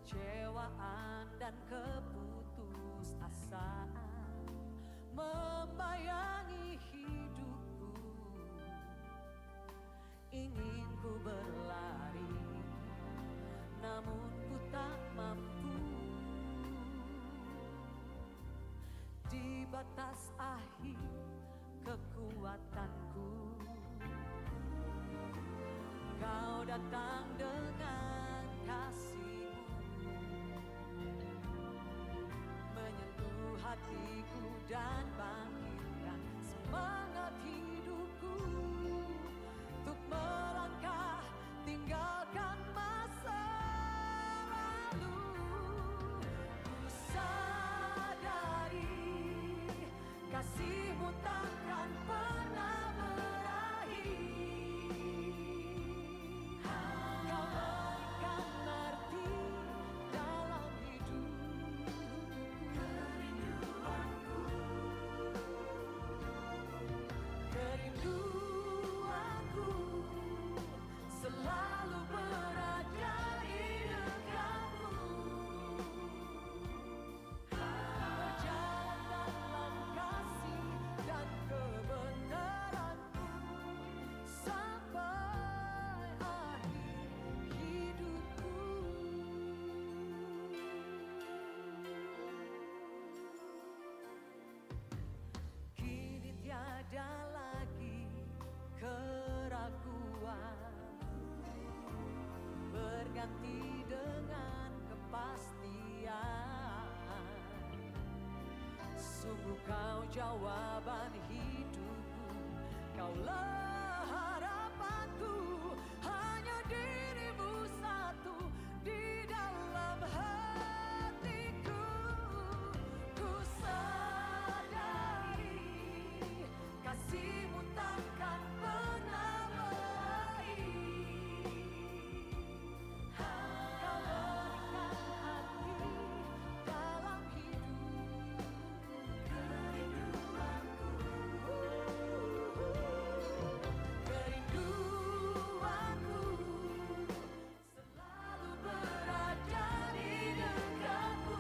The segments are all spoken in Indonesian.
kekecewaan dan keputusasaan membayangi hidupku. Ingin ku berlari, namun ku tak mampu. Di batas akhir kekuatanku, Kau datang dengan kasih-Mu, menyentuh hatiku dan bangkitkan semangat hidupku untuk melangkah tinggalkan masa lalu. Ku sadari kasih-Mu takkan pernah berakhir. Kau berikan arti dalam hidupku, kerinduanku selalu berada di dekatmu. Berjalan dalam kasih dan kebenaran-Mu sampai akhir hidupku. Kini tiada lagi keraguan, berganti dengan kepastian. Sungguh Kau jawaban hidupku, Kaulah harapanku, hanya diri-Mu satu di dalam hatiku. Ku sadari kasih-Mu takkan pernah berakhir. Kau berikan arti dalam hidupku, kerinduanku selalu berada di dekatmu.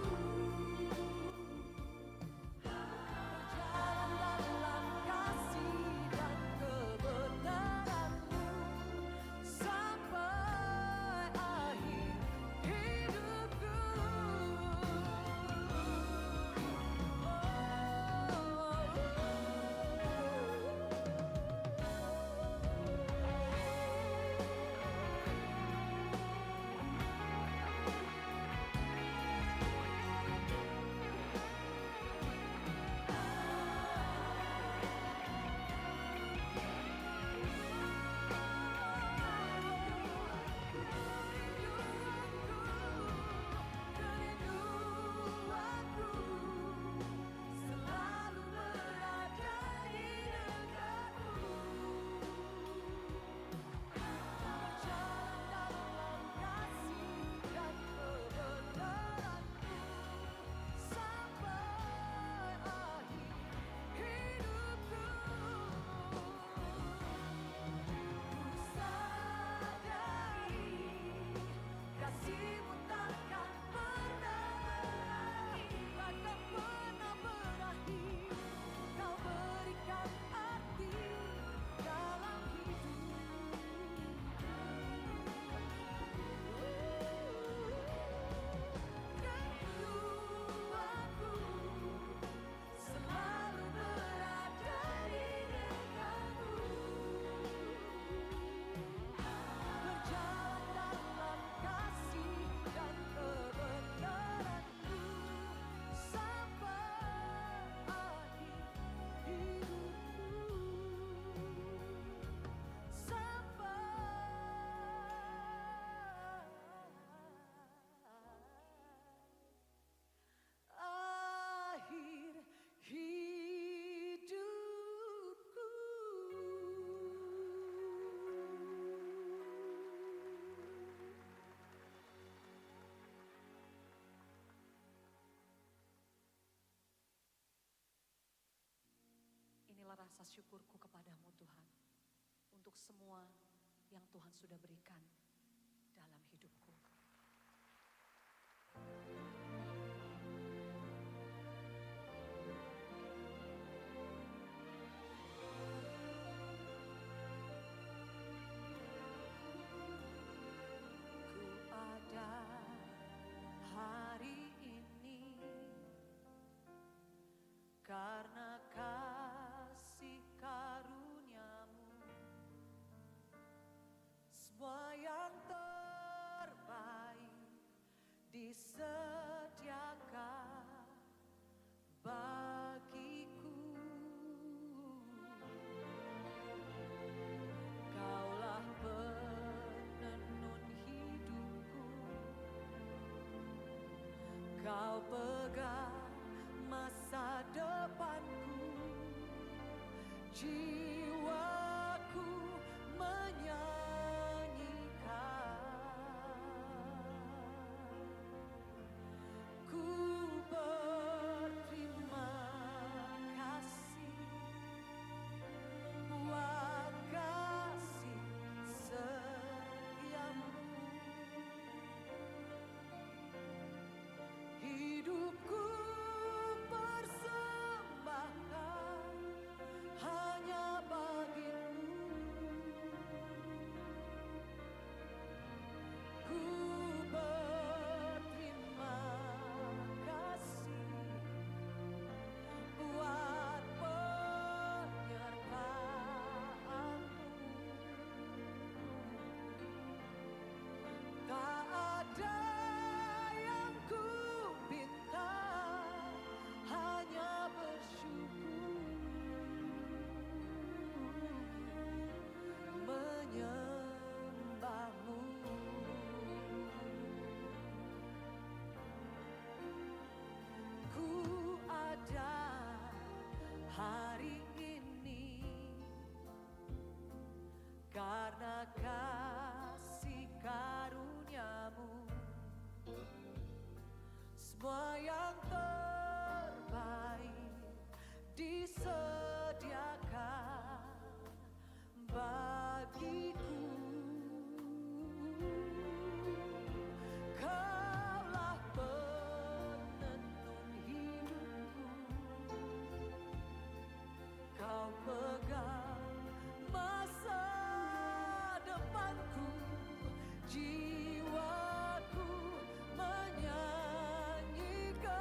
Berjalan dalam kasih dan kebenaran-Mu sampai akhir hidupku. Kerinduanku selalu berada di dekatmu. Berjalan dalam kasih dan kebenaran-Mu sampai akhir hidupku. Ku sadari kasih-Mu takkan pernah berakhir, takkan pernah berakhir. Kau berikan arti dalam kerinduanku selalu berada di dekatmu. Berjalan dalam kasih dan kebenaran-Mu sampai akhir hidupku, sampai akhir hidupku. Inilah rasa syukurku kepadamu Tuhan, untuk semua yang Tuhan sudah berikan dalam hidupku. pegang masa depanku, jiwaku menyanyikan. Ku berterima kasih buat kasih setiamu. Hidupku persembahkan hanya bagimu. Ku berterima kasih buat penyertaanmu. Tak ada yang ku minta, hanya bersyukur menyembahmu. Ku ada hari ini karena kasih karuniamu. Semua yang terbaik disediakan bagiku. Kaulah penenun hidupku, kau pegang masa depanku, jiwaku menyanyikan.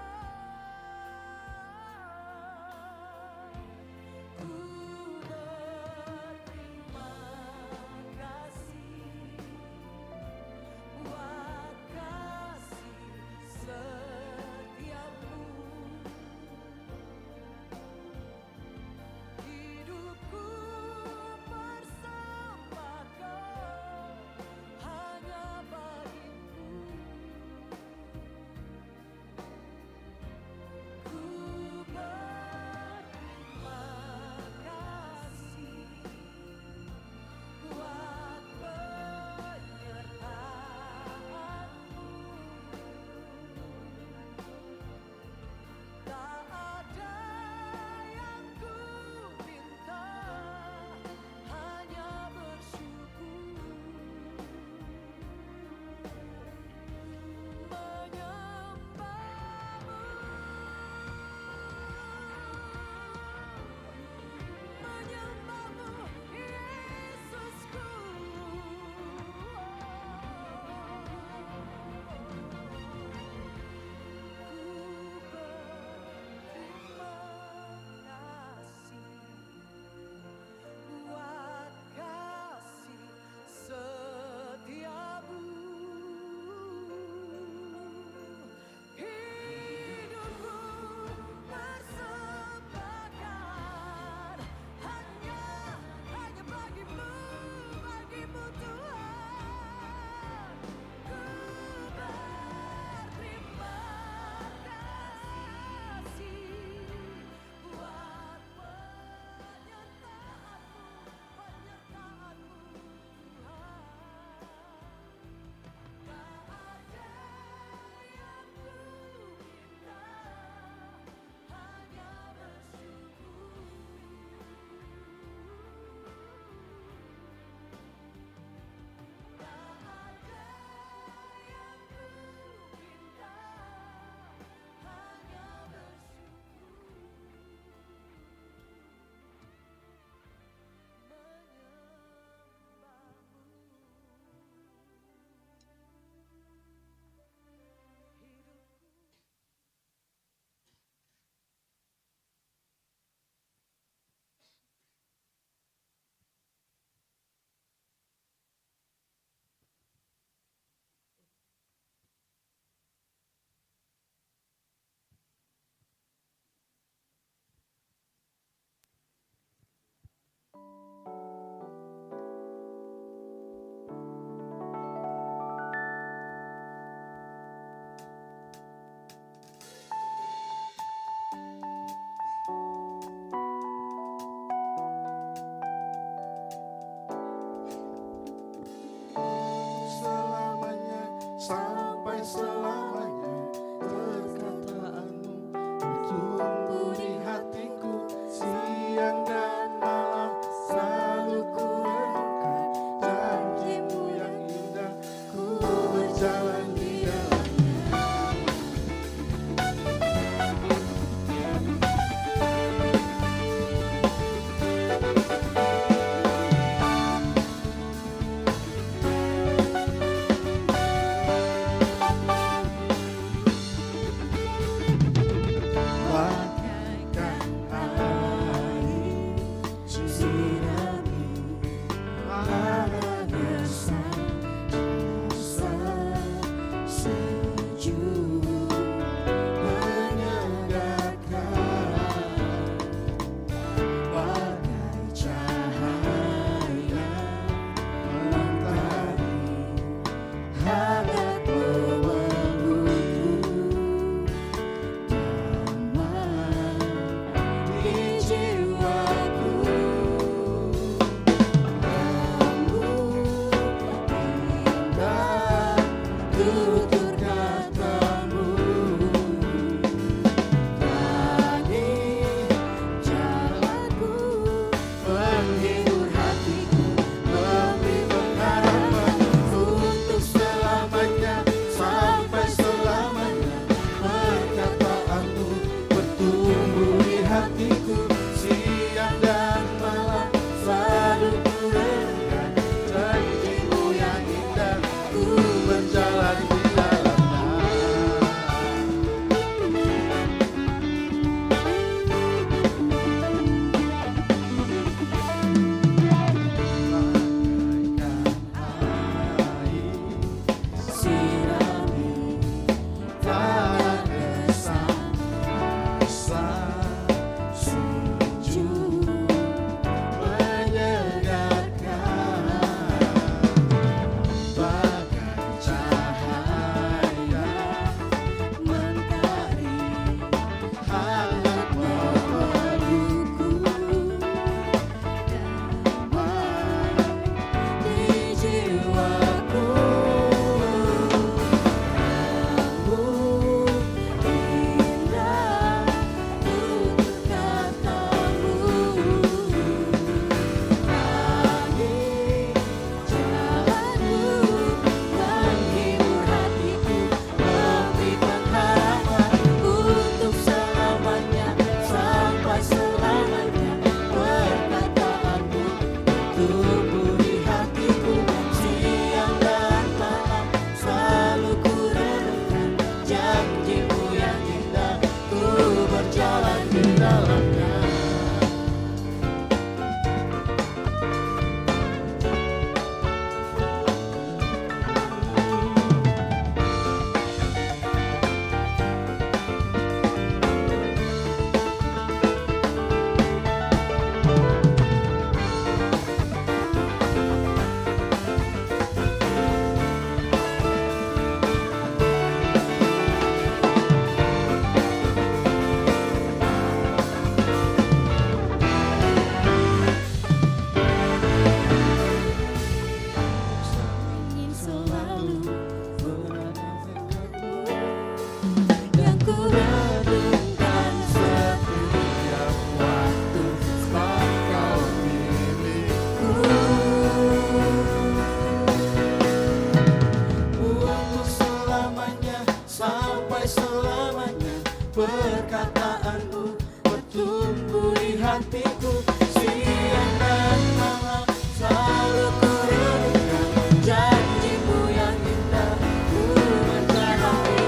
janjimu yang indah, ku menjalani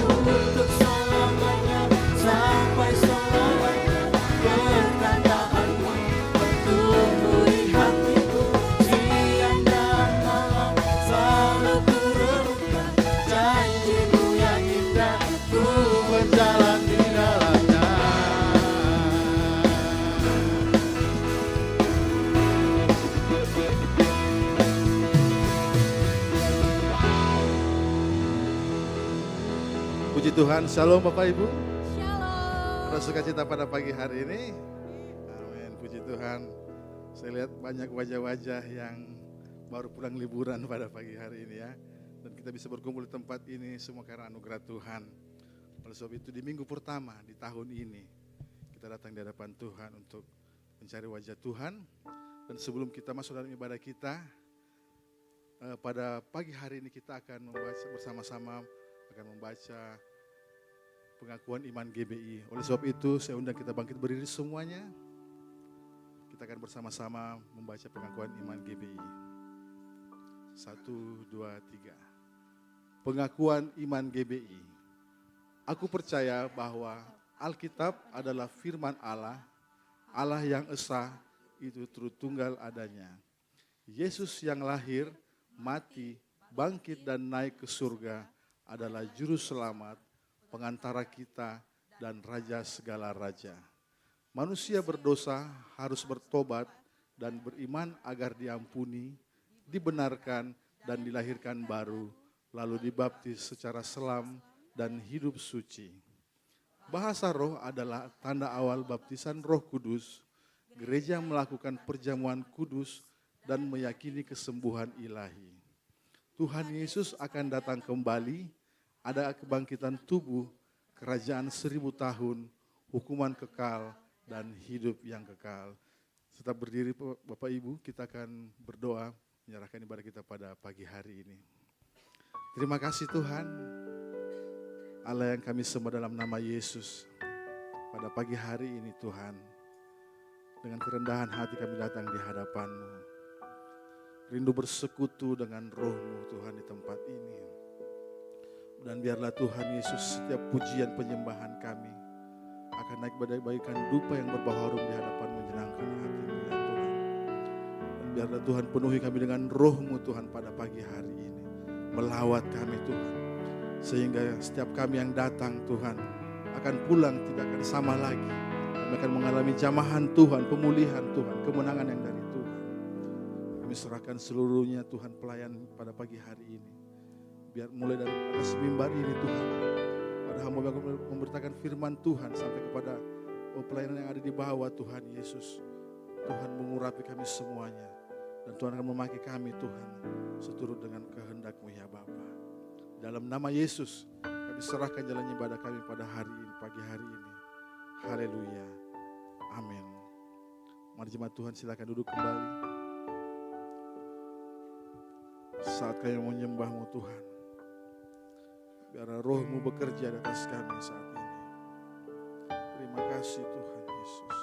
untuk selamanya, sampai selamanya. Perkataanmu bertumbuhi hatiku, siang dan malam selalu ku renungkan. Janjimu yang indah, ku berjalan di dalamnya. Puji Tuhan, shalom Bapak Ibu. Shalom. Rasa sukacita pada pagi hari ini. Amin, puji Tuhan. Saya lihat banyak wajah-wajah yang baru pulang liburan pada pagi hari ini ya. Dan kita bisa berkumpul di tempat ini semua karena anugerah Tuhan. Oleh sebab itu di minggu pertama di tahun ini, kita datang di hadapan Tuhan untuk mencari wajah Tuhan. Dan sebelum kita masuk dalam ibadah kita, pada pagi hari ini kita akan membaca bersama-sama, akan membaca pengakuan iman GBI. Oleh sebab itu saya undang kita bangkit berdiri semuanya. Kita akan bersama-sama membaca pengakuan iman GBI. 1, 2, 3. Pengakuan iman GBI. Aku percaya bahwa Alkitab adalah firman Allah, Allah yang esa, itu Tritunggal adanya. Yesus yang lahir, mati, bangkit dan naik ke surga adalah juru selamat, pengantara kita dan raja segala raja. Manusia berdosa harus bertobat dan beriman agar diampuni, dibenarkan dan dilahirkan baru, lalu dibaptis secara selam dan hidup suci. Bahasa roh adalah tanda awal baptisan Roh Kudus. Gereja melakukan perjamuan kudus dan meyakini kesembuhan ilahi. Tuhan Yesus akan datang kembali. Ada kebangkitan tubuh, kerajaan 1000 tahun, hukuman kekal, dan hidup yang kekal. Tetap berdiri Bapak Ibu, kita akan berdoa, menyerahkan ibadah kita pada pagi hari ini. Terima kasih Tuhan, Allah yang kami sembah dalam nama Yesus. Pada pagi hari ini Tuhan, dengan kerendahan hati kami datang di hadapan-Mu. Rindu bersekutu dengan Roh-Mu Tuhan di tempat ini. Dan biarlah Tuhan Yesus setiap pujian penyembahan kami akan naik bagaikan dupa yang berbaharum di hadapan menyenangkan hati-Mu ya Tuhan. Dan biarlah Tuhan penuhi kami dengan Roh-Mu Tuhan pada pagi hari ini. Melawat kami Tuhan. Sehingga setiap kami yang datang Tuhan akan pulang tidak akan sama lagi. Kami akan mengalami jamahan Tuhan, pemulihan Tuhan, kemenangan yang dari Tuhan. Kami serahkan seluruhnya Tuhan pelayan pada pagi hari ini. Biar mulai dari atas mimbar ini Tuhan, pada hamba yang memberitakan firman Tuhan sampai kepada pelayanan yang ada di bawah Tuhan Yesus. Tuhan mengurapi kami semuanya. Dan Tuhan akan memakai kami Tuhan seturut dengan kehendak-Mu ya Bapa. Dalam nama Yesus kami serahkan jalan ibadah kami pada hari ini, pagi hari ini. Haleluya. Amin. Mari jemaat Tuhan silakan duduk kembali. Saat kami menyembah-Mu Tuhan, biar Roh-Mu bekerja di atas kami saat ini. Terima kasih Tuhan Yesus.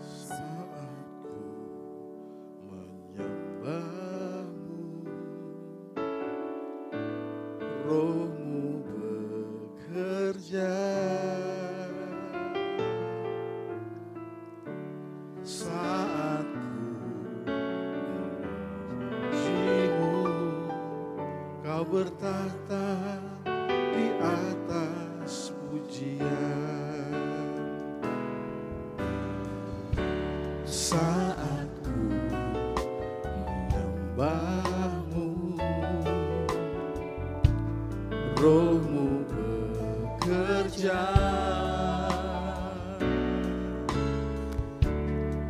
Saat ku menyembah-Mu, Roh-Mu bekerja. Saat ku memuji-Mu, Kau bertahta di atas pujian. Saat ku menyembah-Mu, Roh-Mu bekerja.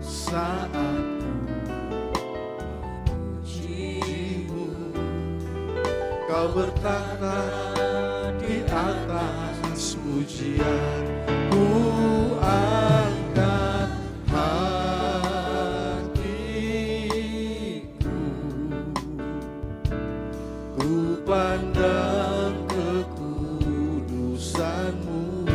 Saat ku memuji-Mu, Kau bertahta di atas pujian. Ku angkat hatiku, ku pandang kekudusan-Mu.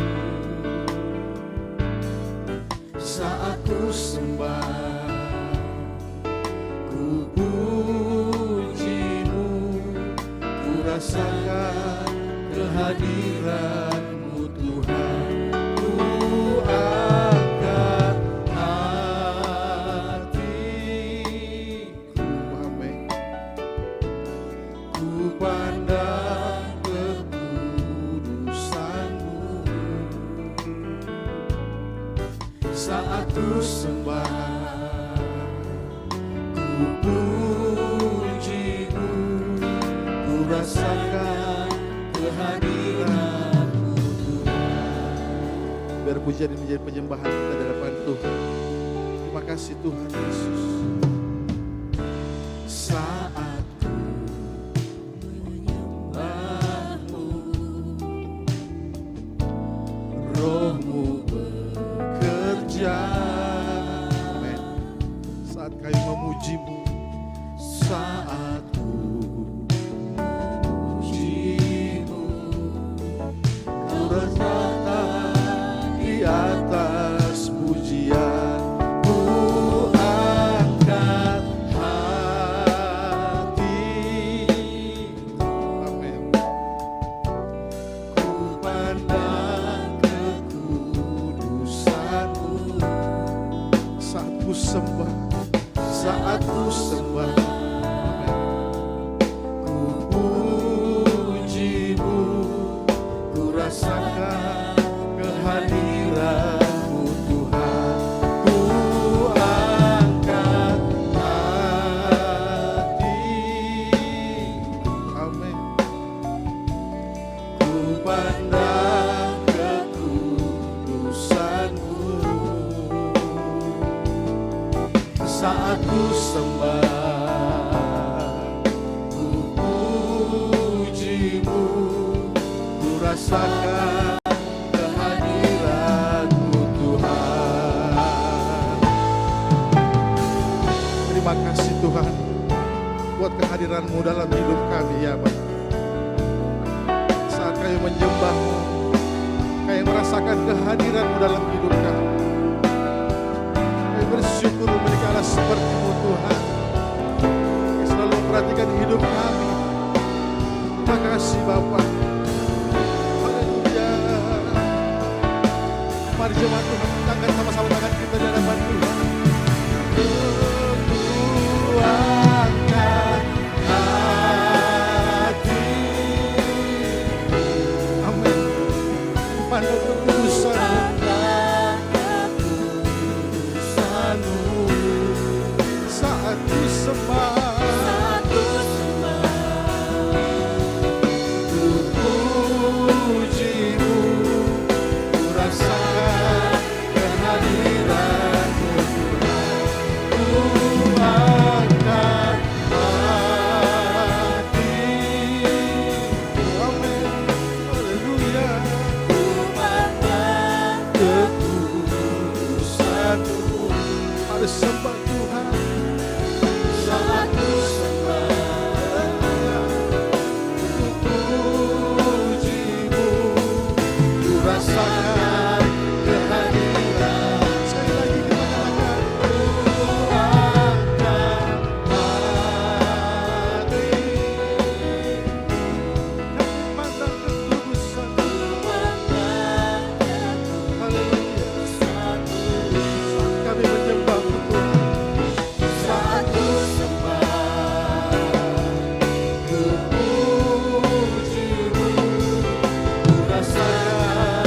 saat ku sembah, ku pujimu, ku rasakan kehadiran-Mu Tuhan. Biar pujian ini menjadi penyembahan kita di hadapan Tuhan. Terima kasih Tuhan Yesus. Saat ku menyembah-Mu, Roh-Mu bekerja. Amin. Saat kami memuji-Mu, Saat ku memuji-Mu, ku letakkan di atas pujian, ku angkat hati, amin. ku pandang kekudusan-Mu. Saat ku sembah, Saat ku sembah, ku puji-Mu, ku rasakan kehadiran-Mu Tuhan. Ku angkat hati, amin. ku pandang kekudusan-Mu. Saat ku sembah, ku puji-Mu, ku rasakan kehadiran-Mu Tuhan. Terima kasih Tuhan buat kehadiran-Mu dalam hidup kami ya Bapa. Saat kami menyembah-Mu, kami merasakan kehadiran-Mu dalam hidup kami. Kami bersyukur memiliki Allah seperti-Mu Tuhan, yang selalu memperhatikan hidup kami. Terima kasih Bapa. Haleluya. Mari jemaat Tuhan, angkat sama-sama tangan kita di hadapan Tuhan. Ku angkat hati, Amin. Pandang kekudusan-Mu. kekudusan-Mu. Saat ku sembah, Saat ku sembah, ku puji-Mu, ku rasakan kehadiran-Mu Tuhan. Ku angkat hati, amin. Haleluya. ku pandang kekudusan-Mu. Mari sembah Tuhan. Saat ku sembah, ku puji-Mu, ku rasakan kehadiran. Sekali lagi kita katakan, Ku angkat hati, kami pandang kekudusan. ku pandang Haleluya. kekudusan-Mu. Kami menyembah-Mu Tuhan. Saat ku sembah, ku puji-Mu, ku rasakan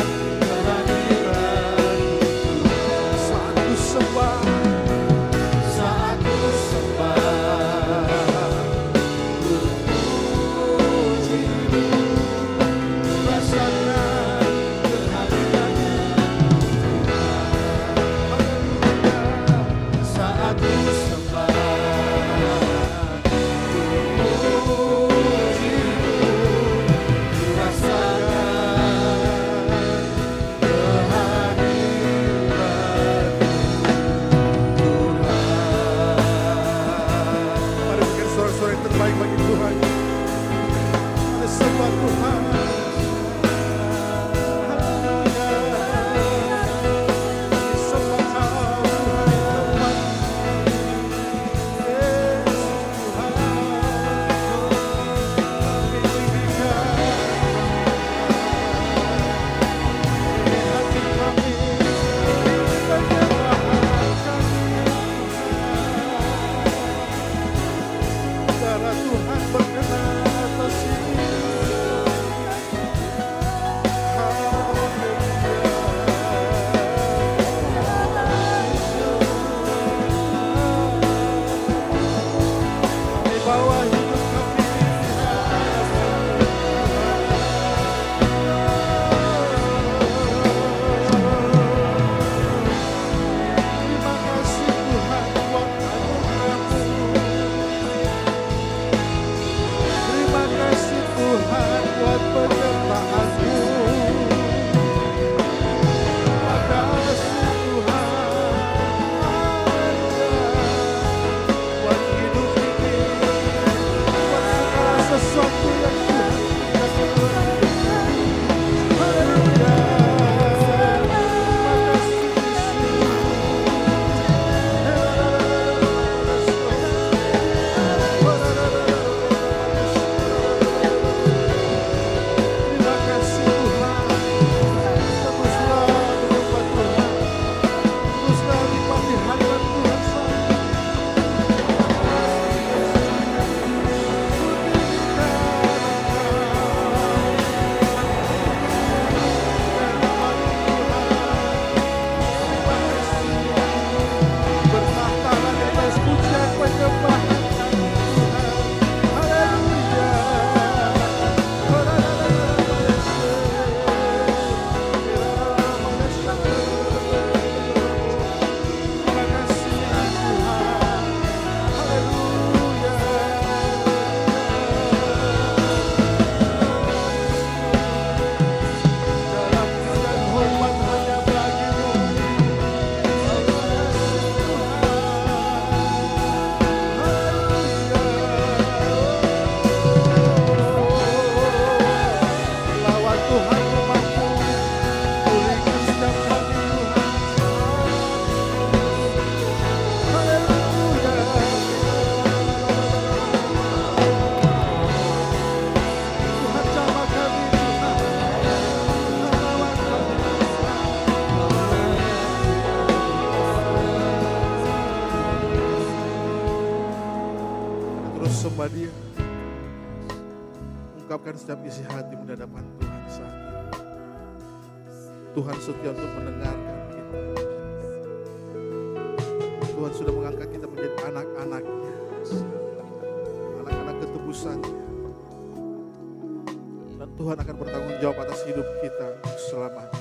Serahkan setiap isi hatimu di hadapan Tuhan saat ini. Tuhan setia untuk mendengarkan kita. Tuhan sudah mengangkat kita menjadi anak-anaknya, anak-anak ketebusannya. Dan Tuhan akan bertanggung jawab atas hidup kita selamanya.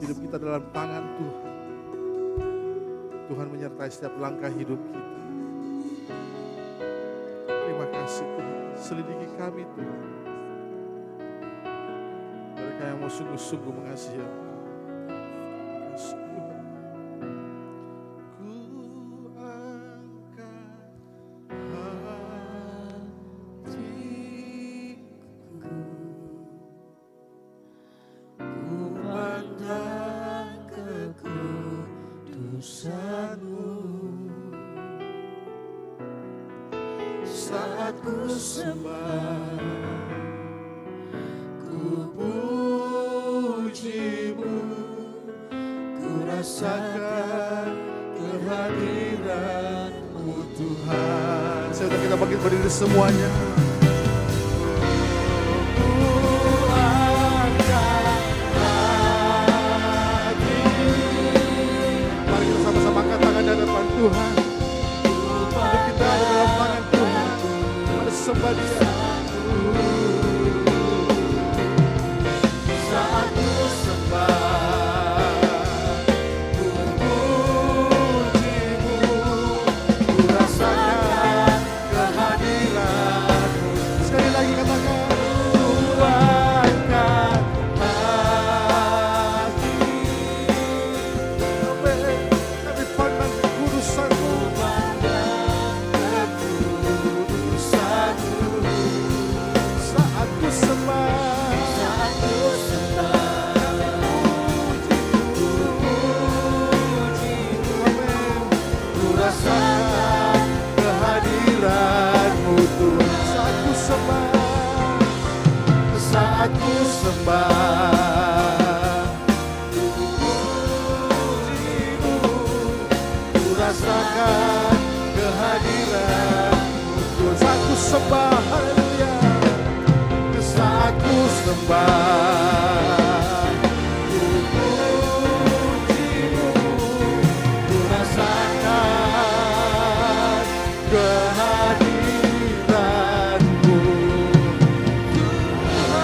Hidup kita dalam tangan Tuhan. Tuhan menyertai setiap langkah hidup kita. Terima kasih Tuhan. Selidiki kami Tuhan. Mereka yang mau sungguh-sungguh mengasihi Aku. Terima kasih Tuhan. Ku angkat hatiku, Ku pandang kekudusan-Mu. Saat ku sembah, ku puji-Mu, ku rasakan kehadiran-Mu Tuhan. Saya udah kita bangkit berdiri semuanya. Ku angkat hati, Mari kita sama-sama angkat tangan di hadapan Tuhan. Hidup kita ada dalam tangan Tuhan. Mari sembah Dia. saat ku sembah, ku puji-Mu, ku rasakan kehadiran-Mu. Sekali lagi katakan. Ku angkat hati, Kami pandang kekudusan-Mu. pandang kekudusan-Mu. Saat ku sembah. Saat ku sembah, ku puji-Mu, Amin. ku rasakan kehadiran-Mu Tuhan. Saat ku sembah. Saat ku sembah, ku puji-Mu, ku rasakan kehadiran-Mu Tuhan. Saat ku sembah. Haleluya. Saat ku sembah, ku puji-Mu, ku rasakan kehadiran-Mu Tuhan.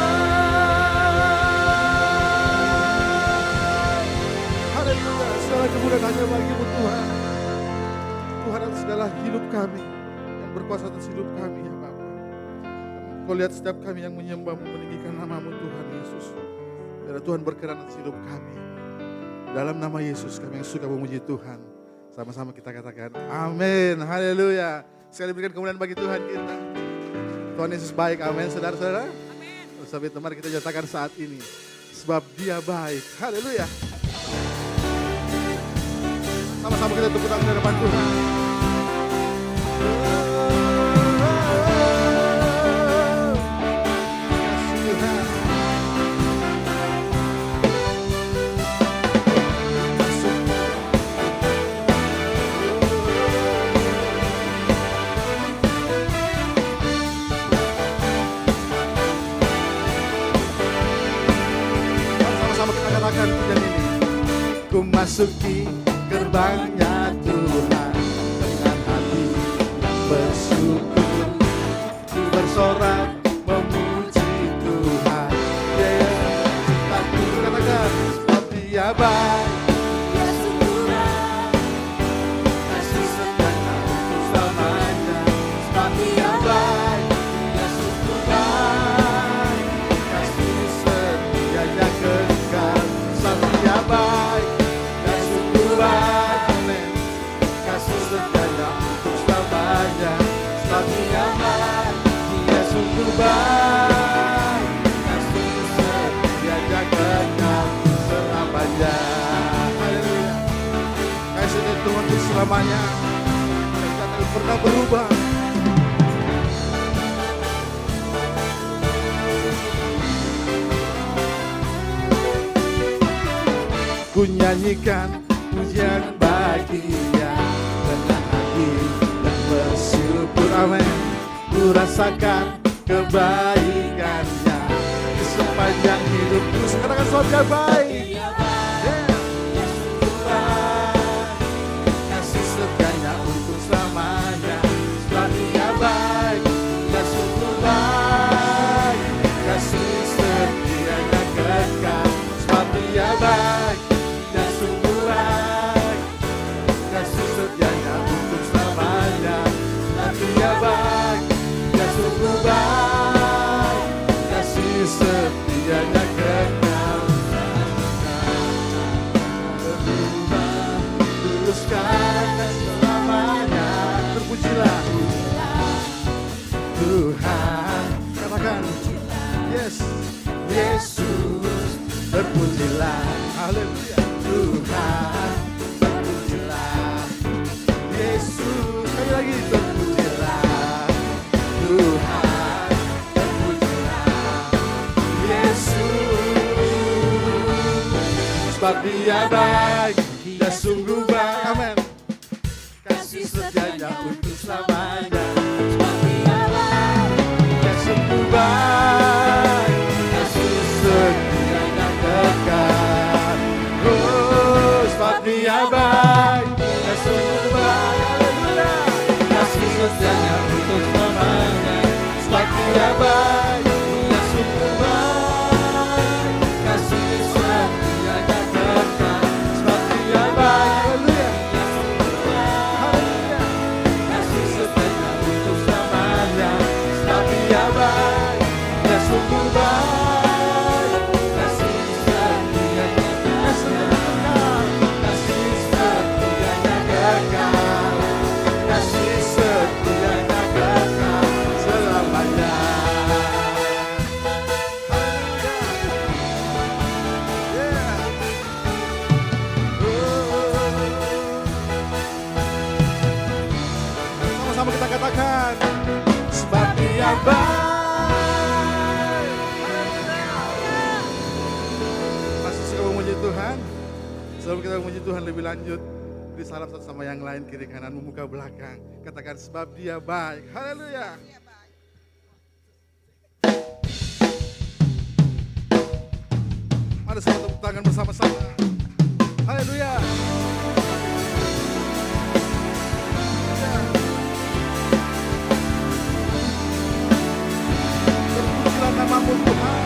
Haleluya. Segala kemuliaan hanya bagi-Mu Tuhan. Tuhan atas segala hidup kami. Yang berkuasa atas hidup kami ya Bapa. Kau lihat setiap kami yang menyembah-Mu, meninggikan nama-Mu Tuhan Yesus. Biar Tuhan berkenan atas hidup kami. Dalam nama Yesus kami yang suka memuji Tuhan. Sama-sama kita katakan amin. Haleluya. Sekali berikan kemuliaan bagi Tuhan kita. Tuhan Yesus baik. Amin. Saudara-saudara. Amin. Sebab itu mari kita nyatakan saat ini. Sebab Dia baik. Haleluya. Sama-sama kita tepuk tangan di hadapan Tuhan. Kasih Tuhan. Masuk. Sama-sama kita katakan pujian ini. Ku masuki gerbangnya Tuhan dengan hati yang bersyukur, ku bersorak memuji Tuhan. Cintaku katakan sebab Dia baik, Dia sungguh baik, kasih setianya untuk selamanya. Sebab Dia baik, Dia sungguh baik, kasih setianya kekal. Sebab Dia baik, Dia sungguh baik, amin. Kasih setianya untuk selamanya. Sebab Dia baik, Dia sungguh baik, kasih setianya kekal selamanya. haleluya. Kasih dari Tuhan itu selamanya. Dan kita akan pernah berubah. Ku nyanyikan pujian bagi Dia dengan hati yang bersyukur, amin. Ku rasakan kebaikannya di sepanjang hidupku. Katakan sebab Dia baik. Kasih setianya untuk selamanya. Sebab Dia baik, Dia sungguh baik. Kasih setianya kekal. Sebab Dia baik, Dia sungguh baik. Kasih setianya untuk selamanya. Sebab Dia baik, Dia sungguh baik. Kasih setianya kekal. Berubah terus sekarang selamanya. Terpujilah Tuhan. Katakan yes, Yesus. Terpujilah, haleluya. Tuhan, terpujilah Yesus. Sekali lagi, terpujilah Tuhan, terpujilah Yesus. Sebab Dia baik, Dia sungguh baik. Amin. Kasih setianya untuk selamanya. Sebab Dia baik, Dia sungguh baik. Kasih setianya kekal. Oh, sebab Dia baik, Dia sungguh baik. Haleluya. Kasih setianya untuk selamanya. Sebab Dia baik, Dia sungguh baik. Kasih setianya kekal. Sebab Dia baik. Haleluya. Haleluya. Kasih setianya untuk selamanya. Sebab Dia baik, Dia sungguh baik. Kasih setianya kekal. Kasih setianya kekal. Kasih setianya kekal selamanya. Haleluya. Yeah. Sama-sama kita katakan, sebab Dia baik. Masih suka memuji Tuhan? Sebelum kita memuji Tuhan lebih lanjut, beri salam satu sama yang lain, kiri kanan, membuka belakang. Katakan sebab Dia baik. Haleluya. Mari sama tepuk tangan bersama-sama. Haleluya. Terpujilah nama-Mu Tuhan.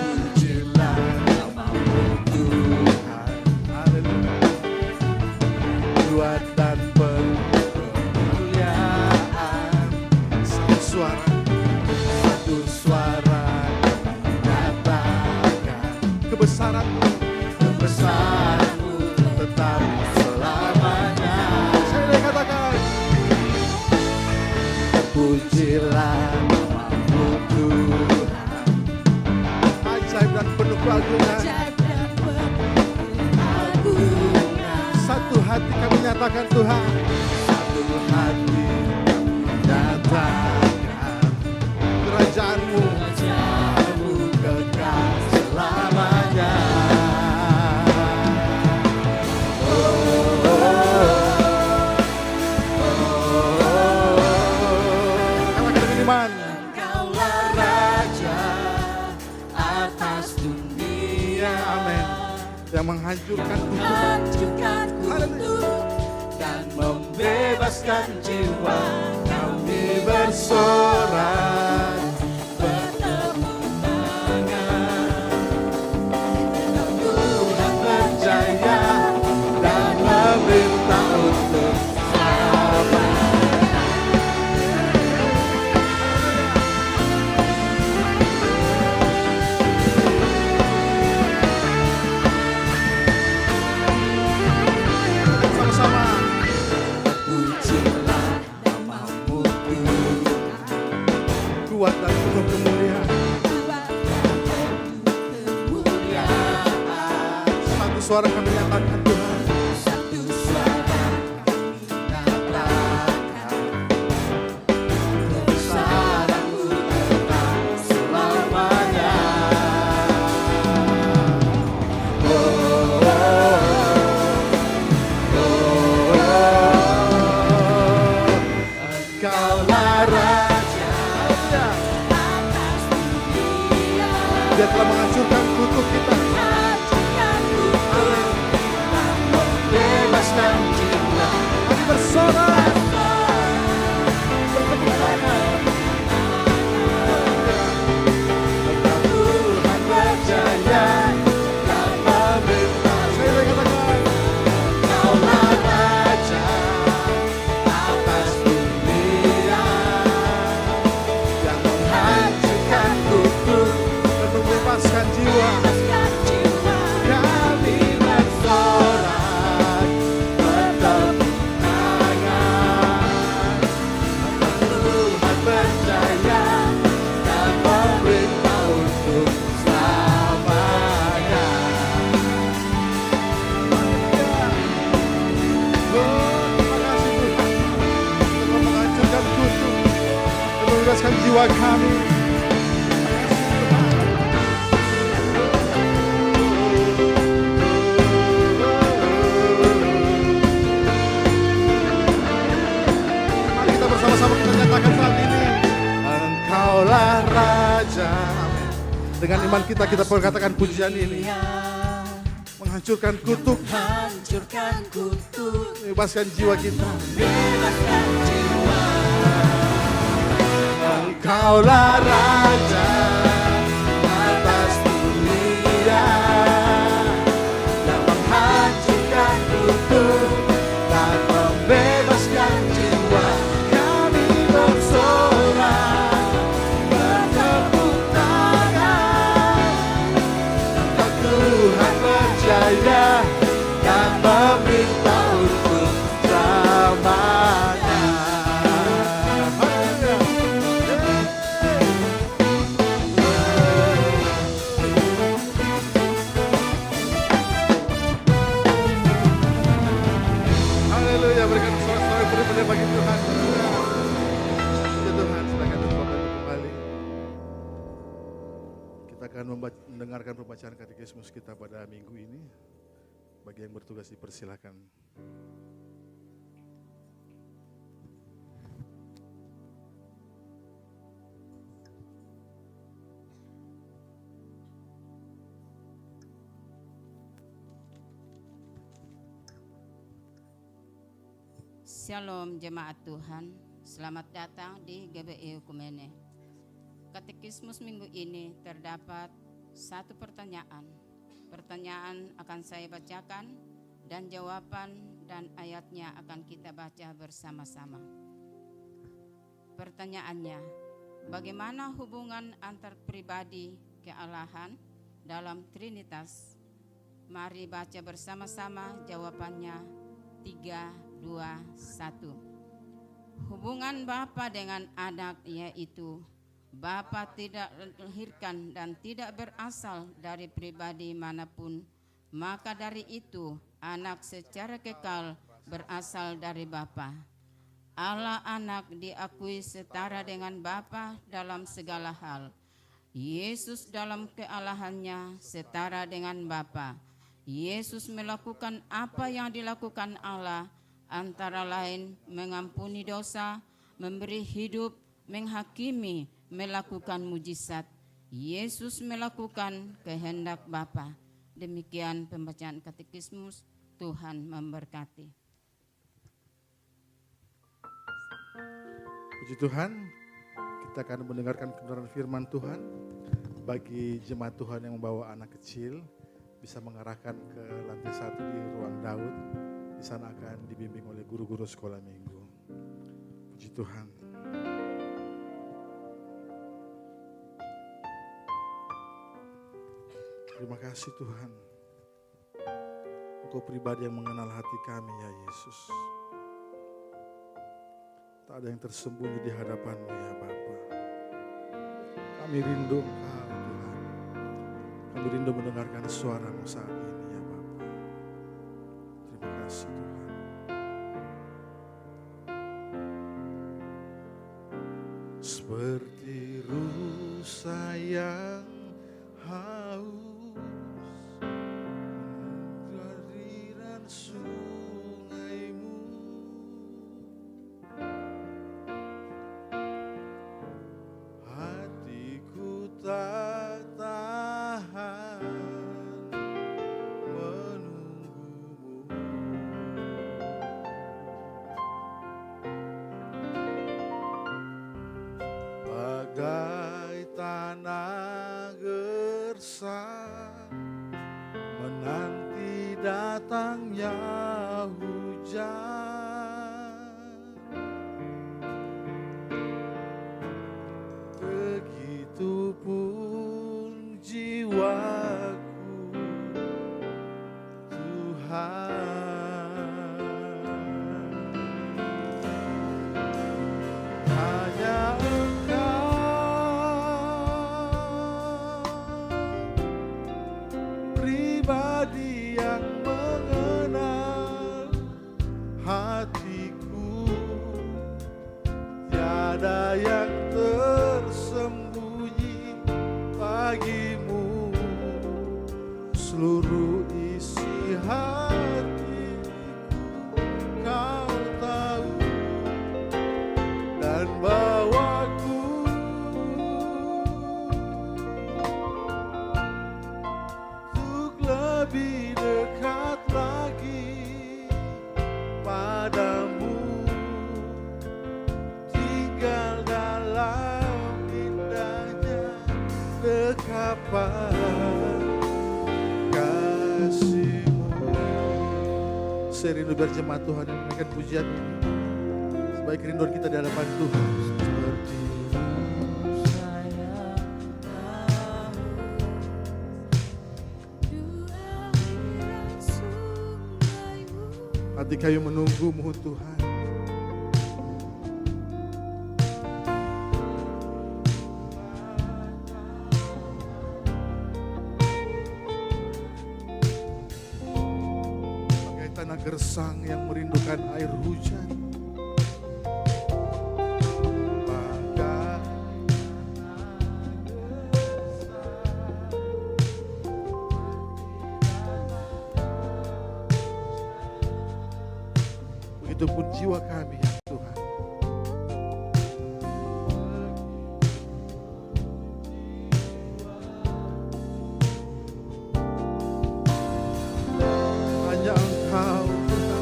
Pujilah nama-Mu Tuhan. Haleluya. Kuat dan penuh kemuliaan. Satu suara nyatakan kebesaran-Mu tetap selamanya. Saya lagi katakan, pujilah nama-Mu Tuhan. Ajaib dan penuh keagungan. Satu hati kami nyatakan Tuhan. Satu hati kami nyatakan kerajaan-Mu kekal selamanya. Katakan dengan iman. Engkaulah Raja atas dunia. Amin. Yang menghancurkan kutuk dan membebaskan jiwa. Kami bersorak bertemu tangan. Tuhan berjaya dan memerintah untuk selamanya. Sama-sama. Pujilah nama-Mu Tuhan. Kuat dan penuh kemuliaan. Satu suara kami nyatakan Tuhan. Satu suara kami nyatakan kebesaran-Mu hancurkan kutuk kita. Bebaskan jiwa. Mari bersorak. Bertepuk tangan. Tuhan berjaya dan memerintah. Saya katakan, Kaulah Raja atas dunia yang menghancurkan kutuk dan membebaskan jiwa. kami bersorak bertepuk tangan. Tuhan berjaya dan memerintah untuk selamanya. Oh, terima kasih Tuhan. Telah menghancurkan kutuk dan membebaskan jiwa kami. Mari kita bersama-sama kita nyatakan saat ini. Engkaulah Raja. Amin. Dengan iman kita perkatakan pujian ini. Menghancurkan kutuk, Hancurkan kutuk, membebaskan jiwa kita. bebaskan jiwa. Engkaulah Raja atas dunia yang menghancurkan kutuk dan membebaskan jiwa. Kami bersorak bertepuk tangan. Tuhan berjaya dan meminta untuk selamanya. Haleluya, berikan sorak-sorak yang beri bagi Tuhan. Ya Tuhan, silakan Bapak kembali. Kita akan mendengarkan pembacaan katekismus kita pada minggu ini. Bagi yang bertugas dipersilakan. Shalom jemaat Tuhan, selamat datang di GBI Ekumene. Katekismus minggu ini terdapat satu pertanyaan. Pertanyaan akan saya bacakan dan jawaban dan ayatnya akan kita baca bersama-sama. Pertanyaannya, bagaimana hubungan antar pribadi kealahan dalam Trinitas? Mari baca bersama-sama jawabannya. 3, 2, 1. Hubungan Bapa dengan anak yaitu Bapa tidak dilahirkan dan tidak berasal dari pribadi manapun, maka dari itu anak secara kekal berasal dari Bapa. Allah anak diakui setara dengan Bapa dalam segala hal. Yesus dalam kealahannya setara dengan Bapa. Yesus melakukan apa yang dilakukan Allah, antara lain mengampuni dosa, memberi hidup, menghakimi, melakukan mujizat. Yesus melakukan kehendak Bapa. Demikian pembacaan katekismus. Tuhan memberkati. Puji Tuhan, kita akan mendengarkan kebenaran firman Tuhan. Bagi jemaat Tuhan yang membawa anak kecil, bisa mengarahkan ke lantai 1 di ruang Daud. Di sana akan dibimbing oleh guru-guru sekolah minggu. Puji Tuhan. Terima kasih Tuhan. Engkau pribadi yang mengenal hati kami ya Yesus. Tak ada yang tersembunyi di hadapan-Mu ya Bapa. Kami rindu Engkau Tuhan. Kami rindu mendengarkan suara-Mu saat ini ya Bapa. Terima kasih Tuhan. Seperti rusa yang haus aliran sungai-Mu, hatiku tak tahan gersang menanti datangnya hujan. Begitupun jiwaku, Tuhan. Hanya pribadi yang mengenal hatiku, tiada yang tersembunyi bagimu, seluruh isi hatiku kau tahu, dan bawaku lebih dekat lagi padamu, tinggal dalam indahnya dekapan kasih-Mu. Saya rindu biar jemaat Tuhan yang menyanyikan pujian ini sebagai kerinduan kita di hadapan Tuhan. Hati kami menunggu-Mu Tuhan. Bagai tanah gersang yang merindukan air hujan. Begitupun jiwa kami ya Tuhan. Hanya Engkau Tuhan.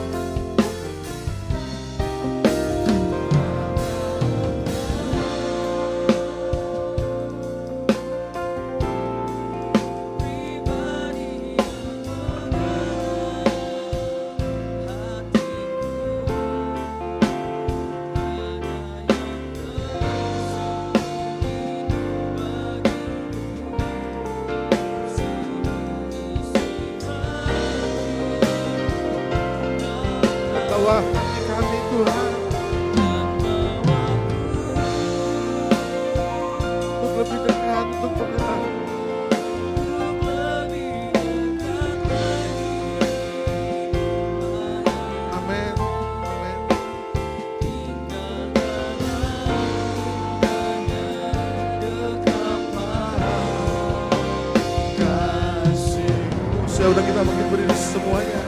Bawa hati kami Tuhan untuk lebih dekat, untuk mengenal. Amin. Amin. Kasih-Mu. Sudah kita bangkit berdiri semuanya.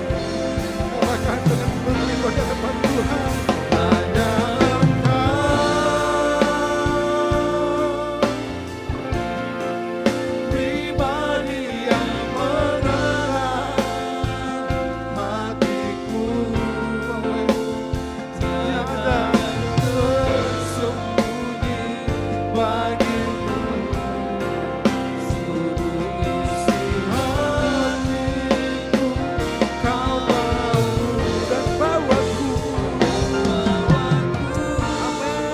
Katakan dengan beribadah di hadapan Tuhan. Hanya Engkau, pribadi yang mengenal hatiku, tiada tersembunyi bagimu, seluruh isi hatiku kau tahu, dan bawaku. Amin.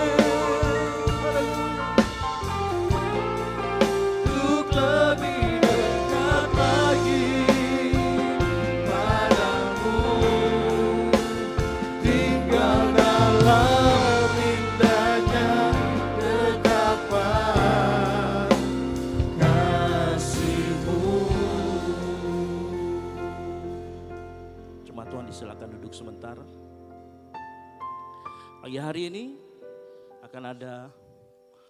Untuk lebih dekat lagi padamu, tinggal dalam indahnya dekapan kasih-Mu. Jemaat Tuhan disilakan duduk sebentar. Pagi hari ini akan ada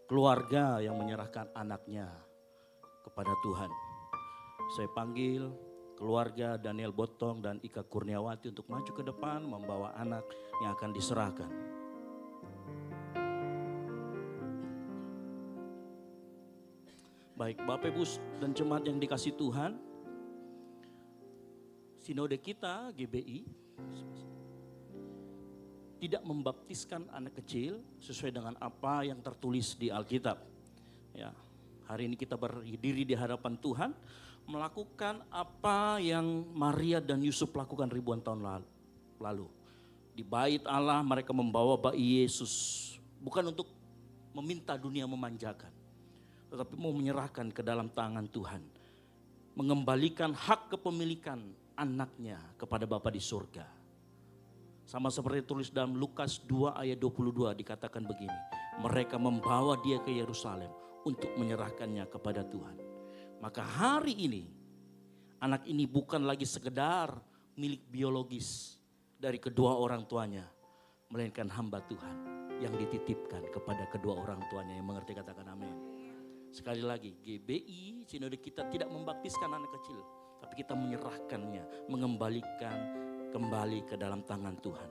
keluarga yang menyerahkan anaknya kepada Tuhan. Saya panggil keluarga Daniel Botong dan Ika Kurniawati untuk maju ke depan membawa anak yang akan diserahkan. Baik, Bapak Ibu dan jemaat yang dikasih Tuhan, sinode kita GBI tidak membaptiskan anak kecil sesuai dengan apa yang tertulis di Alkitab. Ya, Hari ini kita berdiri di hadapan Tuhan, melakukan apa yang Maria dan Yusuf lakukan ribuan tahun lalu. Di bait Allah mereka membawa bayi Yesus, bukan untuk meminta dunia memanjakan, tetapi mau menyerahkan ke dalam tangan Tuhan. Mengembalikan hak kepemilikan anaknya kepada Bapa di surga. Sama seperti tulis dalam Lukas 2 ayat 22 dikatakan begini. Mereka membawa dia ke Yerusalem untuk menyerahkannya kepada Tuhan. Maka hari ini anak ini bukan lagi sekedar milik biologis dari kedua orang tuanya, melainkan hamba Tuhan yang dititipkan kepada kedua orang tuanya. Yang mengerti katakan amin. Sekali lagi, GBI Sinode kita tidak membaptiskan anak kecil, tapi kita menyerahkannya, mengembalikan kembali ke dalam tangan Tuhan.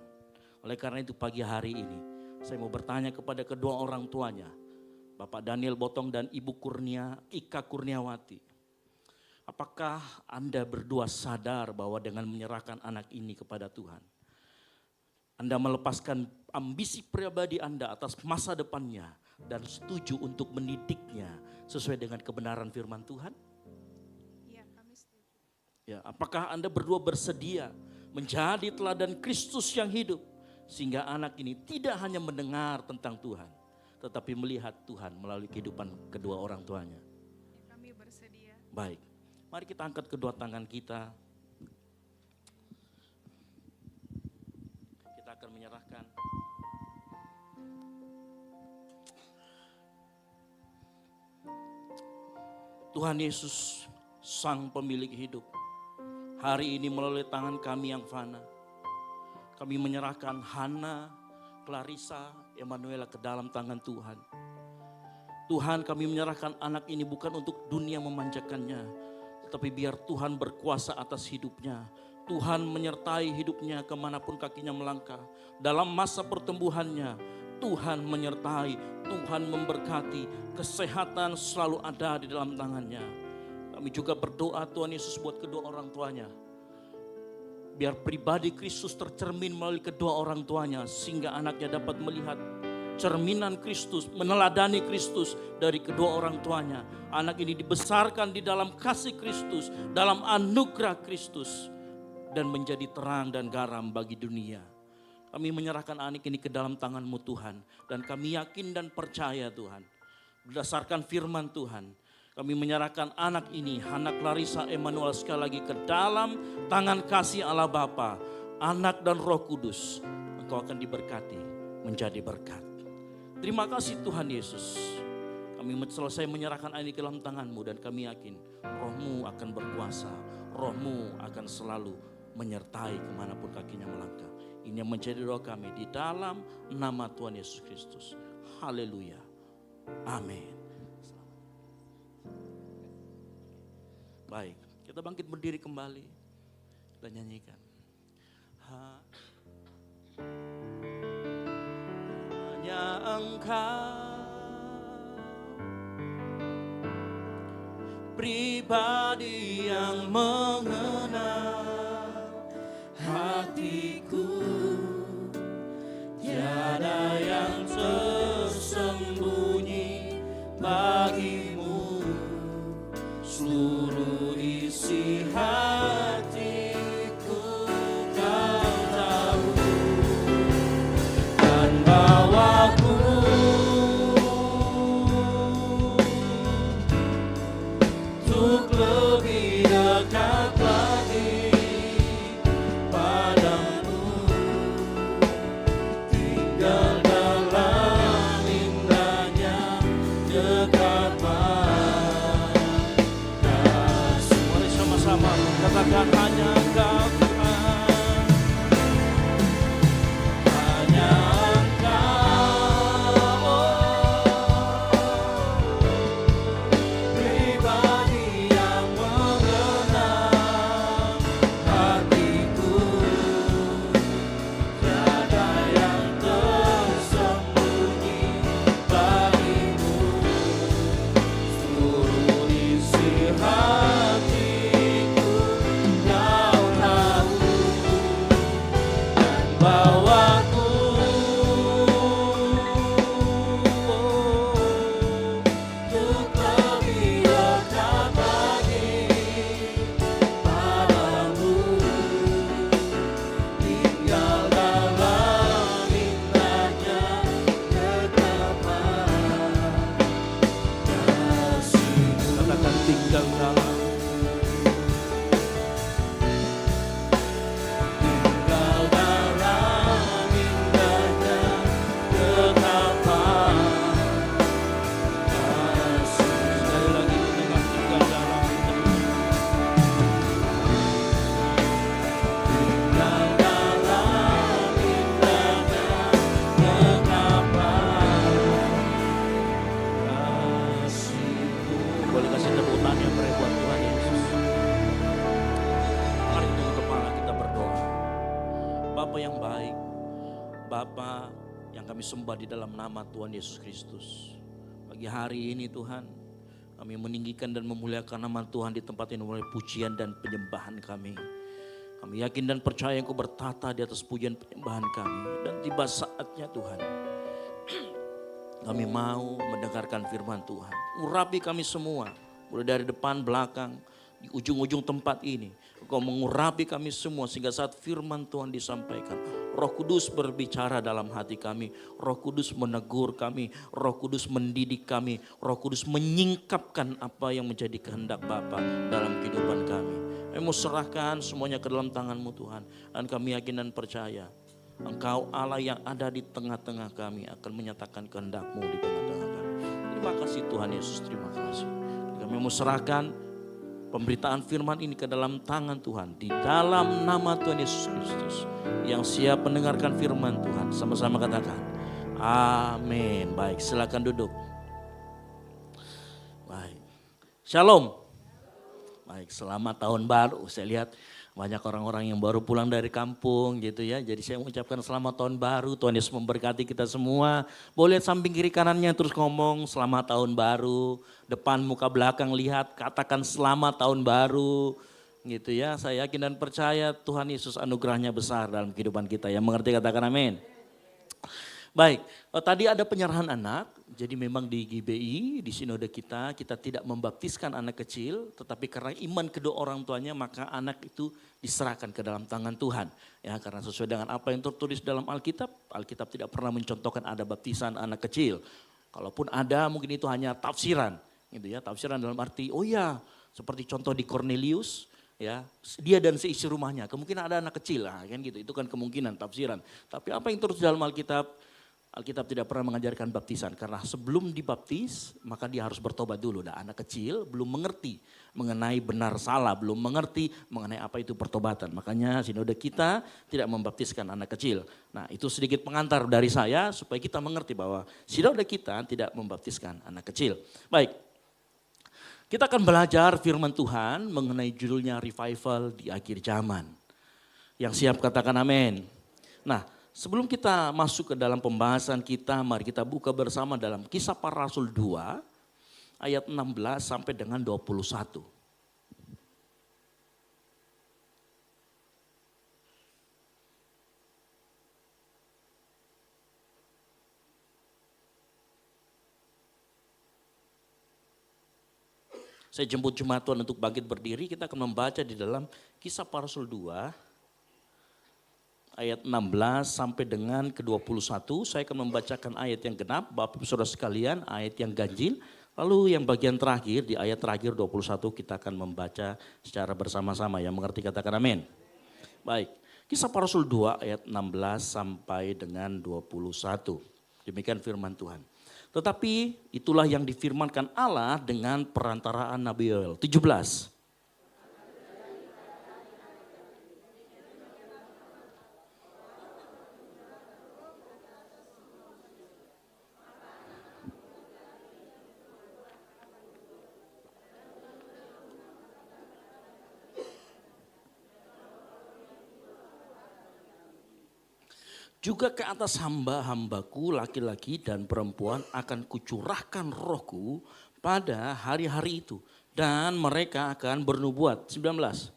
Oleh karena itu pagi hari ini saya mau bertanya kepada kedua orang tuanya, Bapak Daniel Botong dan Ibu Ika Kurniawati. Apakah Anda berdua sadar bahwa dengan menyerahkan anak ini kepada Tuhan, Anda melepaskan ambisi pribadi Anda atas masa depannya dan setuju untuk mendidiknya sesuai dengan kebenaran firman Tuhan? Iya, kami setuju. Ya, apakah Anda berdua bersedia menjadi teladan Kristus yang hidup sehingga anak ini tidak hanya mendengar tentang Tuhan, tetapi melihat Tuhan melalui kehidupan kedua orang tuanya? Ya, kami bersedia. Baik, mari kita angkat kedua tangan kita. Kita akan menyerahkan. Tuhan Yesus, Sang Pemilik hidup, hari ini melalui tangan kami yang fana, kami menyerahkan Hana, Clarissa, Emanuela ke dalam tangan Tuhan. Tuhan, kami menyerahkan anak ini bukan untuk dunia memanjakannya, tetapi biar Tuhan berkuasa atas hidupnya. Tuhan menyertai hidupnya kemanapun kakinya melangkah. Dalam masa pertumbuhannya, Tuhan menyertai, Tuhan memberkati, kesehatan selalu ada di dalam tangannya. Kami juga berdoa Tuhan Yesus buat kedua orang tuanya. Biar pribadi Kristus tercermin melalui kedua orang tuanya, sehingga anaknya dapat melihat cerminan Kristus, meneladani Kristus dari kedua orang tuanya. Anak ini dibesarkan di dalam kasih Kristus, dalam anugerah Kristus, dan menjadi terang dan garam bagi dunia. Kami menyerahkan anak ini ke dalam tangan-Mu Tuhan, dan kami yakin dan percaya Tuhan, berdasarkan firman Tuhan, kami menyerahkan anak ini, Hana Clarissa Emanuel sekali lagi ke dalam tangan kasih Allah Bapa, Anak dan Roh Kudus. Engkau akan diberkati menjadi berkat. Terima kasih Tuhan Yesus. Kami selesai menyerahkan anak ini ke dalam tangan-Mu, dan kami yakin Roh-Mu akan berkuasa, Roh-Mu akan selalu menyertai kemanapun kakinya melangkah. Ini yang menjadi doa kami di dalam nama Tuhan Yesus Kristus. Haleluya. Amin. Baik, kita bangkit berdiri kembali dan nyanyikan. Hanya Engkau pribadi yang mengenal hatiku, tiada yang tersembunyi bagimu, seluruh isi hatiku Kau tahu, dan bawaku untuk lebih dekat lagi padamu, tinggal dalam indahnya dekat kasih. Mari sama-sama katakan hanya Engkau Tuhan, hanya Engkau pribadi yang mengenal hatiku, tiada yang tersembunyi bagimu, seluruh isi hatiku Kau tahu. Bapa yang baik, Bapa yang kami sembah di dalam nama Tuhan Yesus Kristus. Pagi hari ini Tuhan, kami meninggikan dan memuliakan nama Tuhan di tempat ini melalui pujian dan penyembahan kami. Kami yakin dan percaya Engkau bertata di atas pujian penyembahan kami. Dan tiba saatnya Tuhan, kami mau mendengarkan firman Tuhan. Urapi kami semua, mulai dari depan, belakang, di ujung-ujung tempat ini. Engkau mengurapi kami semua sehingga saat firman Tuhan disampaikan, Roh Kudus berbicara dalam hati kami, Roh Kudus menegur kami, Roh Kudus mendidik kami, Roh Kudus menyingkapkan apa yang menjadi kehendak Bapa dalam kehidupan kami. Kami mau serahkan semuanya ke dalam tangan-Mu Tuhan. Dan kami yakin dan percaya, Engkau Allah yang ada di tengah-tengah kami akan menyatakan kehendak-Mu di tengah-tengah kami. Terima kasih Tuhan Yesus, terima kasih. Kami mau serahkan pemberitaan firman ini ke dalam tangan Tuhan. Di dalam nama Tuhan Yesus Kristus. Yang siap mendengarkan firman Tuhan. Sama-sama katakan. Amin. Baik, silakan duduk. Baik. Shalom. Baik, selamat tahun baru. Saya lihat banyak orang-orang yang baru pulang dari kampung gitu ya. Jadi saya mengucapkan selamat tahun baru. Tuhan Yesus memberkati kita semua. Boleh lihat samping kiri kanannya terus ngomong selamat tahun baru. Depan muka belakang lihat katakan selamat tahun baru. Gitu ya. Saya yakin dan percaya Tuhan Yesus anugerahnya besar dalam kehidupan kita. Yang mengerti katakan amin. Baik, tadi ada penyerahan anak. Jadi memang di GBI, di sinode kita tidak membaptiskan anak kecil. Tetapi karena iman kedua orang tuanya maka anak itu diserahkan ke dalam tangan Tuhan. Ya, karena sesuai dengan apa yang tertulis dalam Alkitab. Alkitab tidak pernah mencontohkan ada baptisan anak kecil. Kalaupun ada mungkin itu hanya tafsiran. Gitu ya, tafsiran dalam arti oh ya seperti contoh di Cornelius. Ya, dia dan seisi rumahnya. Kemungkinan ada anak kecil lah kan gitu. Itu kan kemungkinan tafsiran. Tapi apa yang tertulis dalam Alkitab tidak pernah mengajarkan baptisan karena sebelum dibaptis maka dia harus bertobat dulu. Nah, anak kecil belum mengerti mengenai benar salah, belum mengerti mengenai apa itu pertobatan. Makanya sinode kita tidak membaptiskan anak kecil. Nah, itu sedikit pengantar dari saya supaya kita mengerti bahwa sinode kita tidak membaptiskan anak kecil. Baik, kita akan belajar firman Tuhan mengenai judulnya revival di akhir zaman. Yang siap katakan amin. Nah, sebelum kita masuk ke dalam pembahasan kita, mari kita buka bersama dalam Kisah Para Rasul 2 ayat 16 sampai dengan 21. Saya jemput jemaat Tuhan untuk bangkit berdiri, kita akan membaca di dalam Kisah Para Rasul 2 ayat 16 sampai dengan ke-21, saya akan membacakan ayat yang genap, Bapak Ibu Saudara sekalian, ayat yang ganjil. Lalu yang bagian terakhir, di ayat terakhir 21 kita akan membaca secara bersama-sama. Yang mengerti katakan amin. Baik, Kisah Para Rasul 2 ayat 16 sampai dengan 21. Demikian firman Tuhan. Tetapi itulah yang difirmankan Allah dengan perantaraan Nabi Yoel. 17. Juga ke atas hamba-hambaku laki-laki dan perempuan akan kucurahkan rohku pada hari-hari itu. Dan mereka akan bernubuat. 19.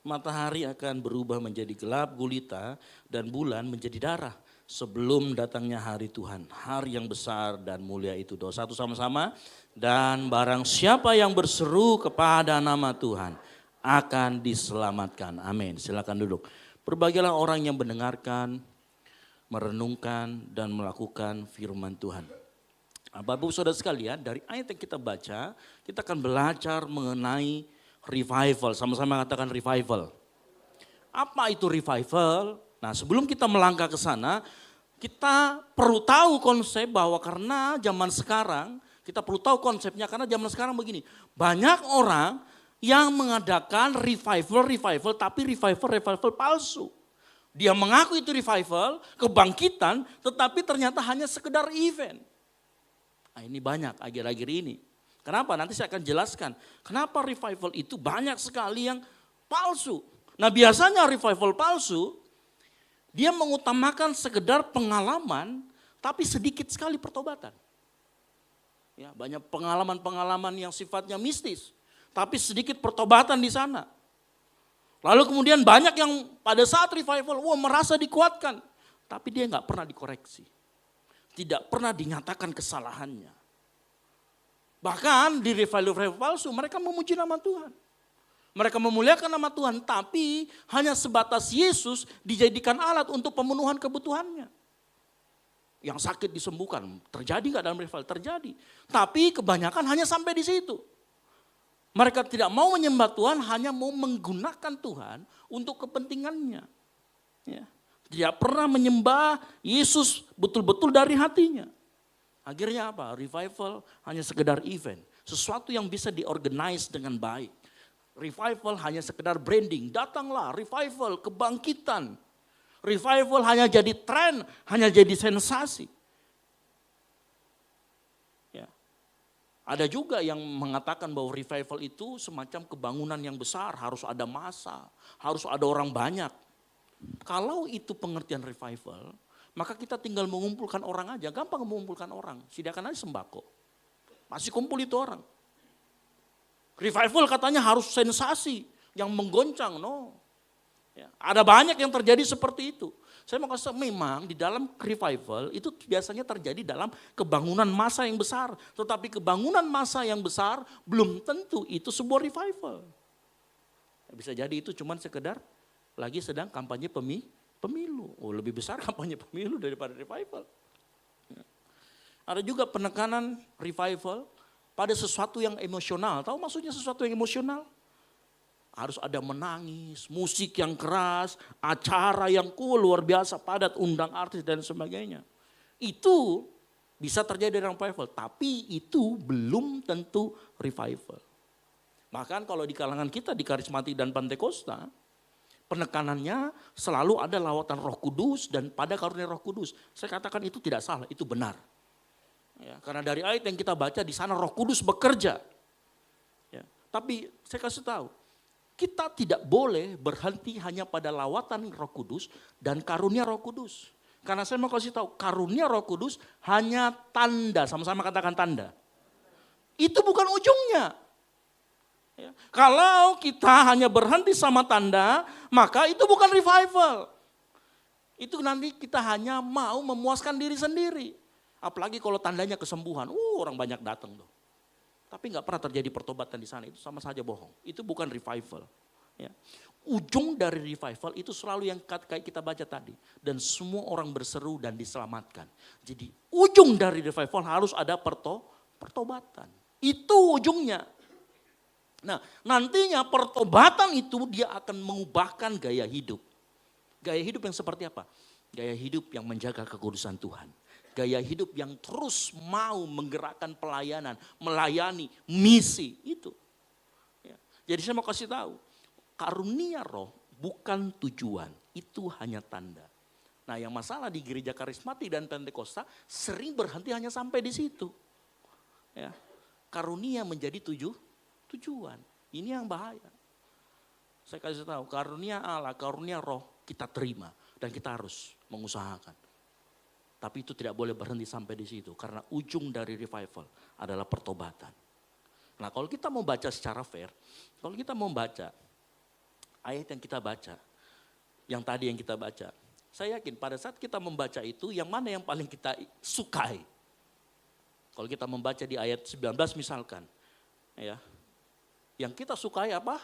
Matahari akan berubah menjadi gelap gulita dan bulan menjadi darah. Sebelum datangnya hari Tuhan, hari yang besar dan mulia itu. Doa satu sama-sama. Dan barang siapa yang berseru kepada nama Tuhan akan diselamatkan. Amin. Silakan duduk. Berbahagialah orang yang mendengarkan, merenungkan dan melakukan firman Tuhan. Bapak Ibu Saudara sekalian, dari ayat yang kita baca, kita akan belajar mengenai revival. Sama-sama katakan revival. Apa itu revival? Nah, sebelum kita melangkah ke sana, kita perlu tahu konsep bahwa karena zaman sekarang, kita perlu tahu konsepnya karena zaman sekarang begini. Banyak orang yang mengadakan revival, tapi revival palsu. Dia mengaku itu revival, kebangkitan, tetapi ternyata hanya sekedar event. Nah, ini banyak akhir-akhir ini. Kenapa? Nanti saya akan jelaskan. Kenapa revival itu banyak sekali yang palsu. Nah biasanya revival palsu, dia mengutamakan sekedar pengalaman, tapi sedikit sekali pertobatan. Ya, banyak pengalaman-pengalaman yang sifatnya mistis, tapi sedikit pertobatan di sana. Lalu kemudian banyak yang pada saat revival, merasa dikuatkan, tapi dia nggak pernah dikoreksi. Tidak pernah dinyatakan kesalahannya. Bahkan di revival palsu mereka memuji nama Tuhan. Mereka memuliakan nama Tuhan, tapi hanya sebatas Yesus dijadikan alat untuk pemenuhan kebutuhannya. Yang sakit disembuhkan, terjadi nggak dalam revival? Terjadi. Tapi kebanyakan hanya sampai di situ. Mereka tidak mau menyembah Tuhan, hanya mau menggunakan Tuhan untuk kepentingannya. Ya. Tidak pernah menyembah Yesus betul-betul dari hatinya. Akhirnya apa? Revival hanya sekedar event. Sesuatu yang bisa diorganize dengan baik. Revival hanya sekedar branding. Datanglah revival, kebangkitan. Revival hanya jadi tren, hanya jadi sensasi. Ya. Ada juga yang mengatakan bahwa revival itu semacam kebangunan yang besar. Harus ada massa, harus ada orang banyak. Kalau itu pengertian revival, maka kita tinggal mengumpulkan orang aja, gampang mengumpulkan orang. Sediakan aja sembako. Masih kumpul itu orang. Revival katanya harus sensasi yang menggoncang, no. Ya, ada banyak yang terjadi seperti itu. Saya mau kasih memang di dalam revival itu biasanya terjadi dalam kebangunan massa yang besar. Tetapi kebangunan massa yang besar belum tentu itu sebuah revival. Bisa jadi itu cuma sekedar lagi sedang kampanye pemilu. Lebih besar kampanye pemilu daripada revival. Ada juga penekanan revival pada sesuatu yang emosional. Tahu maksudnya sesuatu yang emosional? Harus ada menangis, musik yang keras, acara yang luar biasa padat, undang artis dan sebagainya. Itu bisa terjadi dalam revival, tapi itu belum tentu revival. Bahkan kalau di kalangan kita di karismatik dan Pantekosta, penekanannya selalu ada lawatan Roh Kudus dan pada karunia Roh Kudus. Saya katakan itu tidak salah, itu benar. Ya, karena dari ayat yang kita baca di sana Roh Kudus bekerja. Ya, tapi saya kasih tahu, kita tidak boleh berhenti hanya pada lawatan Roh Kudus dan karunia Roh Kudus. Karena saya mau kasih tahu, karunia Roh Kudus hanya tanda, sama-sama katakan tanda. Itu bukan ujungnya. Ya. Kalau kita hanya berhenti sama tanda, maka itu bukan revival. Itu nanti kita hanya mau memuaskan diri sendiri. Apalagi kalau tandanya kesembuhan, orang banyak datang tuh. Tapi nggak pernah terjadi pertobatan di sana, itu sama saja bohong. Itu bukan revival. Ya. Ujung dari revival itu selalu yang kayak kita baca tadi. Dan semua orang berseru dan diselamatkan. Jadi ujung dari revival harus ada pertobatan. Itu ujungnya. Nah nantinya pertobatan itu dia akan mengubahkan gaya hidup. Gaya hidup yang seperti apa? Gaya hidup yang menjaga kekudusan Tuhan. Gaya hidup yang terus mau menggerakkan pelayanan, melayani, misi itu. Ya. Jadi saya mau kasih tahu, karunia roh bukan tujuan, itu hanya tanda. Nah yang masalah di gereja karismatik dan Pentakosta sering berhenti hanya sampai di situ. Ya. Karunia menjadi tujuan, ini yang bahaya. Saya kasih tahu, karunia Allah, karunia roh kita terima dan kita harus mengusahakan. Tapi itu tidak boleh berhenti sampai di situ. Karena ujung dari revival adalah pertobatan. Nah kalau kita mau baca secara fair, kalau kita mau baca ayat yang kita baca, yang tadi yang kita baca, saya yakin pada saat kita membaca itu yang mana yang paling kita sukai. Kalau kita membaca di ayat 19 misalkan, ya, yang kita sukai apa?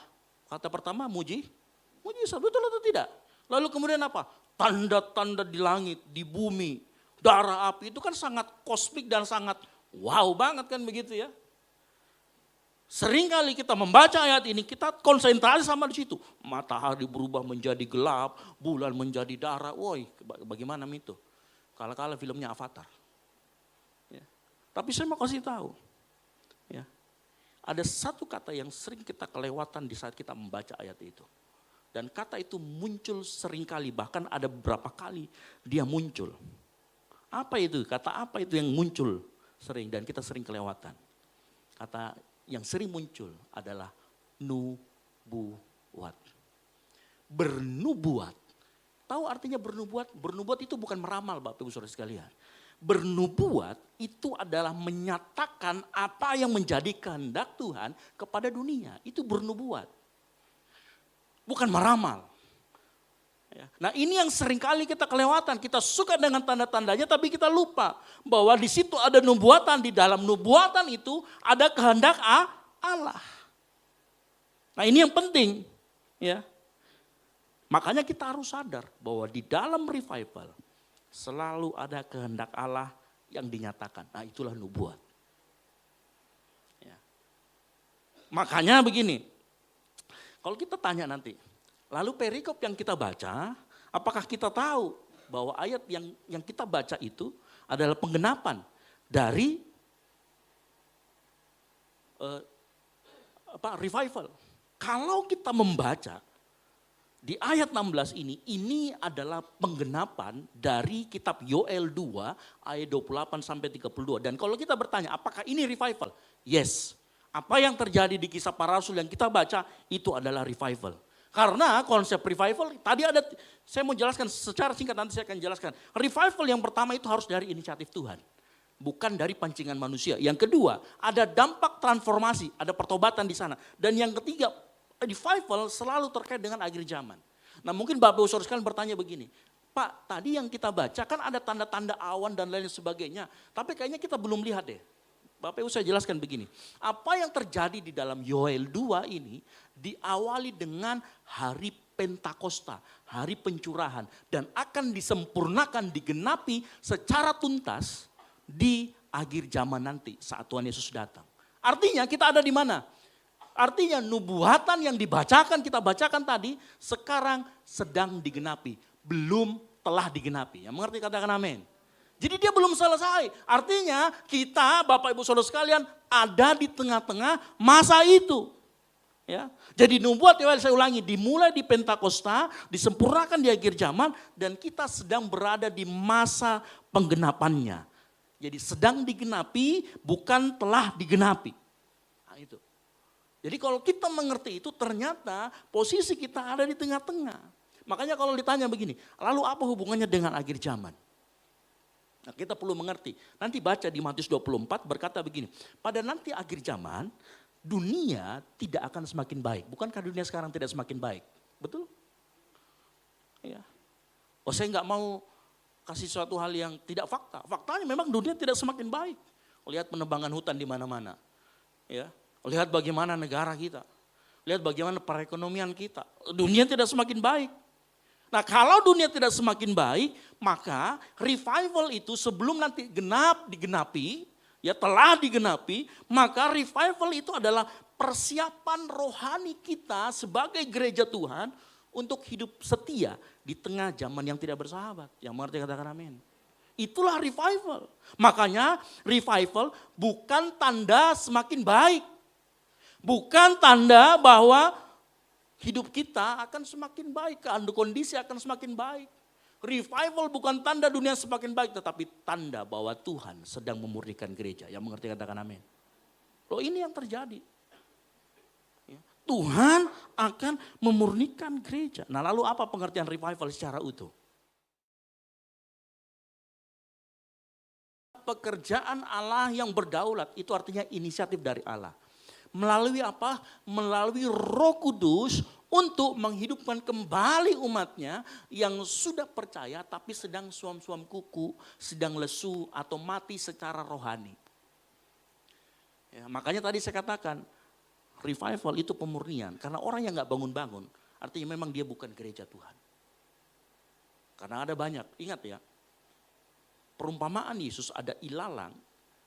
Kata pertama mujizat, betul atau tidak? Lalu kemudian apa? Tanda-tanda di langit, di bumi. Darah api itu kan sangat kosmik dan sangat wow banget kan begitu ya. Sering kali kita membaca ayat ini kita konsentrasi sama di situ. Matahari berubah menjadi gelap, bulan menjadi darah. Woi bagaimana itu? Kala-kala filmnya Avatar. Ya. Tapi saya mau kasih tahu. Ya. Ada satu kata yang sering kita kelewatan di saat kita membaca ayat itu. Dan kata itu muncul sering kali, bahkan ada beberapa kali dia muncul. Apa itu? Kata apa itu yang muncul sering dan kita sering kelewatan. Kata yang sering muncul adalah nubuat. Bernubuat. Tahu artinya bernubuat? Bernubuat itu bukan meramal Bapak Ibu Saudara sekalian. Bernubuat itu adalah menyatakan apa yang menjadi kehendak Tuhan kepada dunia. Itu bernubuat. Bukan meramal. Ya. Nah ini yang seringkali kita kelewatan. Kita suka dengan tanda-tandanya tapi kita lupa. Bahwa di situ ada nubuatan. Di dalam nubuatan itu ada kehendak Allah. Nah ini yang penting. Ya. Makanya kita harus sadar bahwa di dalam revival selalu ada kehendak Allah yang dinyatakan. Nah itulah nubuat. Ya. Makanya begini. Kalau kita tanya nanti, lalu perikop yang kita baca, apakah kita tahu bahwa ayat yang kita baca itu adalah penggenapan dari revival. Kalau kita membaca di ayat 16 ini adalah penggenapan dari kitab Yoel 2 ayat 28 sampai 32. Dan kalau kita bertanya apakah ini revival? Yes. Apa yang terjadi di Kisah Para Rasul yang kita baca itu adalah revival. Karena konsep revival tadi ada, saya mau jelaskan secara singkat nanti saya akan jelaskan. Revival yang pertama itu harus dari inisiatif Tuhan. Bukan dari pancingan manusia. Yang kedua ada dampak transformasi, ada pertobatan di sana. Dan yang ketiga revival selalu terkait dengan akhir zaman. Nah mungkin Bapak Ibu Saudara sekalian bertanya begini. Pak tadi yang kita baca kan ada tanda-tanda awan dan lain sebagainya. Tapi kayaknya kita belum lihat deh. Bapak Ibu saya jelaskan begini, apa yang terjadi di dalam Yoel 2 ini diawali dengan hari Pentakosta, hari pencurahan dan akan disempurnakan, digenapi secara tuntas di akhir zaman nanti saat Tuhan Yesus datang. Artinya kita ada di mana? Artinya nubuatan yang kita bacakan tadi sekarang sedang digenapi, belum telah digenapi. Yang mengerti katakan amin. Jadi dia belum selesai. Artinya kita Bapak Ibu Saudara sekalian ada di tengah-tengah masa itu. Ya. Jadi nubuat Yoel saya ulangi dimulai di Pentakosta, disempurnakan di akhir zaman dan kita sedang berada di masa penggenapannya. Jadi sedang digenapi bukan telah digenapi. Nah, itu. Jadi kalau kita mengerti itu ternyata posisi kita ada di tengah-tengah. Makanya kalau ditanya begini, lalu apa hubungannya dengan akhir zaman? Nah, kita perlu mengerti. Nanti baca di Matius 24 berkata begini. Pada nanti akhir zaman dunia tidak akan semakin baik. Bukankah dunia sekarang tidak semakin baik? Betul? Ya. Oh saya nggak mau kasih suatu hal yang tidak fakta. Faktanya memang dunia tidak semakin baik. Lihat penebangan hutan di mana-mana. Ya. Lihat bagaimana negara kita. Lihat bagaimana perekonomian kita. Dunia tidak semakin baik. Nah kalau dunia tidak semakin baik, maka revival itu sebelum nanti digenapi, ya telah digenapi, maka revival itu adalah persiapan rohani kita sebagai gereja Tuhan untuk hidup setia di tengah zaman yang tidak bersahabat. Yang mengerti katakan amin. Itulah revival. Makanya revival bukan tanda semakin baik. Bukan tanda bahwa hidup kita akan semakin baik, kondisi akan semakin baik. Revival bukan tanda dunia semakin baik, tetapi tanda bahwa Tuhan sedang memurnikan gereja. Yang mengerti katakan amin. Loh ini yang terjadi. Ya, Tuhan akan memurnikan gereja. Nah lalu apa pengertian revival secara utuh? Pekerjaan Allah yang berdaulat, itu artinya inisiatif dari Allah. Melalui apa? Melalui Roh Kudus untuk menghidupkan kembali umatnya yang sudah percaya tapi sedang suam-suam kuku, sedang lesu atau mati secara rohani. Ya, makanya tadi saya katakan revival itu pemurnian karena orang yang gak bangun-bangun artinya memang dia bukan gereja Tuhan. Karena ada banyak, ingat ya, perumpamaan Yesus ada ilalang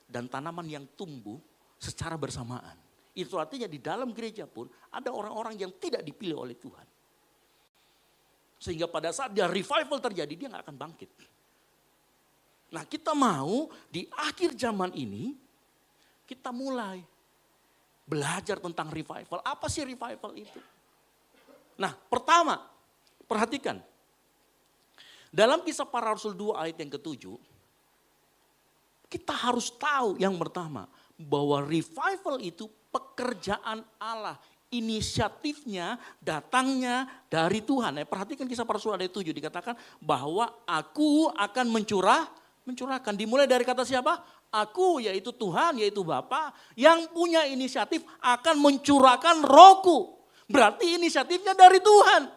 dan tanaman yang tumbuh secara bersamaan. Itu artinya di dalam gereja pun ada orang-orang yang tidak dipilih oleh Tuhan. Sehingga pada saat dia revival terjadi dia gak akan bangkit. Nah kita mau di akhir zaman ini kita mulai belajar tentang revival. Apa sih revival itu? Nah pertama perhatikan. Dalam Kisah Para Rasul 2 ayat yang ke-7. Kita harus tahu yang pertama, bahwa revival itu pekerjaan Allah. Inisiatifnya datangnya dari Tuhan. Perhatikan kisah para rasul ayat 7 dikatakan bahwa aku akan mencurahkan. Dimulai dari kata siapa? Aku, yaitu Tuhan, yaitu Bapa yang punya inisiatif akan mencurahkan rohku. Berarti inisiatifnya dari Tuhan.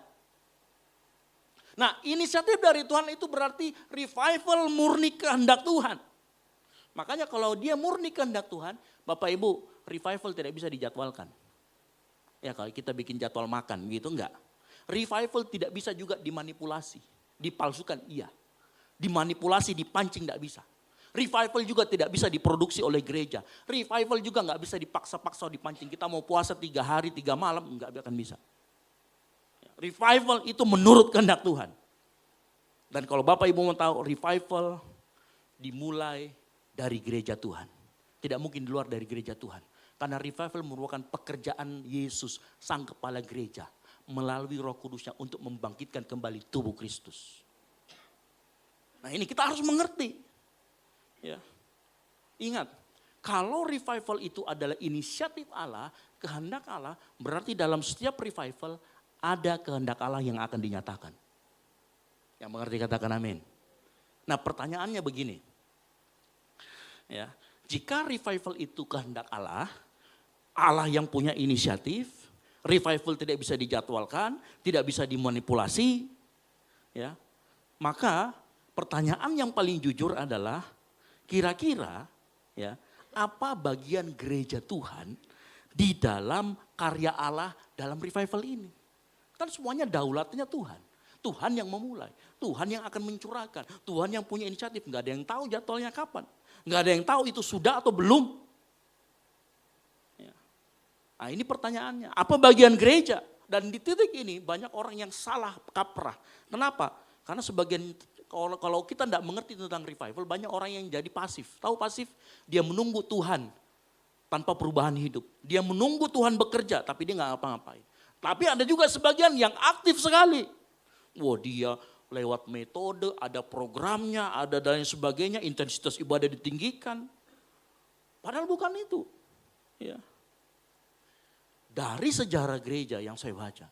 Nah, inisiatif dari Tuhan itu berarti revival murni kehendak Tuhan. Makanya kalau dia murni kehendak Tuhan, Bapak Ibu, revival tidak bisa dijadwalkan. Ya kalau kita bikin jadwal makan gitu enggak. Revival tidak bisa juga dimanipulasi, dipalsukan iya. Dimanipulasi, dipancing enggak bisa. Revival juga tidak bisa diproduksi oleh gereja. Revival juga enggak bisa dipaksa-paksa dipancing. Kita mau puasa 3 hari 3 malam enggak akan bisa. Revival itu menurut kehendak Tuhan. Dan kalau Bapak Ibu mau tahu, revival dimulai dari gereja Tuhan. Tidak mungkin di luar dari gereja Tuhan. Karena revival merupakan pekerjaan Yesus, sang kepala gereja. Melalui Roh Kudusnya untuk membangkitkan kembali tubuh Kristus. Nah ini kita harus mengerti. Ya. Ingat, kalau revival itu adalah inisiatif Allah, kehendak Allah, berarti dalam setiap revival ada kehendak Allah yang akan dinyatakan. Yang mengerti katakan amin. Nah pertanyaannya begini. Ya, jika revival itu kehendak Allah, Allah yang punya inisiatif, revival tidak bisa dijadwalkan, tidak bisa dimanipulasi, ya, maka pertanyaan yang paling jujur adalah kira-kira ya, apa bagian gereja Tuhan di dalam karya Allah dalam revival ini? Kan semuanya daulatnya Tuhan. Tuhan yang memulai, Tuhan yang akan mencurahkan, Tuhan yang punya inisiatif. Nggak ada yang tahu jadwalnya kapan. Nggak ada yang tahu itu sudah atau belum. Ya. Nah ini pertanyaannya, apa bagian gereja? Dan di titik ini banyak orang yang salah kaprah. Kenapa? Karena sebagian, kalau kita tidak mengerti tentang revival, banyak orang yang jadi pasif. Tahu pasif? Dia menunggu Tuhan tanpa perubahan hidup. Dia menunggu Tuhan bekerja, tapi dia nggak ngapa-ngapain. Tapi ada juga sebagian yang aktif sekali. Wah dia lewat metode, ada programnya, ada dan sebagainya, intensitas ibadah ditinggikan. Padahal bukan itu. Ya. Dari sejarah gereja yang saya baca,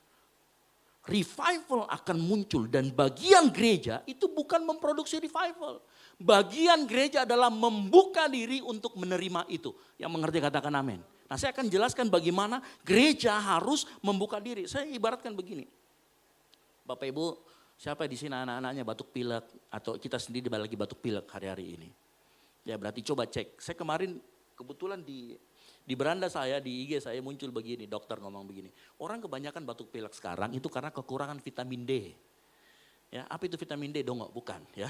revival akan muncul dan bagian gereja itu bukan memproduksi revival. Bagian gereja adalah membuka diri untuk menerima itu. Yang mengerti katakan amin. Nah saya akan jelaskan bagaimana gereja harus membuka diri. Saya ibaratkan begini. Bapak Ibu, siapa di sini anak-anaknya batuk pilek atau kita sendiri lagi batuk pilek hari-hari ini? Ya berarti coba cek. Saya kemarin kebetulan di beranda saya, di IG saya muncul begini, dokter ngomong begini. Orang kebanyakan batuk pilek sekarang itu karena kekurangan vitamin D. Ya, apa itu vitamin D? Dong, bukan ya.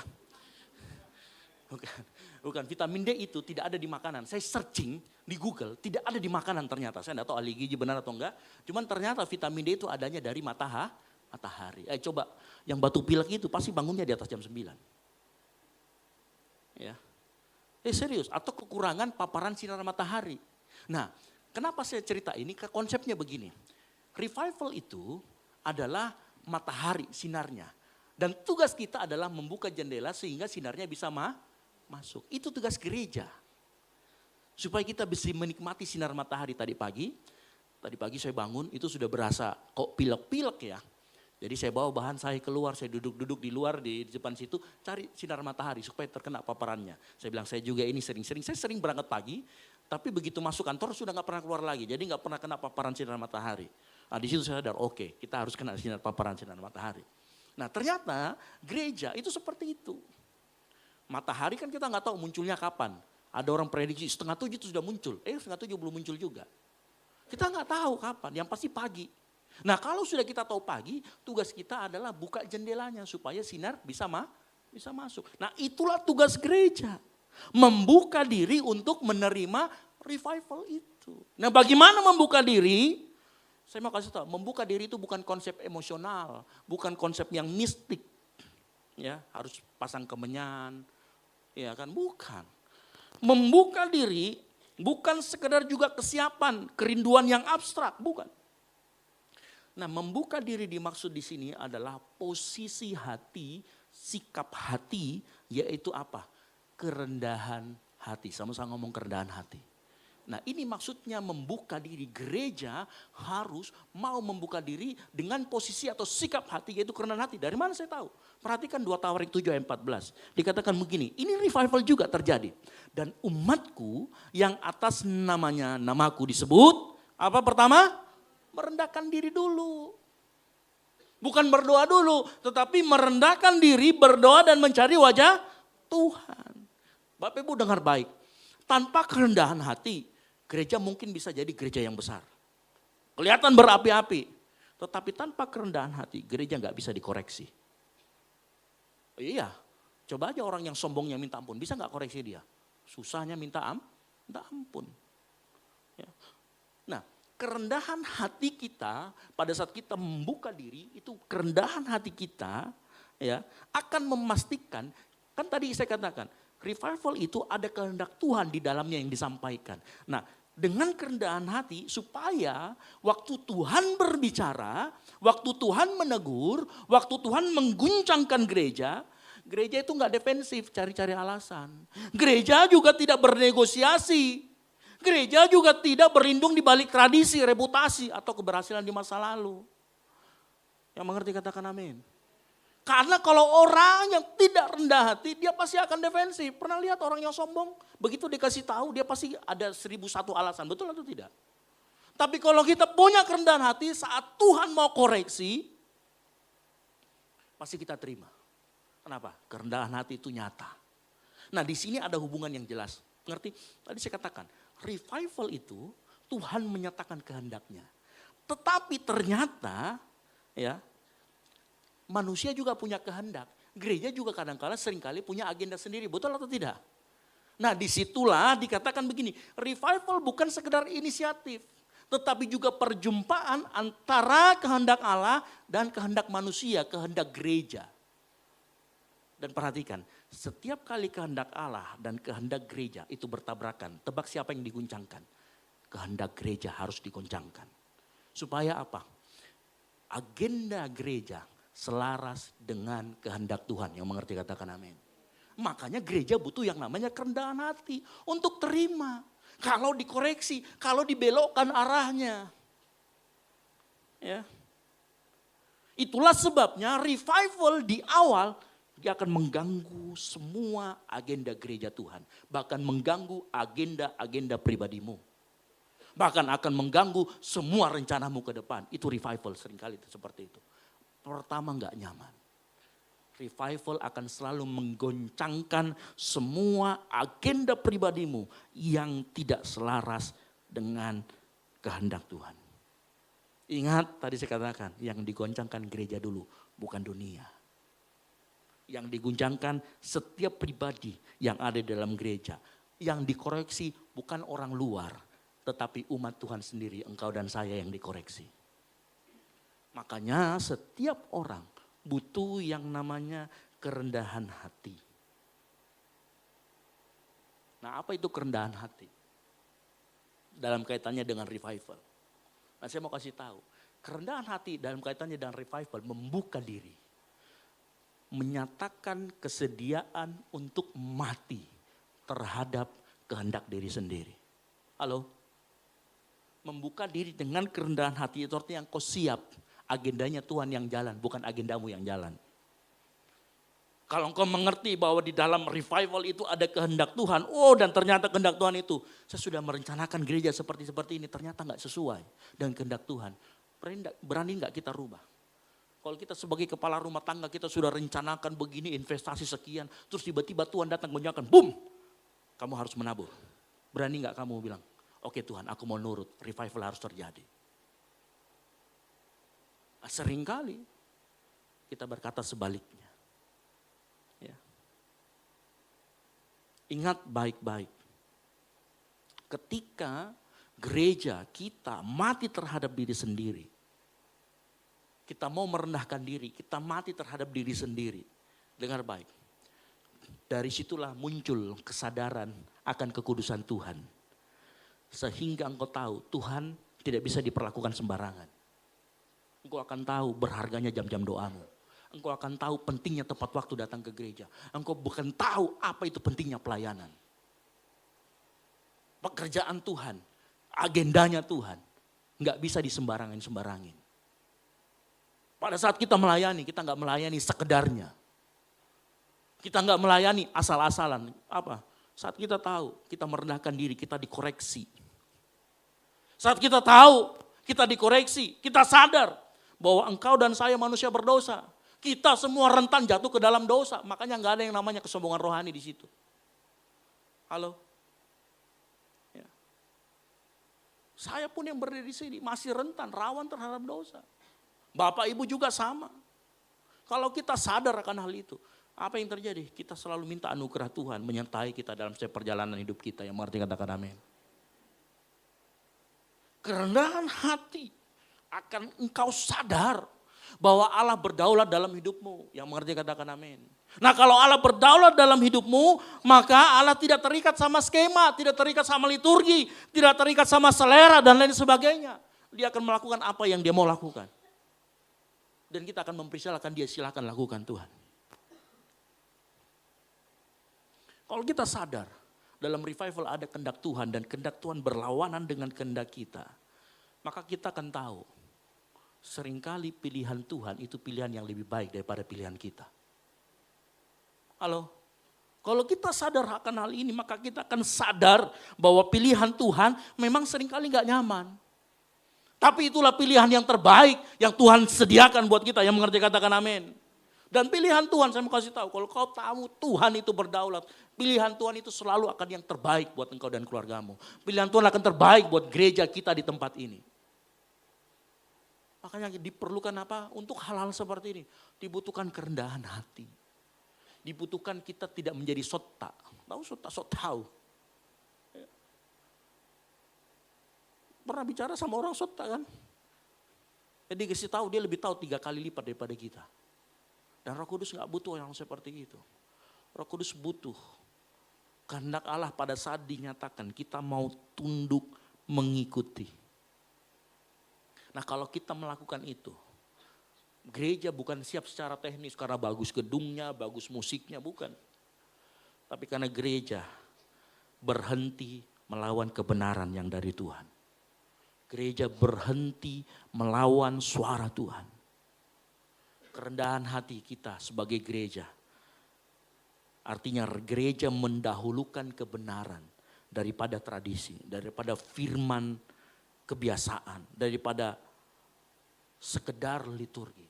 Bukan, vitamin D itu tidak ada di makanan. Saya searching di Google, tidak ada di makanan ternyata. Saya tidak tahu ahli gizi benar atau enggak. Cuman ternyata vitamin D itu adanya dari matahari. Coba yang batuk pilek itu pasti bangunnya di atas jam 9. Ya. Serius, atau kekurangan paparan sinar matahari. Nah, kenapa saya cerita ini? Konsepnya begini. Revival itu adalah matahari sinarnya. Dan tugas kita adalah membuka jendela sehingga sinarnya bisa masuk. Itu tugas gereja. Supaya kita bisa menikmati sinar matahari tadi pagi. Tadi pagi saya bangun itu sudah berasa kok pilek-pilek ya. Jadi saya bawa bahan saya keluar, saya duduk-duduk di luar di depan situ, cari sinar matahari supaya terkena paparannya. Saya bilang saya juga ini saya sering berangkat pagi, tapi begitu masuk kantor sudah nggak pernah keluar lagi, jadi nggak pernah kena paparan sinar matahari. Nah di situ saya sadar, oke, kita harus kena paparan sinar matahari. Nah ternyata gereja itu seperti itu. Matahari kan kita nggak tahu munculnya kapan. Ada orang prediksi 6:30 itu sudah muncul, 6:30 belum muncul juga. Kita nggak tahu kapan, yang pasti pagi. Nah kalau sudah kita tahu pagi, tugas kita adalah buka jendelanya supaya sinar bisa masuk. Nah itulah tugas gereja. Membuka diri untuk menerima revival itu. Nah bagaimana membuka diri? Saya mau kasih tahu, membuka diri itu bukan konsep emosional, bukan konsep yang mistik. Ya, harus pasang kemenyan, ya kan, bukan. Membuka diri bukan sekedar juga kesiapan, kerinduan yang abstrak, bukan. Nah, membuka diri dimaksud di sini adalah posisi hati, sikap hati, yaitu apa? Kerendahan hati. Sama-sama ngomong kerendahan hati. Nah ini maksudnya membuka diri. Gereja harus mau membuka diri dengan posisi atau sikap hati, yaitu kerendahan hati. Dari mana saya tahu? Perhatikan 2 Tawarik 7 ayat 14. Dikatakan begini, ini revival juga terjadi. Dan umatku yang atas namaku disebut, apa pertama? Merendahkan diri dulu. Bukan berdoa dulu, tetapi merendahkan diri, berdoa dan mencari wajah Tuhan. Bapak Ibu dengar baik, tanpa kerendahan hati, gereja mungkin bisa jadi gereja yang besar. Kelihatan berapi-api, tetapi tanpa kerendahan hati, gereja nggak bisa dikoreksi. Iya, coba aja orang yang sombongnya minta ampun, bisa nggak koreksi dia? Susahnya minta ampun. Ya. Nah, kerendahan hati kita pada saat kita membuka diri, itu kerendahan hati kita ya akan memastikan, kan tadi saya katakan, revival itu ada kehendak Tuhan di dalamnya yang disampaikan. Nah, dengan kerendahan hati supaya waktu Tuhan berbicara, waktu Tuhan menegur, waktu Tuhan mengguncangkan gereja, gereja itu enggak defensif cari-cari alasan. Gereja juga tidak bernegosiasi. Gereja juga tidak berlindung di balik tradisi, reputasi atau keberhasilan di masa lalu. Yang mengerti katakan amin. Karena kalau orang yang tidak rendah hati, dia pasti akan defensif. Pernah lihat orang yang sombong? Begitu dikasih tahu, dia pasti ada 1001 alasan. Betul atau tidak? Tapi kalau kita punya kerendahan hati, saat Tuhan mau koreksi, pasti kita terima. Kenapa? Kerendahan hati itu nyata. Nah di sini ada hubungan yang jelas. Ngerti? Tadi saya katakan, revival itu Tuhan menyatakan kehendaknya. Tetapi ternyata ya, manusia juga punya kehendak. Gereja juga kadang-kala seringkali punya agenda sendiri. Betul atau tidak? Nah disitulah dikatakan begini. Revival bukan sekedar inisiatif. Tetapi juga perjumpaan antara kehendak Allah dan kehendak manusia. Kehendak gereja. Dan perhatikan. Setiap kali kehendak Allah dan kehendak gereja itu bertabrakan. Tebak siapa yang diguncangkan? Kehendak gereja harus diguncangkan. Supaya apa? Agenda gereja selaras dengan kehendak Tuhan. Yang mengerti katakan amin. Makanya gereja butuh yang namanya kerendahan hati. Untuk terima. Kalau dikoreksi, kalau dibelokkan arahnya. Ya. Itulah sebabnya revival di awal dia akan mengganggu semua agenda gereja Tuhan. Bahkan mengganggu agenda-agenda pribadimu. Bahkan akan mengganggu semua rencanamu ke depan. Itu revival seringkali seperti itu. Pertama enggak nyaman. Revival akan selalu menggoncangkan semua agenda pribadimu yang tidak selaras dengan kehendak Tuhan. Ingat tadi saya katakan yang digoncangkan gereja dulu bukan dunia. Yang diguncangkan setiap pribadi yang ada dalam gereja. Yang dikoreksi bukan orang luar tetapi umat Tuhan sendiri, engkau dan saya yang dikoreksi. Makanya setiap orang butuh yang namanya kerendahan hati. Nah apa itu kerendahan hati? Dalam kaitannya dengan revival. Nah saya mau kasih tahu. Kerendahan hati dalam kaitannya dengan revival membuka diri. Menyatakan kesediaan untuk mati terhadap kehendak diri sendiri. Halo? Membuka diri dengan kerendahan hati itu artinya engkau siap. Agendanya Tuhan yang jalan, bukan agendamu yang jalan. Kalau engkau mengerti bahwa di dalam revival itu ada kehendak Tuhan. Oh dan ternyata kehendak Tuhan itu. Saya sudah merencanakan gereja seperti ini. Ternyata gak sesuai dengan kehendak Tuhan. Berani gak kita rubah? Kalau kita sebagai kepala rumah tangga kita sudah rencanakan begini investasi sekian. Terus tiba-tiba Tuhan datang menyatakan boom. Kamu harus menabur. Berani gak kamu bilang, oke Tuhan aku mau nurut. Revival harus terjadi. Seringkali kita berkata sebaliknya. Ya. Ingat baik-baik. Ketika gereja kita mati terhadap diri sendiri. Kita mau merendahkan diri, kita mati terhadap diri sendiri. Dengar baik. Dari situlah muncul kesadaran akan kekudusan Tuhan. Sehingga engkau tahu Tuhan tidak bisa diperlakukan sembarangan. Engkau akan tahu berharganya jam-jam doamu. Engkau akan tahu pentingnya tepat waktu datang ke gereja. Engkau bukan tahu apa itu pentingnya pelayanan. pekerjaan Tuhan, agendanya Tuhan, nggak bisa disembarangin. Pada saat kita melayani, kita nggak melayani sekedarnya. Kita nggak melayani asal-asalan. Apa? Saat kita tahu, kita merendahkan diri, kita dikoreksi. Saat kita tahu, kita dikoreksi, kita sadar bahwa engkau dan saya manusia berdosa. Kita semua rentan jatuh ke dalam dosa. Makanya nggak ada yang namanya kesombongan rohani di situ. Halo? Ya. Saya pun yang berdiri di sini masih rentan, rawan terhadap dosa. Bapak Ibu juga sama. Kalau kita sadar akan hal itu, apa yang terjadi? Kita selalu minta anugerah Tuhan menyertai kita dalam setiap perjalanan hidup kita. Yang mengerti katakan amin. Kerendahan hati akan engkau sadar bahwa Allah berdaulat dalam hidupmu. Yang mengerti katakan amin. Nah kalau Allah berdaulat dalam hidupmu, maka Allah tidak terikat sama skema, tidak terikat sama liturgi, tidak terikat sama selera dan lain sebagainya. Dia akan melakukan apa yang dia mau lakukan. Dan kita akan mempersilahkan dia, silakan lakukan Tuhan. Kalau kita sadar dalam revival ada kehendak Tuhan dan kehendak Tuhan berlawanan dengan kehendak kita, maka kita akan tahu seringkali pilihan Tuhan itu pilihan yang lebih baik daripada pilihan kita. Halo? Kalau kita sadar akan hal ini, maka kita akan sadar bahwa pilihan Tuhan memang seringkali gak nyaman. Tapi itulah pilihan yang terbaik yang Tuhan sediakan buat kita. Yang mengerti katakan amin. Dan pilihan Tuhan, saya mau kasih tahu, kalau kau tahu Tuhan itu berdaulat, pilihan Tuhan itu selalu akan yang terbaik buat engkau dan keluargamu. Pilihan Tuhan akan terbaik buat gereja kita di tempat ini. Makanya diperlukan apa? Untuk hal-hal seperti ini. Dibutuhkan kerendahan hati. Dibutuhkan kita tidak menjadi sota. Tahu sota, sok tahu. Pernah bicara sama orang sota kan? Jadi kasih tahu dia lebih tahu 3 kali lipat daripada kita. Dan Roh Kudus gak butuh yang seperti itu. Roh Kudus butuh kehendak Allah pada saat dinyatakan kita mau tunduk mengikuti. Nah kalau kita melakukan itu, gereja bukan siap secara teknis karena bagus gedungnya, bagus musiknya, bukan. Tapi karena gereja berhenti melawan kebenaran yang dari Tuhan. Gereja berhenti melawan suara Tuhan. Kerendahan hati kita sebagai gereja. Artinya gereja mendahulukan kebenaran daripada tradisi, daripada firman kebiasaan, daripada sekedar liturgi.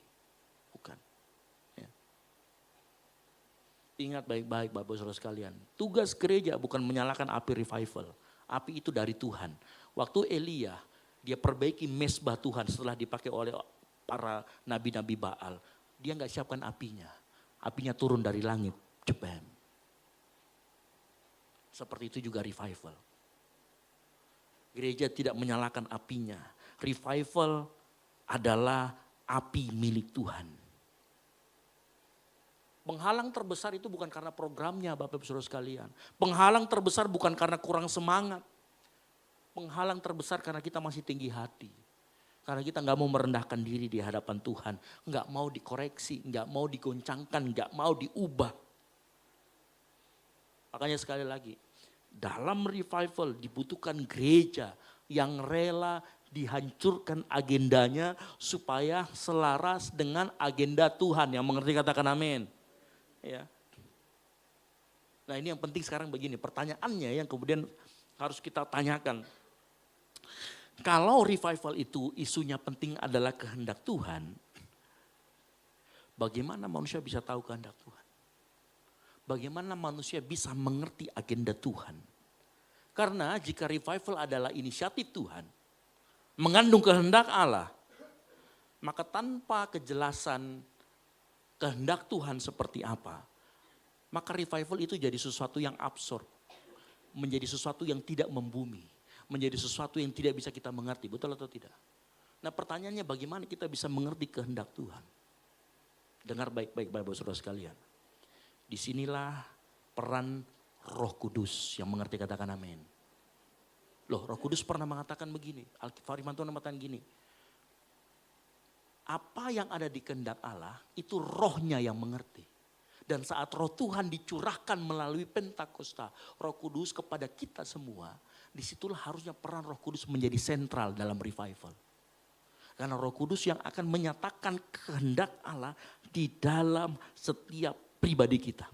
Bukan. Ya. Ingat baik-baik Bapak Saudara sekalian. Tugas gereja bukan menyalakan api revival. Api itu dari Tuhan. Waktu Elia, dia perbaiki mesbah Tuhan setelah dipakai oleh para nabi-nabi Baal. Dia gak siapkan apinya. Apinya turun dari langit. Jebem. Seperti itu juga revival. Gereja tidak menyalakan apinya. Revival adalah api milik Tuhan. Penghalang terbesar itu bukan karena programnya Bapak Ibu Saudara sekalian. Penghalang terbesar bukan karena kurang semangat. Penghalang terbesar karena kita masih tinggi hati. Karena kita gak mau merendahkan diri di hadapan Tuhan. Gak mau dikoreksi, gak mau digoncangkan, gak mau diubah. Makanya sekali lagi, dalam revival dibutuhkan gereja yang rela dihancurkan agendanya supaya selaras dengan agenda Tuhan. Yang mengerti katakan amin. Ya. Nah ini yang penting sekarang begini, pertanyaannya yang kemudian harus kita tanyakan. Kalau revival itu isunya penting adalah kehendak Tuhan, bagaimana manusia bisa tahu kehendak Tuhan? Bagaimana manusia bisa mengerti agenda Tuhan? Karena jika revival adalah inisiatif Tuhan, mengandung kehendak Allah, maka tanpa kejelasan kehendak Tuhan seperti apa, maka revival itu jadi sesuatu yang absurd, menjadi sesuatu yang tidak membumi, menjadi sesuatu yang tidak bisa kita mengerti, betul atau tidak? Nah pertanyaannya bagaimana kita bisa mengerti kehendak Tuhan? Dengar baik-baik Bapak Saudara sekalian. Disinilah peran Roh Kudus yang mengerti katakan amin. Loh Roh Kudus pernah mengatakan begini, Firman Tuhan mengatakan gini. Apa yang ada di kehendak Allah itu rohnya yang mengerti. Dan saat roh Tuhan dicurahkan melalui Pentakosta, Roh Kudus kepada kita semua, disitulah harusnya peran Roh Kudus menjadi sentral dalam revival. Karena Roh Kudus yang akan menyatakan kehendak Allah di dalam setiap pribadi kita.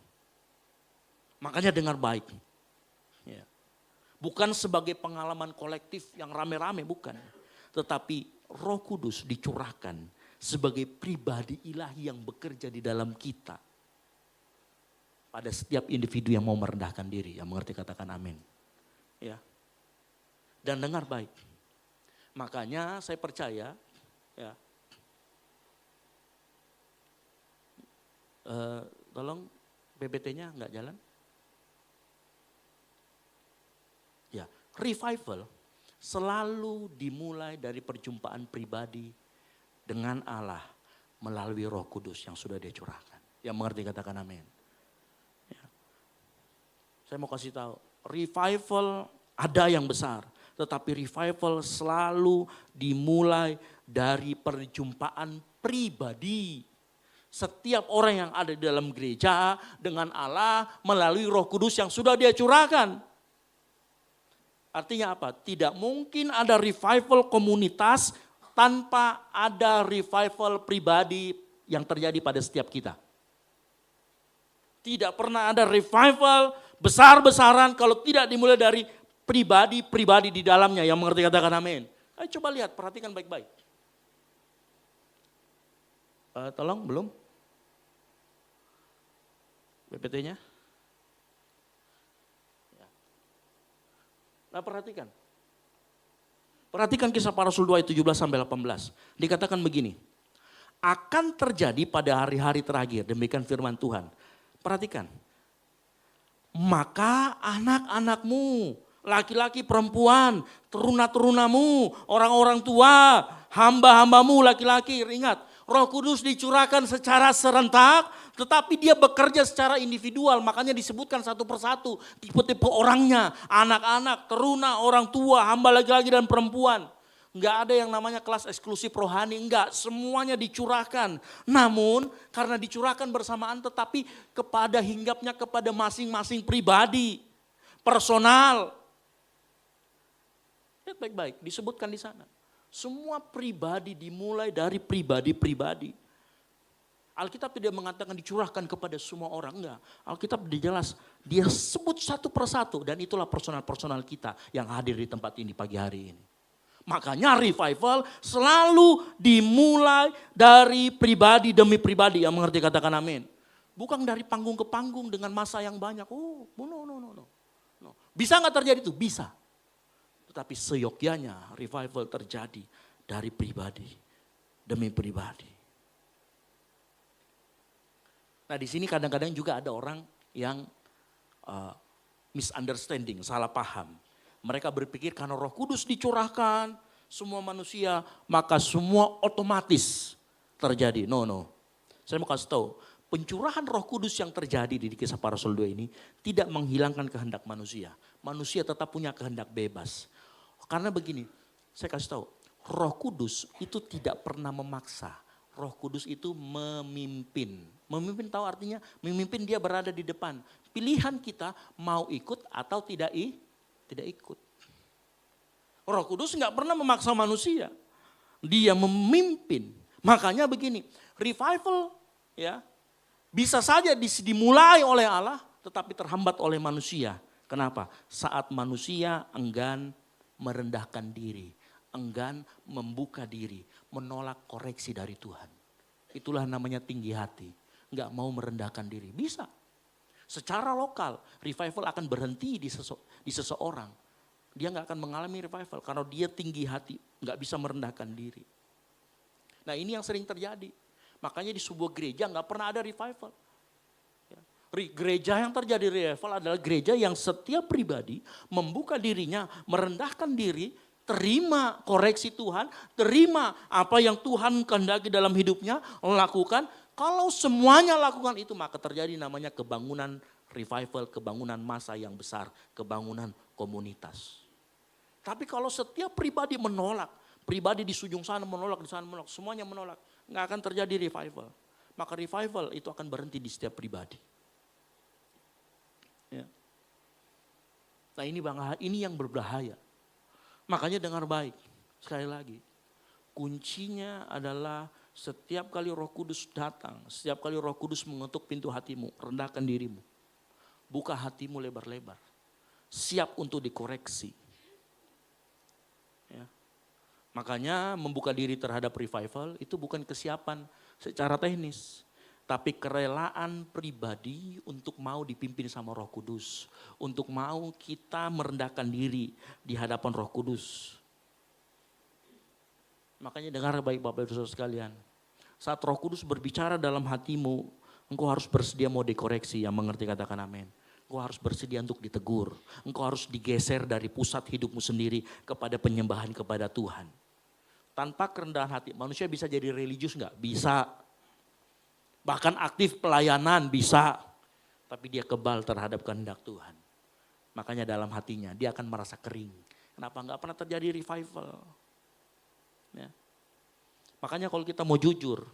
Makanya dengar baik. Ya. Bukan sebagai pengalaman kolektif yang rame-rame, bukan. Tetapi Roh Kudus dicurahkan sebagai pribadi ilahi yang bekerja di dalam kita. Pada setiap individu yang mau merendahkan diri, yang mengerti katakan amin. Ya. Dan dengar baik. Makanya saya percaya, ya. Tolong PPT-nya nggak jalan. Ya, revival selalu dimulai dari perjumpaan pribadi dengan Allah melalui Roh Kudus yang sudah Dia curahkan. Yang mengerti katakan amin. Ya. Saya mau kasih tahu, revival ada yang besar, tetapi revival selalu dimulai dari perjumpaan pribadi. Setiap orang yang ada di dalam gereja dengan Allah melalui Roh Kudus yang sudah Dia curahkan. Artinya apa? Tidak mungkin ada revival komunitas tanpa ada revival pribadi yang terjadi pada setiap kita. Tidak pernah ada revival besar-besaran kalau tidak dimulai dari pribadi-pribadi di dalamnya yang mengerti katakan amin. Ayo coba lihat, perhatikan baik-baik. Tolong, belum? PPT-nya. Nah perhatikan. Perhatikan Kisah Para Rasul 2 ayat 17-18. Dikatakan begini. Akan terjadi pada hari-hari terakhir, demikian firman Tuhan. Perhatikan. Maka anak-anakmu, laki-laki perempuan, teruna-terunamu, orang-orang tua, hamba-hambamu laki-laki. Ingat, Roh Kudus dicurahkan secara serentak, tetapi Dia bekerja secara individual. Makanya disebutkan satu persatu, tipe-tipe orangnya, anak-anak, teruna, orang tua, hamba laki-laki dan perempuan. Enggak ada yang namanya kelas eksklusif rohani, enggak, semuanya dicurahkan. Namun karena dicurahkan bersamaan tetapi kepada hinggapnya kepada masing-masing pribadi, personal. Lihat baik-baik, disebutkan di sana. Semua pribadi dimulai dari pribadi-pribadi. Alkitab tidak mengatakan dicurahkan kepada semua orang, enggak. Alkitab jelas, Dia sebut satu persatu dan itulah personal-personal kita yang hadir di tempat ini pagi hari ini. Makanya revival selalu dimulai dari pribadi demi pribadi yang mengerti katakan amin. Bukan dari panggung ke panggung dengan massa yang banyak. Oh, no. Bisa nggak terjadi itu? Bisa. Tetapi seyogyanya revival terjadi dari pribadi demi pribadi. Nah di sini kadang-kadang juga ada orang yang misunderstanding, salah paham. Mereka berpikir karena Roh Kudus dicurahkan semua manusia, maka semua otomatis terjadi. No. Saya mau kasih tahu, pencurahan Roh Kudus yang terjadi di Kisah Para Rasul 2 ini tidak menghilangkan kehendak manusia. Manusia tetap punya kehendak bebas. Karena begini, saya kasih tahu, Roh Kudus itu tidak pernah memaksa. Roh Kudus itu memimpin. Memimpin tahu artinya? Memimpin, Dia berada di depan. Pilihan kita mau ikut atau tidak ikut. Roh Kudus nggak pernah memaksa manusia. Dia memimpin. Makanya begini, revival ya bisa saja dimulai oleh Allah tetapi terhambat oleh manusia. Kenapa? Saat manusia enggan merendahkan diri, enggan membuka diri, menolak koreksi dari Tuhan. Itulah namanya tinggi hati. Nggak mau merendahkan diri. Bisa. Secara lokal, revival akan berhenti di seseorang. Dia nggak akan mengalami revival karena dia tinggi hati, nggak bisa merendahkan diri. Nah ini yang sering terjadi. Makanya di sebuah gereja nggak pernah ada revival. Gereja yang terjadi revival adalah gereja yang setiap pribadi membuka dirinya, merendahkan diri, terima koreksi Tuhan, terima apa yang Tuhan kehendaki dalam hidupnya, lakukan. Kalau semuanya lakukan itu maka terjadi namanya kebangunan revival, kebangunan massa yang besar, kebangunan komunitas. Tapi kalau setiap pribadi menolak, pribadi di ujung sana menolak, di sana menolak, semuanya menolak, nggak akan terjadi revival. Maka revival itu akan berhenti di setiap pribadi. Ya. Nah ini yang berbahaya. Makanya dengar baik, sekali lagi. Kuncinya adalah setiap kali Roh Kudus datang, setiap kali Roh Kudus mengetuk pintu hatimu, rendahkan dirimu. Buka hatimu lebar-lebar. Siap untuk dikoreksi. Ya. Makanya membuka diri terhadap revival itu bukan kesiapan secara teknis. Tapi kerelaan pribadi untuk mau dipimpin sama Roh Kudus. Untuk mau kita merendahkan diri di hadapan Roh Kudus. Makanya dengar baik Bapak Ibu Saudara sekalian. Saat Roh Kudus berbicara dalam hatimu, engkau harus bersedia mau dikoreksi, yang mengerti katakan amin. Engkau harus bersedia untuk ditegur. Engkau harus digeser dari pusat hidupmu sendiri kepada penyembahan kepada Tuhan. Tanpa kerendahan hati, manusia bisa jadi religius enggak? Bisa. Bahkan aktif pelayanan bisa, tapi dia kebal terhadap kehendak Tuhan. Makanya dalam hatinya dia akan merasa kering. Kenapa enggak pernah terjadi revival? Ya. Makanya kalau kita mau jujur,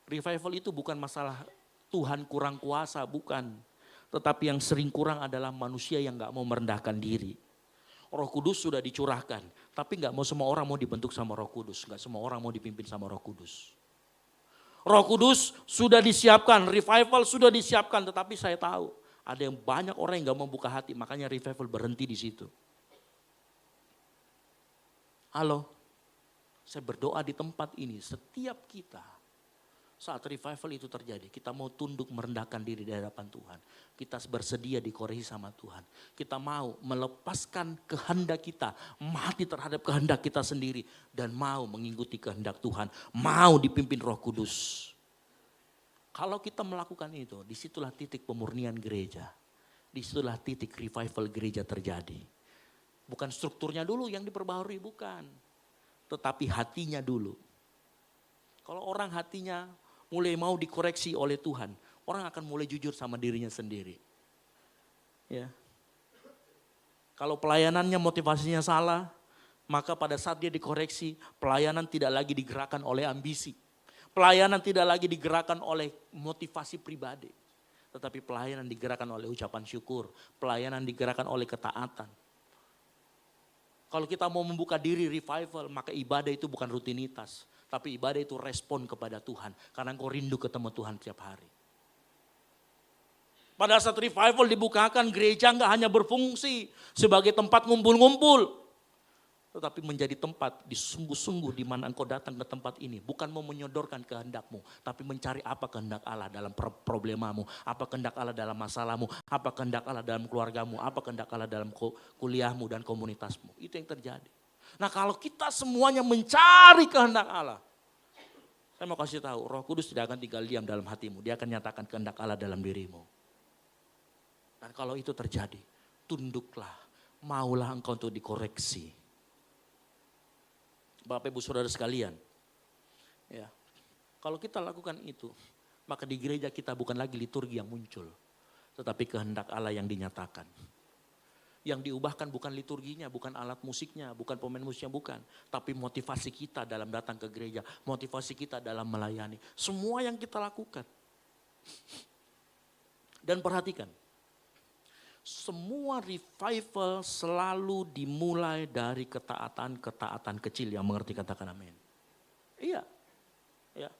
revival itu bukan masalah Tuhan kurang kuasa, bukan. Tetapi yang sering kurang adalah manusia yang enggak mau merendahkan diri. Roh Kudus sudah dicurahkan, tapi enggak mau semua orang mau dibentuk sama Roh Kudus. Enggak semua orang mau dipimpin sama Roh Kudus. Roh Kudus sudah disiapkan, revival sudah disiapkan, tetapi saya tahu ada yang banyak orang yang gak mau buka hati, makanya revival berhenti di situ. Halo, saya berdoa di tempat ini, setiap kita saat revival itu terjadi, kita mau tunduk merendahkan diri di hadapan Tuhan. Kita bersedia dikoreksi sama Tuhan. Kita mau melepaskan kehendak kita, mati terhadap kehendak kita sendiri. Dan mau mengikuti kehendak Tuhan, mau dipimpin Roh Kudus. Kalau kita melakukan itu, disitulah titik pemurnian gereja. Disitulah titik revival gereja terjadi. Bukan strukturnya dulu yang diperbaharui, bukan. Tetapi hatinya dulu. Kalau orang hatinya mulai mau dikoreksi oleh Tuhan, orang akan mulai jujur sama dirinya sendiri. Ya. Kalau pelayanannya motivasinya salah, maka pada saat dia dikoreksi, pelayanan tidak lagi digerakkan oleh ambisi. Pelayanan tidak lagi digerakkan oleh motivasi pribadi. Tetapi pelayanan digerakkan oleh ucapan syukur, pelayanan digerakkan oleh ketaatan. Kalau kita mau membuka diri revival, maka ibadah itu bukan rutinitas. Tapi ibadah itu respon kepada Tuhan. Karena engkau rindu ketemu Tuhan tiap hari. Pada saat revival dibukakan, gereja enggak hanya berfungsi sebagai tempat ngumpul-ngumpul. Tetapi menjadi tempat disungguh-sungguh di mana engkau datang ke tempat ini. Bukan mau menyodorkan kehendakmu. Tapi mencari apa kehendak Allah dalam problemamu. Apa kehendak Allah dalam masalahmu. Apa kehendak Allah dalam keluargamu. Apa kehendak Allah dalam kuliahmu dan komunitasmu. Itu yang terjadi. Nah kalau kita semuanya mencari kehendak Allah. Saya mau kasih tahu, Roh Kudus tidak akan tinggal diam dalam hatimu. Dia akan nyatakan kehendak Allah dalam dirimu. Dan kalau itu terjadi, tunduklah. Maulah engkau untuk dikoreksi. Bapak Ibu Saudara sekalian. Ya, kalau kita lakukan itu, maka di gereja kita bukan lagi liturgi yang muncul. Tetapi kehendak Allah yang dinyatakan. Yang diubahkan bukan liturginya, bukan alat musiknya, bukan pemain musiknya, bukan. Tapi motivasi kita dalam datang ke gereja, motivasi kita dalam melayani. Semua yang kita lakukan. Dan perhatikan, semua revival selalu dimulai dari ketaatan-ketaatan kecil, yang mengerti katakan amin. Iya, ya.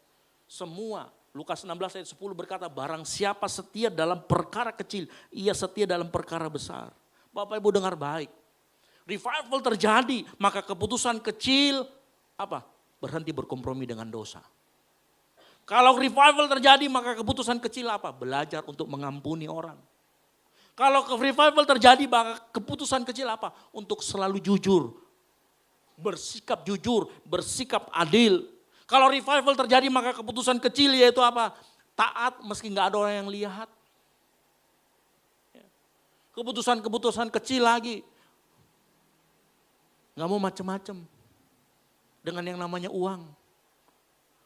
Semua, Lukas 16 ayat 10 berkata, barang siapa setia dalam perkara kecil, ia setia dalam perkara besar. Bapak Ibu dengar baik. Revival terjadi, maka keputusan kecil apa? Berhenti berkompromi dengan dosa. Kalau revival terjadi, maka keputusan kecil apa? Belajar untuk mengampuni orang. Kalau revival terjadi, maka keputusan kecil apa? Untuk selalu jujur. Bersikap adil. Kalau revival terjadi, maka keputusan kecil yaitu apa? Taat meski nggak ada orang yang lihat. Keputusan-keputusan kecil lagi. Gak mau macem-macem. Dengan yang namanya uang.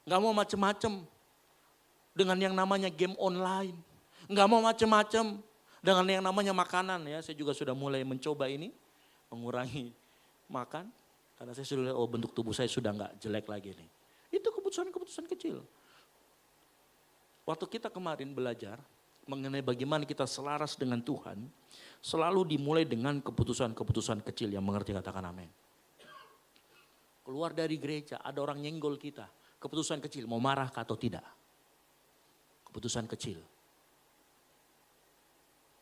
Gak mau macem-macem. Dengan yang namanya game online. Gak mau macem-macem. Dengan yang namanya makanan ya. Saya juga sudah mulai mencoba ini. Mengurangi makan. Karena saya sudah lihat bentuk tubuh saya sudah gak jelek lagi nih. Itu keputusan-keputusan kecil. Waktu kita kemarin belajar. mengenai bagaimana kita selaras dengan Tuhan, selalu dimulai dengan keputusan-keputusan kecil. Yang mengerti katakan amin. Keluar dari gereja, ada orang nyenggol kita. Keputusan kecil, mau marah atau tidak. Keputusan kecil.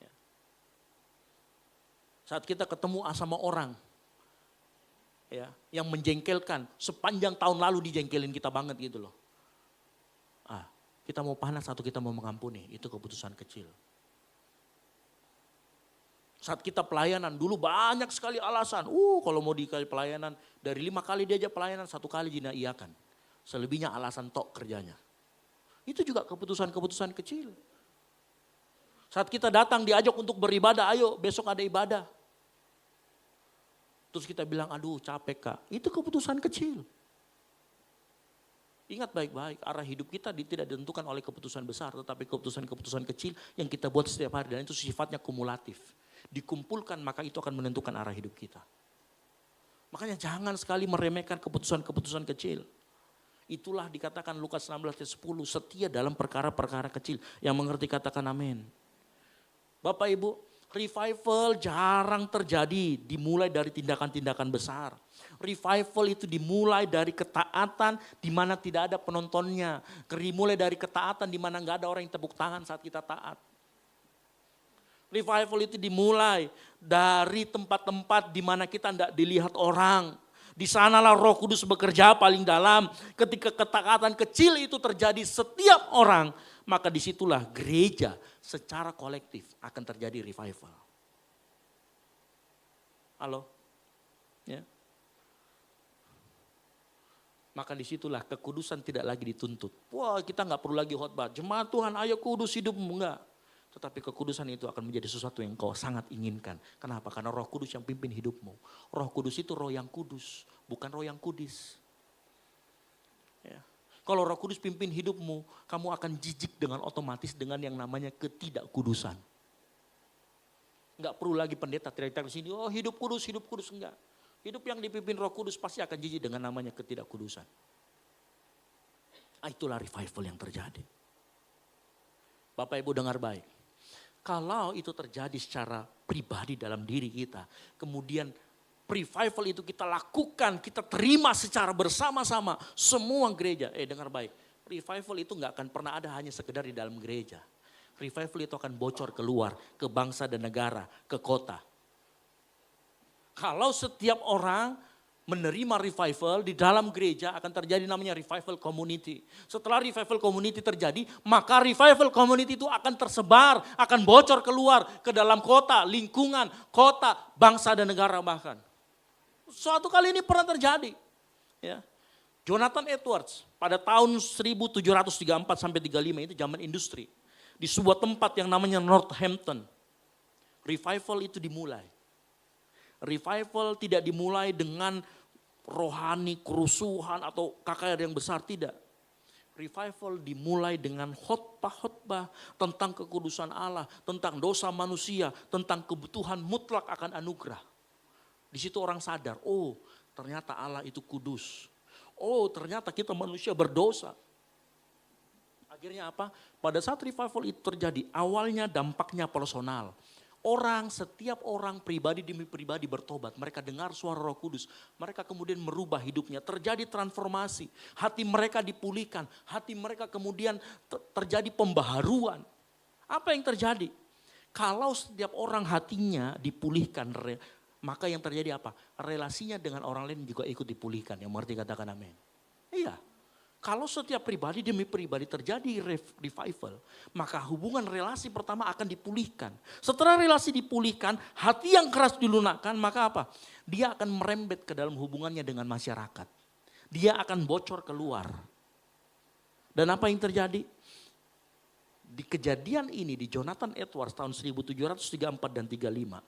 Ya. Saat kita ketemu sama orang, ya, yang menjengkelkan, sepanjang tahun lalu dijengkelin kita banget gitu loh. Kita mau panas atau kita mau mengampuni, itu keputusan kecil. Saat kita pelayanan, dulu banyak sekali alasan. Kalau mau dikali pelayanan, dari 5 kali diajak pelayanan, 1 kali dinaiakan. Selebihnya alasan tok kerjanya. Itu juga keputusan-keputusan kecil. Saat kita datang diajak untuk beribadah, ayo besok ada ibadah. Terus kita bilang, aduh capek kak. Itu keputusan kecil. Ingat baik-baik, arah hidup kita tidak ditentukan oleh keputusan besar, tetapi keputusan-keputusan kecil yang kita buat setiap hari, dan itu sifatnya kumulatif. Dikumpulkan maka itu akan menentukan arah hidup kita. Makanya jangan sekali meremehkan keputusan-keputusan kecil. Itulah dikatakan Lukas 16:10, setia dalam perkara-perkara kecil. Yang mengerti katakan amin. Bapak Ibu, revival jarang terjadi dimulai dari tindakan-tindakan besar. Revival itu dimulai dari ketaatan di mana tidak ada penontonnya. Dimulai dari ketaatan di mana nggak ada orang yang tepuk tangan saat kita taat. Revival itu dimulai dari tempat-tempat di mana kita tidak dilihat orang. Di sanalah Roh Kudus bekerja paling dalam. Ketika ketaatan kecil itu terjadi setiap orang, maka disitulah gereja secara kolektif akan terjadi revival. Halo? Ya. Maka disitulah kekudusan tidak lagi dituntut. Wah, kita nggak perlu lagi khotbah. Jemaat Tuhan, ayo kudus hidupmu, enggak. Tetapi kekudusan itu akan menjadi sesuatu yang kau sangat inginkan. Kenapa? Karena Roh Kudus yang pimpin hidupmu. Roh Kudus itu roh yang kudus, bukan roh yang kudis. Ya. Kalau Roh Kudus pimpin hidupmu, kamu akan jijik dengan otomatis dengan yang namanya ketidakkudusan. Enggak perlu lagi pendeta teriak-teriak di sini, oh hidup kudus, enggak. Hidup yang dipimpin Roh Kudus pasti akan jijik dengan namanya ketidakkudusan. Itulah revival yang terjadi. Bapak Ibu dengar baik. Kalau itu terjadi secara pribadi dalam diri kita, kemudian revival itu kita lakukan, kita terima secara bersama-sama semua gereja. Dengar baik, revival itu nggak akan pernah ada hanya sekedar di dalam gereja. Revival itu akan bocor keluar ke bangsa dan negara, ke kota. Kalau setiap orang menerima revival di dalam gereja akan terjadi namanya revival community. Setelah revival community terjadi, maka revival community itu akan tersebar, akan bocor keluar ke dalam kota, lingkungan, kota, bangsa dan negara bahkan. Suatu kali ini pernah terjadi. Ya. Jonathan Edwards pada tahun 1734 sampai 35 itu zaman industri. Di sebuah tempat yang namanya Northampton. Revival itu dimulai. Revival tidak dimulai dengan rohani, kerusuhan atau KKR yang besar, tidak. Revival dimulai dengan khotbah-khotbah tentang kekudusan Allah, tentang dosa manusia, tentang kebutuhan mutlak akan anugerah. Di situ orang sadar, oh ternyata Allah itu kudus. Oh ternyata kita manusia berdosa. Akhirnya apa? Pada saat revival itu terjadi, awalnya dampaknya personal. Setiap orang pribadi demi pribadi bertobat. Mereka dengar suara Roh Kudus. Mereka kemudian merubah hidupnya. Terjadi transformasi. Hati mereka dipulihkan. Hati mereka kemudian terjadi pembaharuan. Apa yang terjadi? Kalau setiap orang hatinya dipulihkan, maka yang terjadi apa? Relasinya dengan orang lain juga ikut dipulihkan. Yang mengerti katakan amin. Iya. Kalau setiap pribadi demi pribadi terjadi revival, maka hubungan relasi pertama akan dipulihkan. Setelah relasi dipulihkan, hati yang keras dilunakkan, maka apa? Dia akan merembet ke dalam hubungannya dengan masyarakat. Dia akan bocor keluar. Dan apa yang terjadi? Di kejadian ini di Jonathan Edwards tahun 1734 dan 35.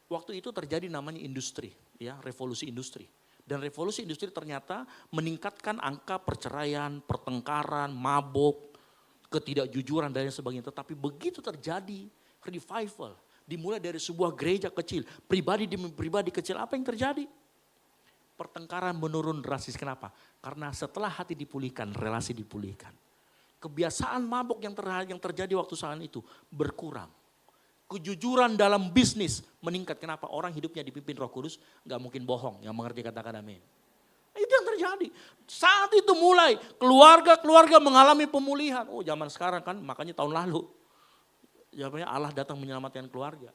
Waktu itu terjadi namanya industri, ya, revolusi industri. Dan revolusi industri ternyata meningkatkan angka perceraian, pertengkaran, mabuk, ketidakjujuran dan sebagainya. Tetapi begitu terjadi revival, dimulai dari sebuah gereja kecil, pribadi demi pribadi kecil, apa yang terjadi? Pertengkaran menurun drastis. Kenapa? Karena setelah hati dipulihkan, relasi dipulihkan. kebiasaan mabuk yang terjadi waktu saat itu berkurang. Kejujuran dalam bisnis meningkat. Kenapa? Orang hidupnya dipimpin Roh Kudus, gak mungkin bohong. Yang mengerti katakan amin. Itu yang terjadi. Saat itu mulai keluarga-keluarga mengalami pemulihan. Oh zaman sekarang kan, makanya tahun lalu. Jawabannya Allah datang menyelamatkan keluarga.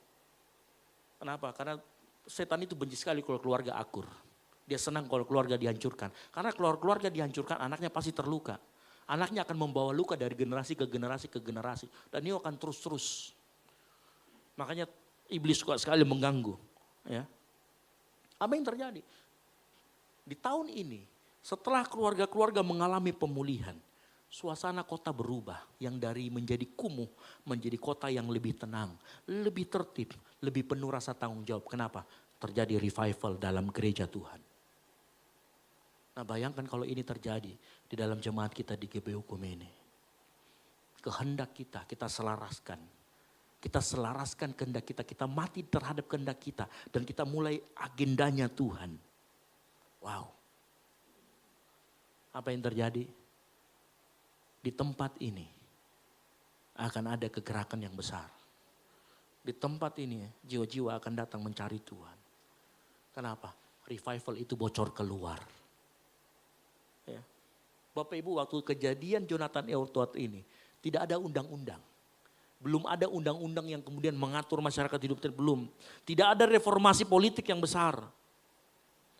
Kenapa? Karena setan itu benci sekali kalau keluarga akur. Dia senang kalau keluarga dihancurkan. Karena keluarga dihancurkan, anaknya pasti terluka. Anaknya akan membawa luka dari generasi ke generasi ke generasi. Dan ini akan terus-terus. Makanya iblis suka sekali mengganggu. Ya. Apa yang terjadi? Di tahun ini, setelah keluarga-keluarga mengalami pemulihan, suasana kota berubah. Yang dari menjadi kumuh, menjadi kota yang lebih tenang, lebih tertib, lebih penuh rasa tanggung jawab. Kenapa? Terjadi revival dalam gereja Tuhan. Nah bayangkan kalau ini terjadi di dalam jemaat kita di GBU Kumene. Kehendak kita selaraskan. Kita selaraskan kehendak kita mati terhadap kehendak kita. Dan kita mulai agendanya Tuhan. Wow. Apa yang terjadi? Di tempat ini akan ada kegerakan yang besar. Di tempat ini jiwa-jiwa akan datang mencari Tuhan. Kenapa? Revival itu bocor keluar. Ya. Bapak Ibu waktu kejadian Jonathan Edwards ini tidak ada undang-undang. Belum ada undang-undang yang kemudian mengatur masyarakat hidup belum. Tidak ada reformasi politik yang besar.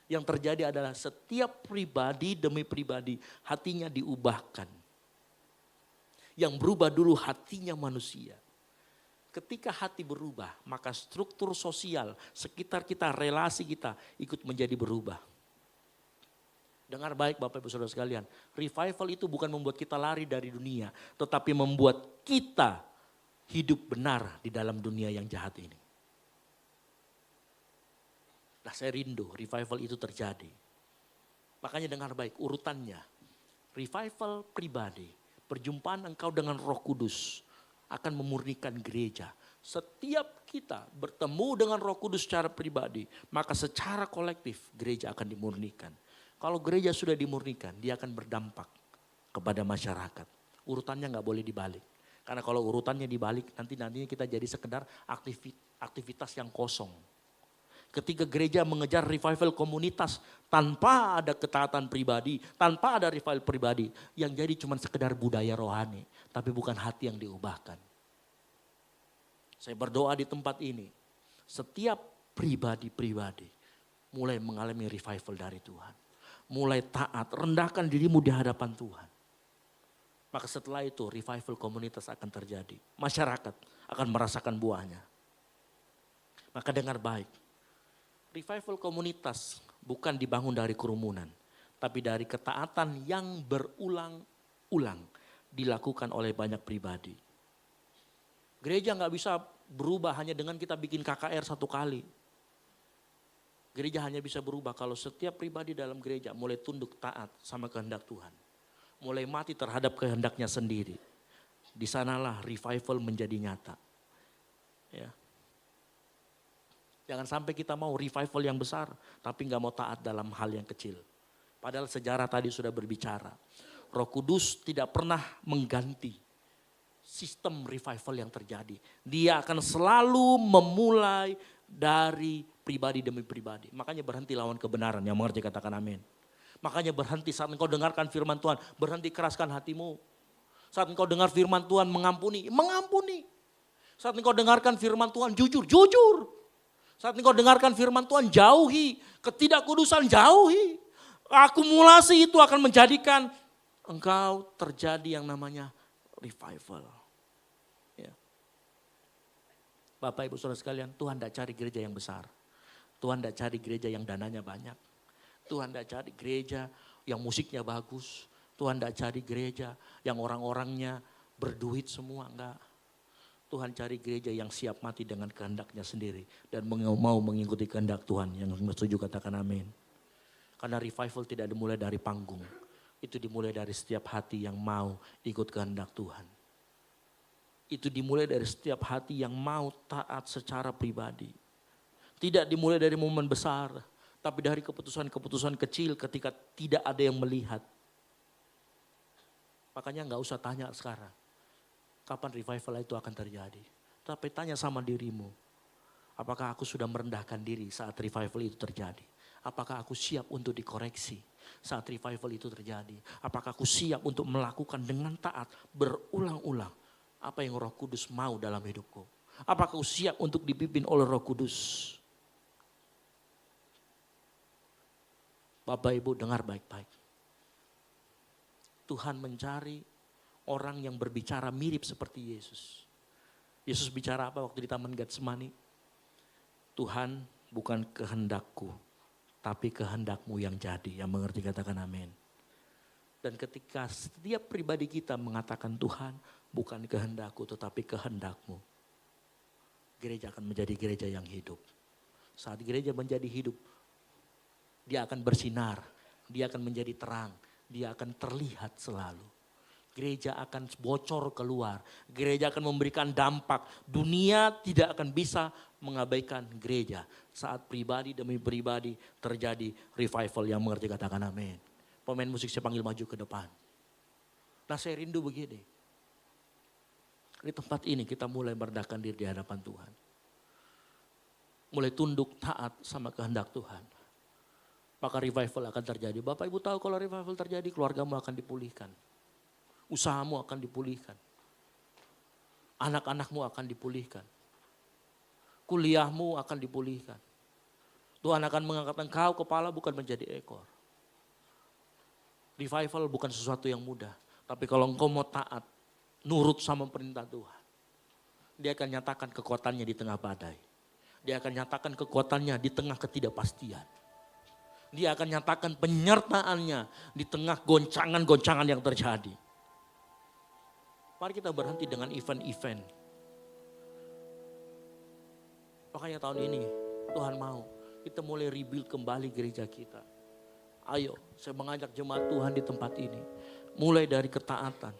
Yang terjadi adalah setiap pribadi demi pribadi hatinya diubahkan. Yang berubah dulu hatinya manusia. Ketika hati berubah maka struktur sosial sekitar kita, relasi kita ikut menjadi berubah. Dengar baik Bapak Ibu Saudara sekalian, revival itu bukan membuat kita lari dari dunia, tetapi membuat kita hidup benar di dalam dunia yang jahat ini. Nah saya rindu revival itu terjadi. Makanya dengar baik urutannya, revival pribadi, perjumpaan engkau dengan Roh Kudus akan memurnikan gereja. Setiap kita bertemu dengan Roh Kudus secara pribadi, maka secara kolektif gereja akan dimurnikan. Kalau gereja sudah dimurnikan, dia akan berdampak kepada masyarakat. Urutannya nggak boleh dibalik. Karena kalau urutannya dibalik, nantinya kita jadi sekedar aktivitas yang kosong. Ketika gereja mengejar revival komunitas tanpa ada ketaatan pribadi, tanpa ada revival pribadi, yang jadi cuma sekedar budaya rohani, tapi bukan hati yang diubahkan. Saya berdoa di tempat ini, setiap pribadi-pribadi mulai mengalami revival dari Tuhan. Mulai taat, rendahkan dirimu di hadapan Tuhan. Maka setelah itu revival komunitas akan terjadi. Masyarakat akan merasakan buahnya. Maka dengar baik. Revival komunitas bukan dibangun dari kerumunan. Tapi dari ketaatan yang berulang-ulang dilakukan oleh banyak pribadi. Gereja gak bisa berubah hanya dengan kita bikin KKR satu kali. Gereja hanya bisa berubah kalau setiap pribadi dalam gereja mulai tunduk taat sama kehendak Tuhan. Mulai mati terhadap kehendaknya sendiri. Di sanalah revival menjadi nyata. Ya. Jangan sampai kita mau revival yang besar tapi gak mau taat dalam hal yang kecil. Padahal sejarah tadi sudah berbicara. Roh Kudus tidak pernah mengganti sistem revival yang terjadi. Dia akan selalu memulai dari pribadi demi pribadi. Makanya berhenti lawan kebenaran, yang mengerti katakan amin. Makanya berhenti saat engkau dengarkan firman Tuhan, berhenti keraskan hatimu. Saat engkau dengar firman Tuhan mengampuni. Saat engkau dengarkan firman Tuhan jujur. Saat engkau dengarkan firman Tuhan jauhi, ketidakkudusan jauhi. Akumulasi itu akan menjadikan engkau terjadi yang namanya revival. Ya. Bapak Ibu Saudara sekalian, Tuhan tidak cari gereja yang besar. Tuhan tidak cari gereja yang dananya banyak. Tuhan tidak cari gereja yang musiknya bagus. Tuhan tidak cari gereja yang orang-orangnya berduit semua, enggak. Tuhan cari gereja yang siap mati dengan kehendaknya sendiri. Dan mau mengikuti kehendak Tuhan. Yang setuju katakan amin. Karena revival tidak dimulai dari panggung. Itu dimulai dari setiap hati yang mau ikut kehendak Tuhan. Itu dimulai dari setiap hati yang mau taat secara pribadi. Tidak dimulai dari momen besar, tapi dari keputusan-keputusan kecil ketika tidak ada yang melihat. Makanya nggak usah tanya sekarang, kapan revival itu akan terjadi. Tapi tanya sama dirimu, apakah aku sudah merendahkan diri saat revival itu terjadi? Apakah aku siap untuk dikoreksi saat revival itu terjadi? Apakah aku siap untuk melakukan dengan taat berulang-ulang apa yang Roh Kudus mau dalam hidupku? Apakah aku siap untuk dipimpin oleh Roh Kudus? Bapak Ibu dengar baik-baik. Tuhan mencari orang yang berbicara mirip seperti Yesus. Yesus bicara apa waktu di Taman Getsemani? Tuhan, bukan kehendakku, tapi kehendakmu yang jadi. Yang mengerti katakan amin. Dan ketika setiap pribadi kita mengatakan Tuhan, bukan kehendakku tetapi kehendakmu, gereja akan menjadi gereja yang hidup. Saat gereja menjadi hidup, dia akan bersinar, dia akan menjadi terang, dia akan terlihat selalu. Gereja akan bocor keluar, gereja akan memberikan dampak. Dunia tidak akan bisa mengabaikan gereja saat pribadi demi pribadi terjadi revival. Yang mengerti katakan amin. Pemain musik saya panggil maju ke depan. Nah saya rindu begini. Di tempat ini kita mulai merendahkan diri di hadapan Tuhan. Mulai tunduk taat sama kehendak Tuhan. Maka revival akan terjadi. Bapak Ibu tahu kalau revival terjadi, keluargamu akan dipulihkan. Usahamu akan dipulihkan. Anak-anakmu akan dipulihkan. Kuliahmu akan dipulihkan. Tuhan akan mengangkat engkau kepala bukan menjadi ekor. Revival bukan sesuatu yang mudah. Tapi kalau engkau mau taat, nurut sama perintah Tuhan, dia akan nyatakan kekuatannya di tengah badai. Dia akan nyatakan kekuatannya di tengah ketidakpastian. Dia akan nyatakan penyertaannya di tengah goncangan-goncangan yang terjadi. Mari kita berhenti dengan event-event. Makanya tahun ini Tuhan mau kita mulai rebuild kembali gereja kita. Ayo, saya mengajak jemaat Tuhan di tempat ini. Mulai dari ketaatan.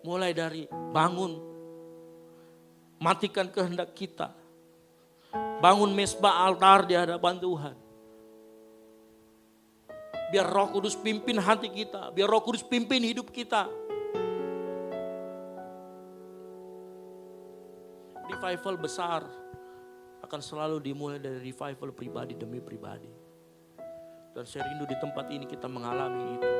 Mulai dari bangun. Matikan kehendak kita. Bangun mesbah altar di hadapan Tuhan. Biar Roh Kudus pimpin hati kita. Biar Roh Kudus pimpin hidup kita. Revival besar akan selalu dimulai dari revival pribadi demi pribadi. Dan saya rindu di tempat ini kita mengalami itu.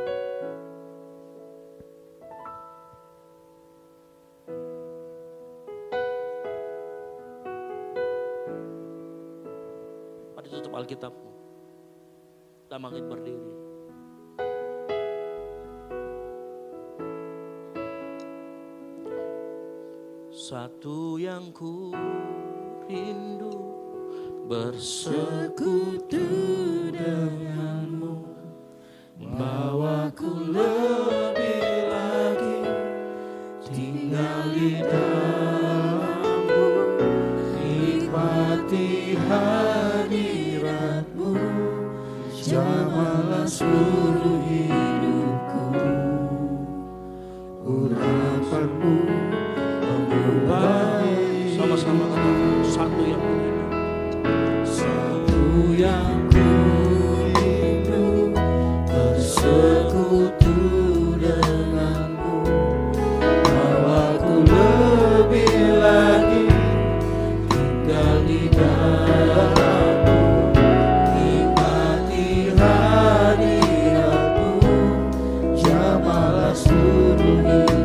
Mari tutup Alkitabmu. Kita bangkit berdiri. Satu yang ku rindu bersekutu denganmu, membawaku lebih lagi tinggal di dalammu, nikmati hadiratmu, jamahlah seluruh hidupku, urapanmu sama-sama katakan satu yang ku rindu. Satu yang ku rindu bersekutu denganmu, bawaku lebih lagi tinggal di dalammu, nikmati hadiratmu, jamahlah seluruh hidupku.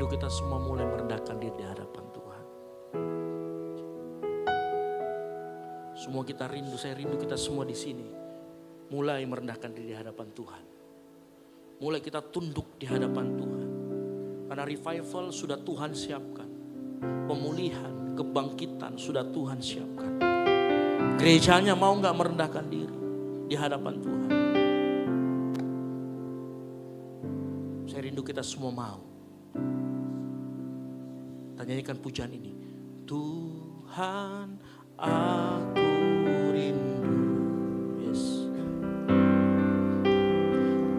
Kita semua mulai merendahkan diri di hadapan Tuhan. Semua kita rindu, saya rindu kita semua di sini mulai merendahkan diri di hadapan Tuhan. Mulai kita tunduk di hadapan Tuhan. Karena revival sudah Tuhan siapkan. Pemulihan, kebangkitan sudah Tuhan siapkan. Gerejanya mau gak merendahkan diri di hadapan Tuhan? Saya rindu kita semua mau. Kita nyanyikan pujian ini. Tuhan aku rindu. Yes.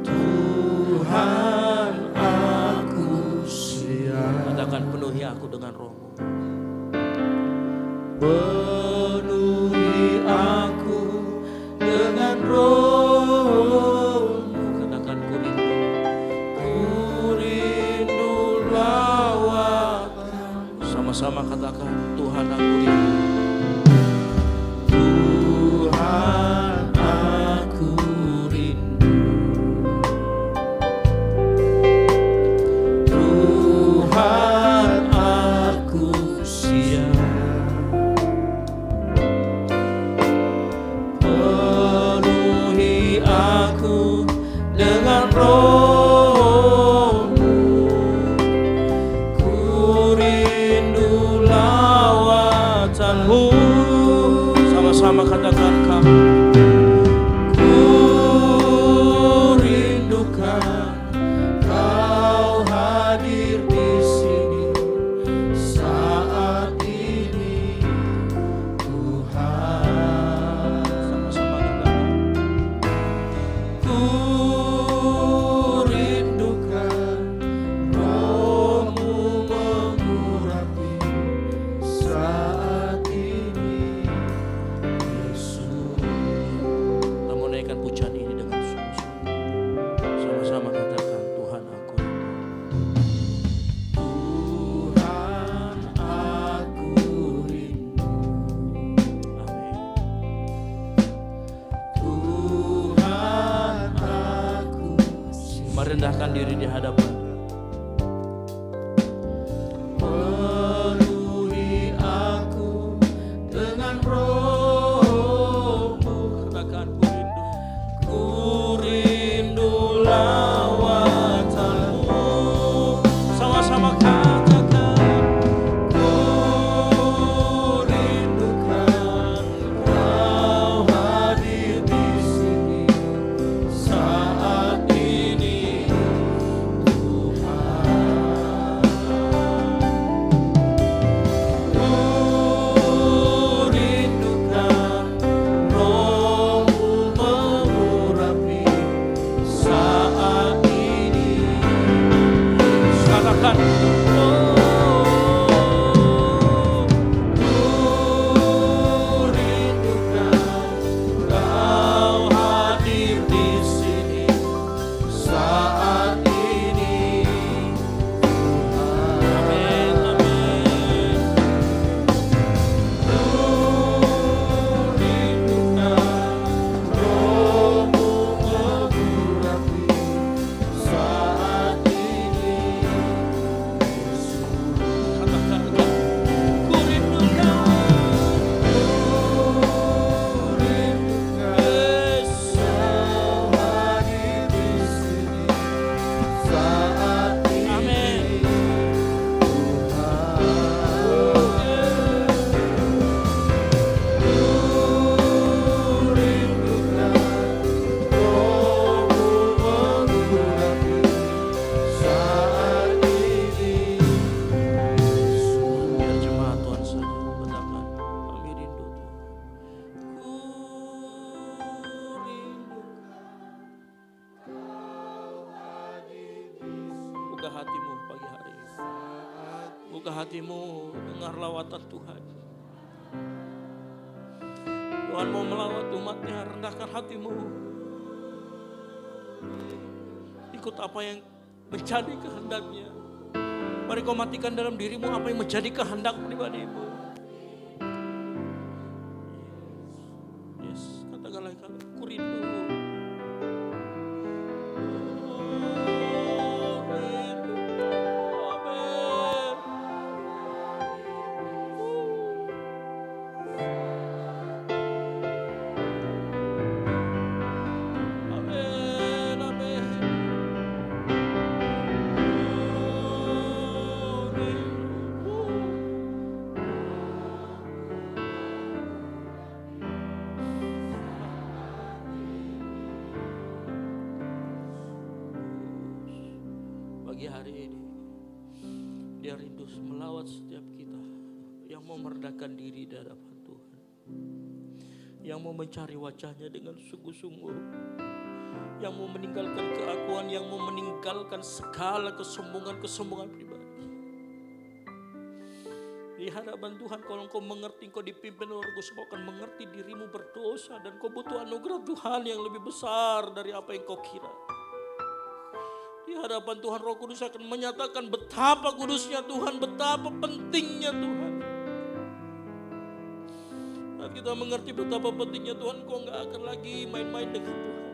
Tuhan Tuhan aku siap. Katakan penuhi aku dengan Roh-Mu. Penuhi aku dengan Roh-Mu. Katakan ku rindu lawatan. Sama-sama katakan Tuhan aku rindu. Tuhan aku rindu. Tuhan aku siap. Penuhi aku dengan Roh-Mu. Ku rindu lawatanmu. Sama-sama katakan kami. Ku rindukan Kau hadir di sini saat ini, Tuhan. Sama-sama katakan. Ku rindukan Roh-Mu mengurapi saat ini, Yesus. Kita mau naikkan pujian ini dengan sungguh-sungguh. Sama-sama katakan Tuhan aku rindu. Tuhan aku rindu. Amin. Tuhan aku siap. Merendahkan diri di hadapan. Penuhi aku dengan Roh-Mu. Katakan ku rindu lawatanmu. Sama-sama katakan. Ku rindukan Kau hadir di sini saat ini, Tuhan. Ku rindukan Roh-Mu mengurapi saat ini. Katakan. Ku rindukan Kau hadir di sini saat ini, Tuhan. Amin, amin. Ku rindukan Roh-Mu mengurapi saat ini, Yesus. Katakan, ku rindukan Yesus hadir di sini saat ini. Amin. Biar jemaat Tuhan saja katakan, kami rindu Tuhan. Ku rindu. Buka hatimu pagi hari ini. Buka hatimu, dengar lawatan Tuhan. Tuhan mau melawat umatnya, rendahkan hatimu. Ikut apa yang menjadi kehendaknya. Mari kau matikan dalam dirimu apa yang menjadi kehendak pribadimu. Yes, katakanlah ku rindu. Rindu. Amin. Amin, amin. Pagi hari ini Dia rindu melawat setiap kita yang mau merendahkan diri di hadapan Tuhan, yang mau mencari wajahnya dengan sungguh-sungguh, yang mau meninggalkan keakuan, yang mau meninggalkan segala kesombongan pribadi. Di hadapan Tuhan, kalau engkau mengerti, engkau dipimpin oleh Roh Kudus, engkau akan mengerti dirimu berdosa dan kau butuh anugerah Tuhan yang lebih besar dari apa yang kau kira. Di hadapan Tuhan, Roh Kudus akan menyatakan betapa kudusnya Tuhan, betapa pentingnya Tuhan. Saat kita mengerti betapa pentingnya Tuhan, kau gak akan lagi main-main dengan Tuhan.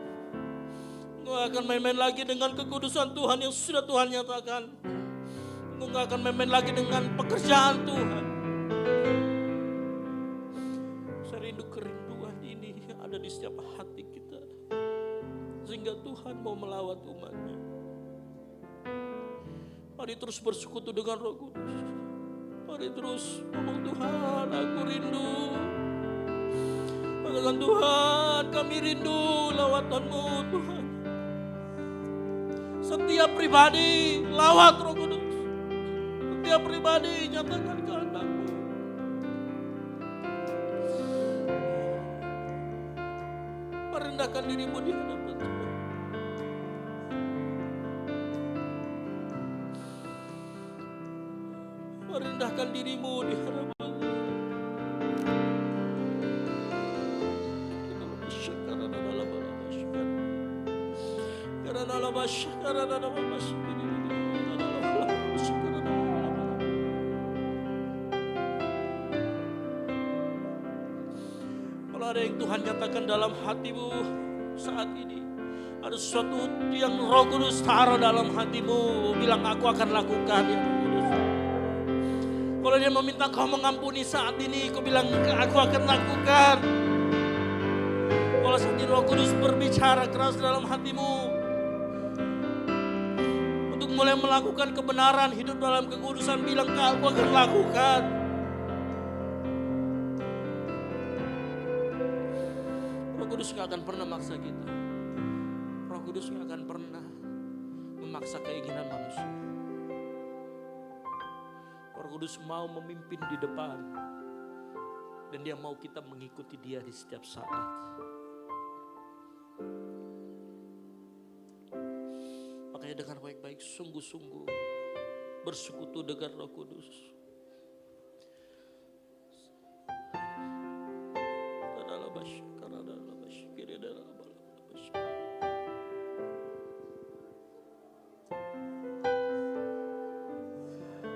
Kau akan main-main lagi dengan kekudusan Tuhan yang sudah Tuhan nyatakan. Kau gak akan main-main lagi dengan pekerjaan Tuhan. Saya rindu kerinduan ini ada di setiap hati kita, sehingga Tuhan mau melawat umatnya. Mari terus bersekutu dengan Roh Kudus. Mari terus ngomong, Tuhan aku rindu. Katakan, Tuhan kami rindu lawatan-Mu Tuhan. Setiap pribadi lawat Roh Kudus. Setiap pribadi nyatakan kehendak-Mu. Merendahkan dirimu di hadapan Tuhan. Merendahkan dirimu di hadapan kalau ada yang Tuhan nyatakan dalam hatimu saat ini, ada sesuatu yang Roh Kudus taruh dalam hatimu, bilang aku akan lakukan ya Roh Kudus. Kalau dia meminta kau mengampuni saat ini, kau bilang aku akan lakukan. Kalau saat ini Roh Kudus berbicara keras dalam hatimu untuk mulai melakukan kebenaran, hidup dalam kekudusan, bilang aku akan lakukan. Roh Kudus gak akan pernah maksa kita. Roh Kudus gak akan pernah memaksa keinginan manusia. Roh Kudus mau memimpin di depan, dan Dia mau kita mengikuti Dia di setiap saat. Makanya dengan baik-baik, sungguh-sungguh bersekutu dengan Roh Kudus.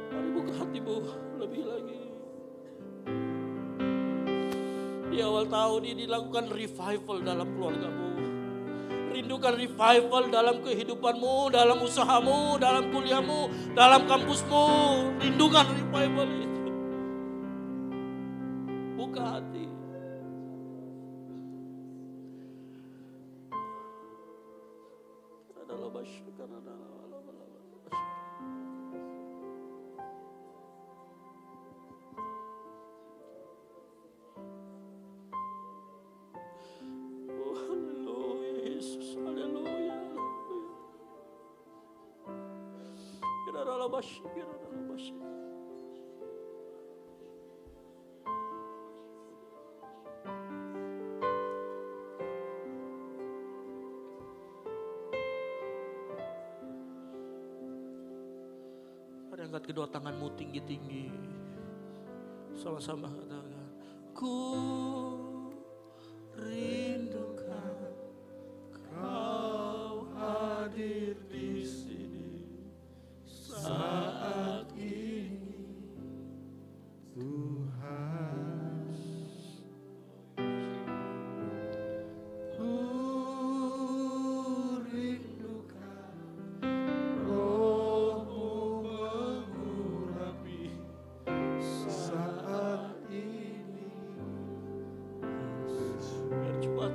Mari buka hatimu lebih lagi. Di awal tahun ini lakukan revival dalam keluargamu. Rindukan revival dalam kehidupanmu, dalam usahamu, dalam kuliahmu, dalam kampusmu. Rindukan revival itu. Buka hati. Angkat kedua tanganmu tinggi-tinggi. Sama-sama katakan, ku rindukan Kau hadir di sini saat ini, Tuhan. Ku rindukan Roh-Mu mengurapi saat ini. Biar cuma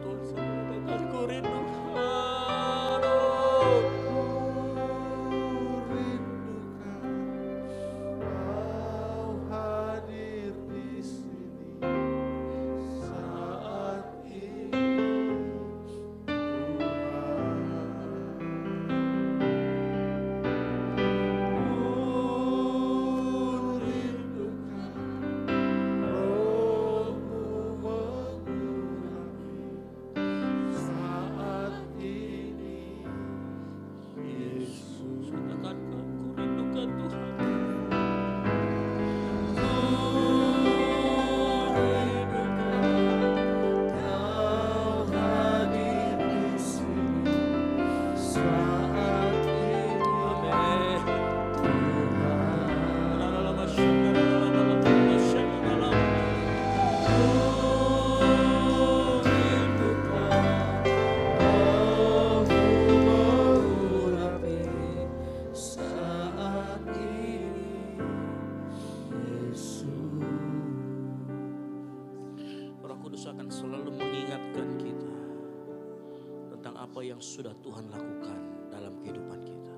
yang sudah Tuhan lakukan dalam kehidupan kita.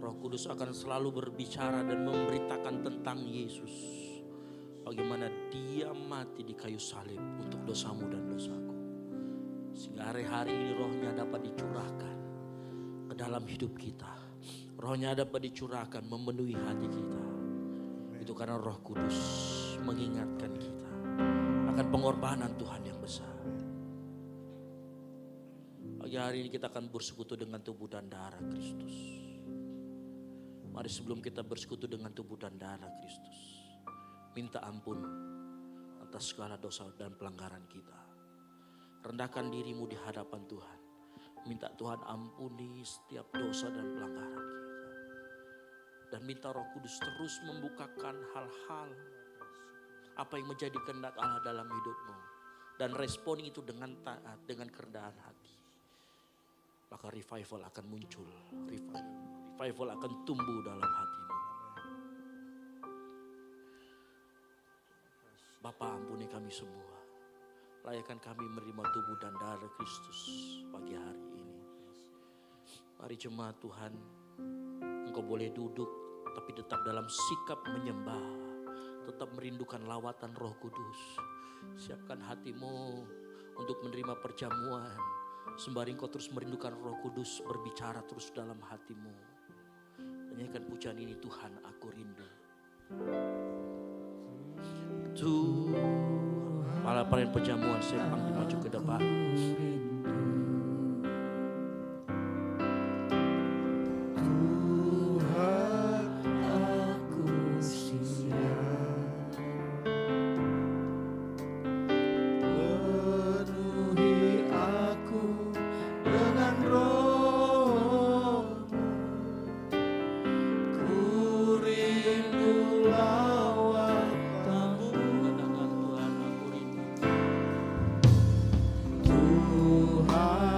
Roh Kudus akan selalu berbicara dan memberitakan tentang Yesus. Bagaimana dia mati di kayu salib untuk dosamu dan dosaku. Sehingga hari-hari ini rohnya dapat dicurahkan ke dalam hidup kita. Rohnya dapat dicurahkan memenuhi hati kita. Itu karena Roh Kudus mengingatkan kita akan pengorbanan Tuhan yang besar. Pagi hari ini kita akan bersekutu dengan tubuh dan darah Kristus. Mari sebelum kita bersekutu dengan tubuh dan darah Kristus, minta ampun atas segala dosa dan pelanggaran kita. Rendahkan dirimu di hadapan Tuhan. Minta Tuhan ampuni setiap dosa dan pelanggaran kita. Dan minta Roh Kudus terus membukakan hal-hal apa yang menjadi kehendak Allah dalam hidupmu. Dan respon itu dengan taat, dengan kerendahan hati. Maka revival akan muncul. Revival akan tumbuh dalam hatimu. Bapa, ampuni kami semua. Layakkan kami menerima tubuh dan darah Kristus pagi hari ini. Mari jemaat Tuhan, Engkau boleh duduk tapi tetap dalam sikap menyembah. Tetap merindukan lawatan Roh Kudus. Siapkan hatimu untuk menerima perjamuan. Sembari engkau terus merindukan Roh Kudus berbicara terus dalam hatimu. Nyanyikan pujian ini, Tuhan aku rindu. Malah para perjamuan saya panggil maju ke depan. Tuhan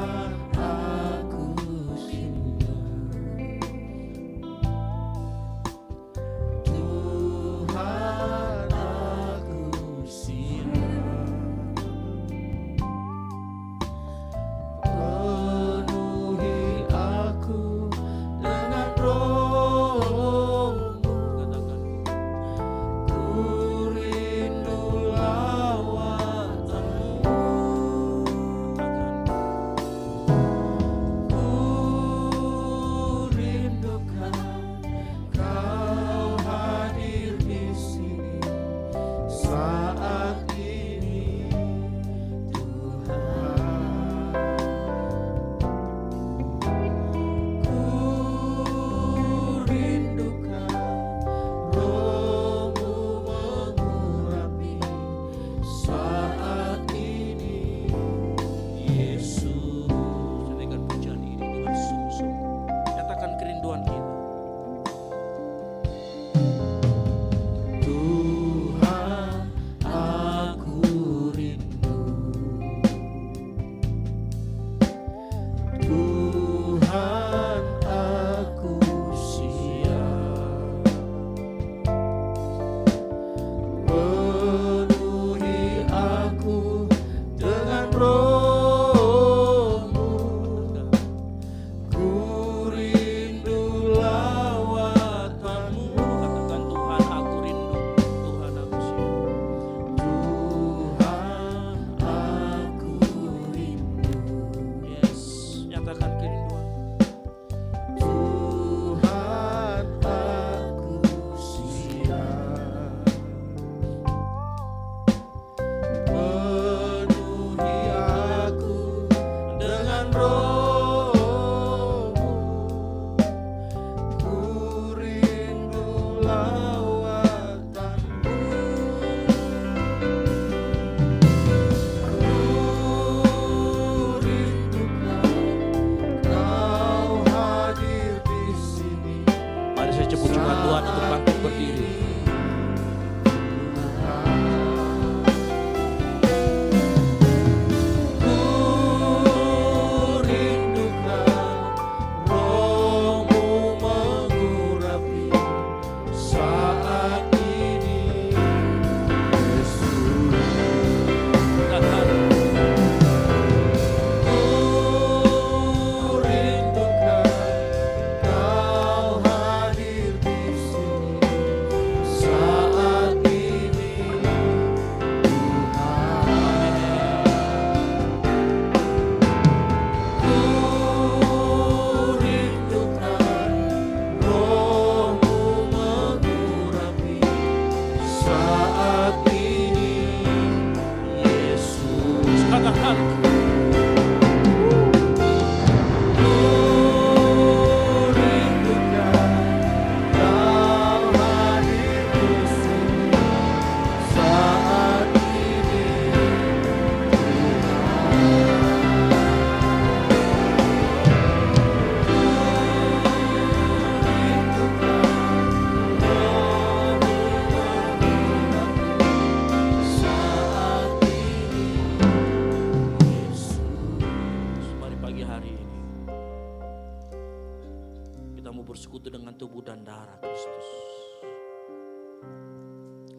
tubuh dan darah Kristus.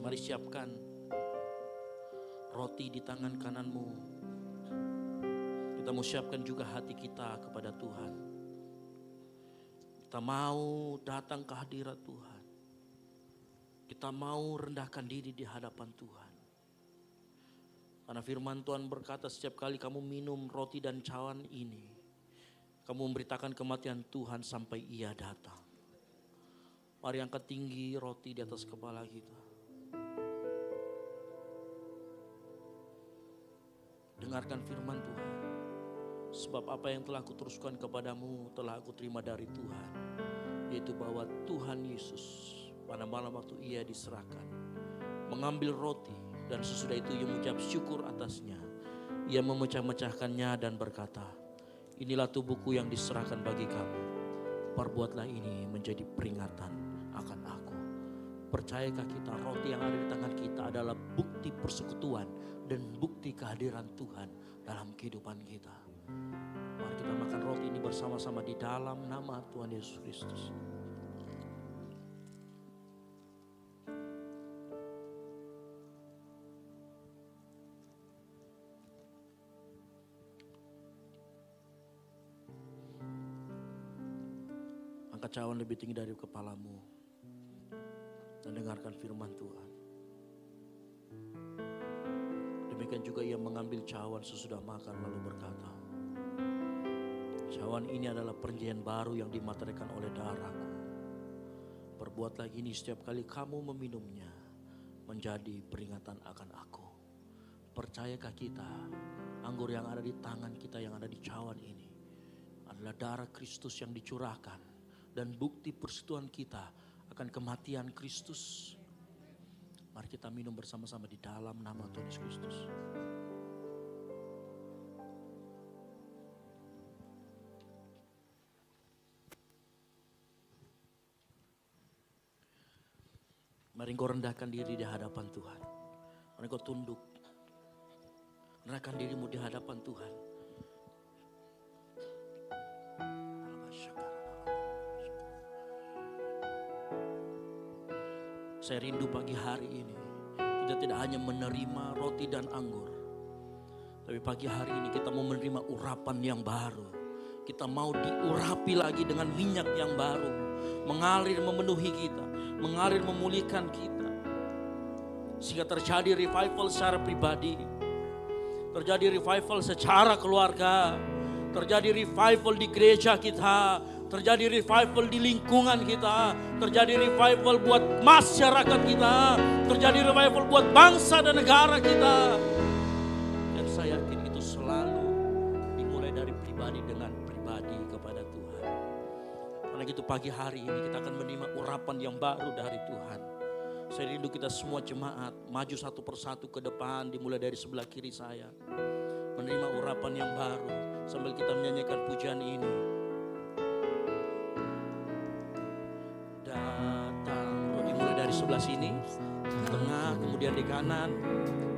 Mari siapkan roti di tangan kananmu. Kita mau siapkan juga hati kita kepada Tuhan. Kita mau datang ke hadirat Tuhan. Kita mau rendahkan diri di hadapan Tuhan. Karena firman Tuhan berkata setiap kali kamu minum roti dan cawan ini, kamu memberitakan kematian Tuhan sampai Ia datang. Mari angkat tinggi roti di atas kepala kita. Dengarkan firman Tuhan. Sebab apa yang telah kuteruskan kepadamu telah aku terima dari Tuhan. Yaitu bahwa Tuhan Yesus pada malam waktu Ia diserahkan, mengambil roti dan sesudah itu Ia mengucap syukur atasnya. Ia memecah-mecahkannya dan berkata, inilah tubuhku yang diserahkan bagi kamu. Perbuatlah ini menjadi peringatan akan aku. Percayakah kita roti yang ada di tangan kita adalah bukti persekutuan dan bukti kehadiran Tuhan dalam kehidupan kita. Mari kita makan roti ini bersama-sama di dalam nama Tuhan Yesus Kristus. Angkat cawan lebih tinggi dari kepalamu dan dengarkan firman Tuhan. Demikian juga Ia mengambil cawan sesudah makan lalu berkata, cawan ini adalah perjanjian baru yang dimateraikan oleh darahku. Perbuatlah ini setiap kali kamu meminumnya menjadi peringatan akan aku. Percayakah kita anggur yang ada di tangan kita, yang ada di cawan ini adalah darah Kristus yang dicurahkan dan bukti persekutuan kita akan kematian Kristus. Mari kita minum bersama-sama di dalam nama Tuhan Yesus Kristus. Mari engkau rendahkan diri di hadapan Tuhan. Mari engkau tunduk. Rendahkan dirimu di hadapan Tuhan. Saya rindu pagi hari ini kita tidak hanya menerima roti dan anggur, tapi pagi hari ini kita mau menerima urapan yang baru. Kita mau diurapi lagi dengan minyak yang baru, mengalir memenuhi kita, mengalir memulihkan kita, sehingga terjadi revival secara pribadi, terjadi revival secara keluarga, terjadi revival di gereja kita, terjadi revival di lingkungan kita, terjadi revival buat masyarakat kita, terjadi revival buat bangsa dan negara kita. Dan saya yakin itu selalu dimulai dari pribadi dengan pribadi kepada Tuhan. Karena itu pagi hari ini kita akan menerima urapan yang baru dari Tuhan. Saya rindu kita semua jemaat maju satu persatu ke depan, dimulai dari sebelah kiri saya, menerima urapan yang baru sambil kita menyanyikan pujian ini. Sebelah sini, di tengah, kemudian di kanan.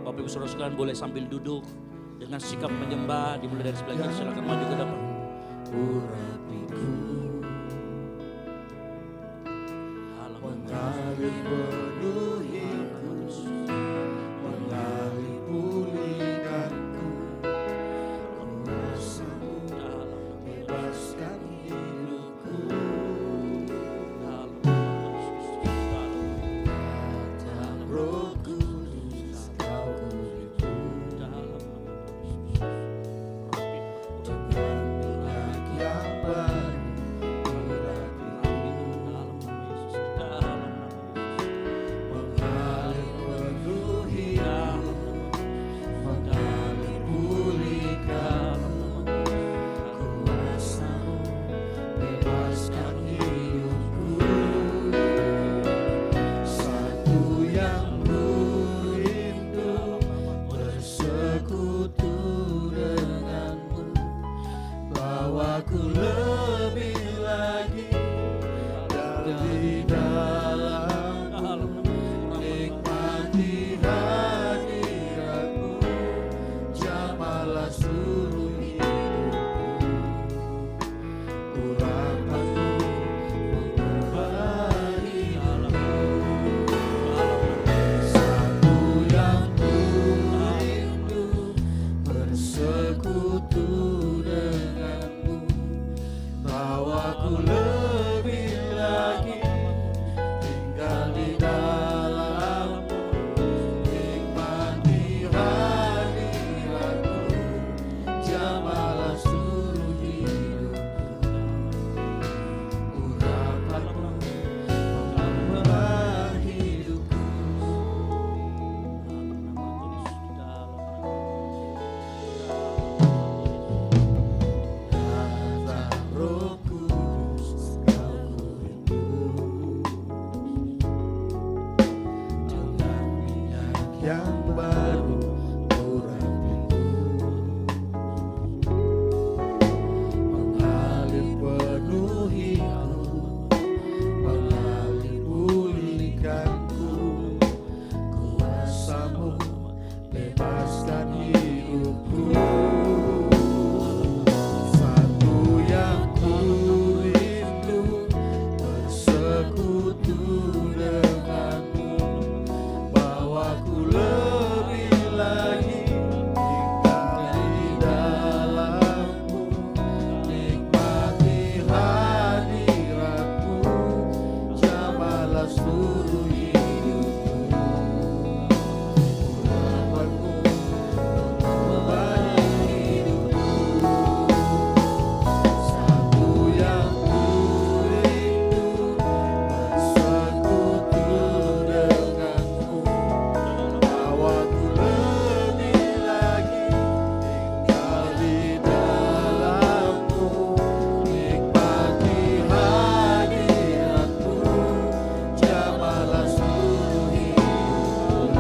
Bapak Ibu Saudara sekalian boleh sambil duduk dengan sikap menyembah. Dimulai dari sebelah kiri, silakan maju ke depan. Urapiku mengalir penuhiku, mengalir pulihkanku, kuasamu bebaskan hidupku. Roh Kudus kau uripu dengan minyak yang baru. yang baru urapiku, mengalir penuhiku, mengalir pulihkanku, kuasa-Mu bebaskan hidupku. Satu yang ku rindu, bersekutu denganmu, bawaku lebih lagi tinggal di dalammu, nikmati hadiratmu, jamahlah seluruh hidupku. Urapanmu mengubah hidupku. Satu yang ku rindu, bersekutu denganmu, bawaku lebih lagi tinggal di dalammu, nikmati hadiratmu, jamahlah seluruh hidupku.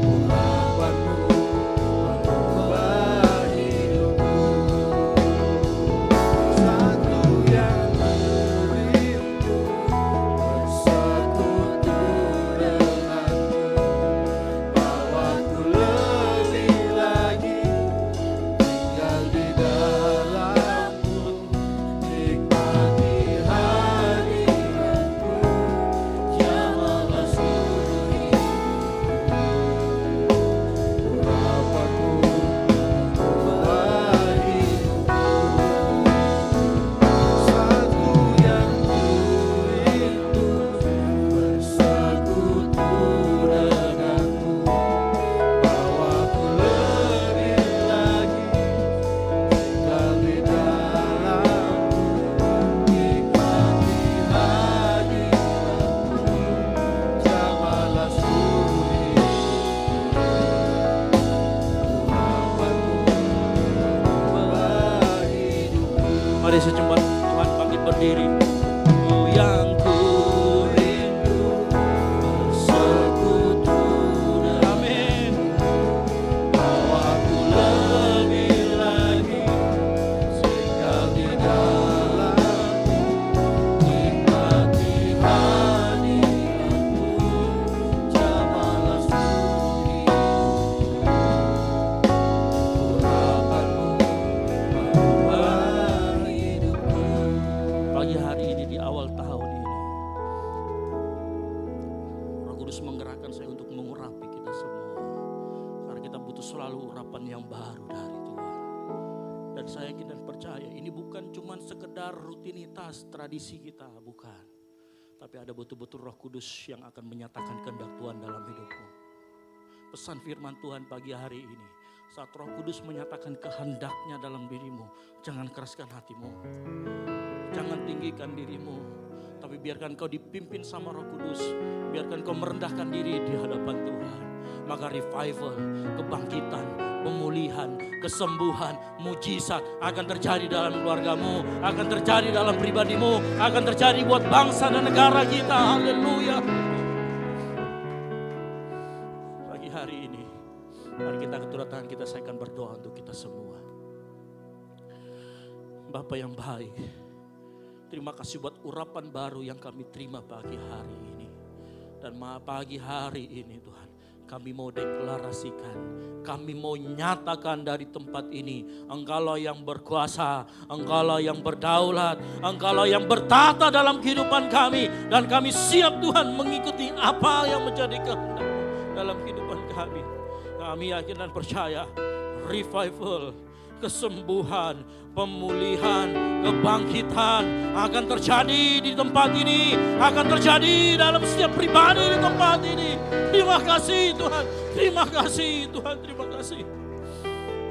Urapanmu mengubah hidupku. Satu yang ku rindu, bersekutu denganmu, bawaku lebih lagi tinggal di dalammu, nikmati hadiratmu, jamahlah seluruh hidupku. Urapanmu mengubah hidupku. Satu yang ku rindu, bersekutu denganmu, bawaku lebih lagi tinggal di dalammu, nikmati hadiratmu, jamahlah seluruh hidupku. Urapanmu mengubah hidupku. Mari secepat Tuhan bangkit berdiri. Oh yang ku rindu, Bersekutu amin. bawaku lebih lagi tinggal di dalammu, nikmati hadiratmu, jamahlah seluruh hidupku. Urapanmu mengubah hidupku. Pagi hari ini di awal tahun ini, Roh Kudus menggerakkan saya untuk mengurapi kita semua. Karena kita butuh selalu urapan yang baru dari Tuhan. Dan saya yakin dan percaya ini bukan cuma sekedar rutinitas tradisi kita, bukan. Tapi ada betul-betul Roh Kudus yang akan menyatakan kehendak Tuhan dalam hidupmu. Pesan firman Tuhan pagi hari ini, saat Roh Kudus menyatakan kehendaknya dalam dirimu, jangan keraskan hatimu. Jangan tinggikan dirimu, tapi biarkan kau dipimpin sama Roh Kudus. Biarkan kau merendahkan diri di hadapan Tuhan. Maka revival, kebangkitan, pemulihan, kesembuhan, mujizat akan terjadi dalam keluargamu, akan terjadi dalam pribadimu, akan terjadi buat bangsa dan negara kita. Haleluya. Pagi hari ini, mari kita kedua tangan kita, saya akan berdoa untuk kita semua. Bapa yang baik, terima kasih buat urapan baru yang kami terima pagi hari ini. Dan pagi hari ini Tuhan, kami mau deklarasikan, kami mau nyatakan dari tempat ini, Engkaulah yang berkuasa, Engkaulah yang berdaulat, Engkaulah yang bertata dalam kehidupan kami. Dan kami siap Tuhan mengikuti apa yang menjadi kehendak dalam kehidupan kami. Kami yakin dan percaya, revival, kesembuhan, pemulihan, kebangkitan akan terjadi di tempat ini, akan terjadi dalam setiap pribadi di tempat ini. Terima kasih Tuhan, terima kasih Tuhan, terima kasih.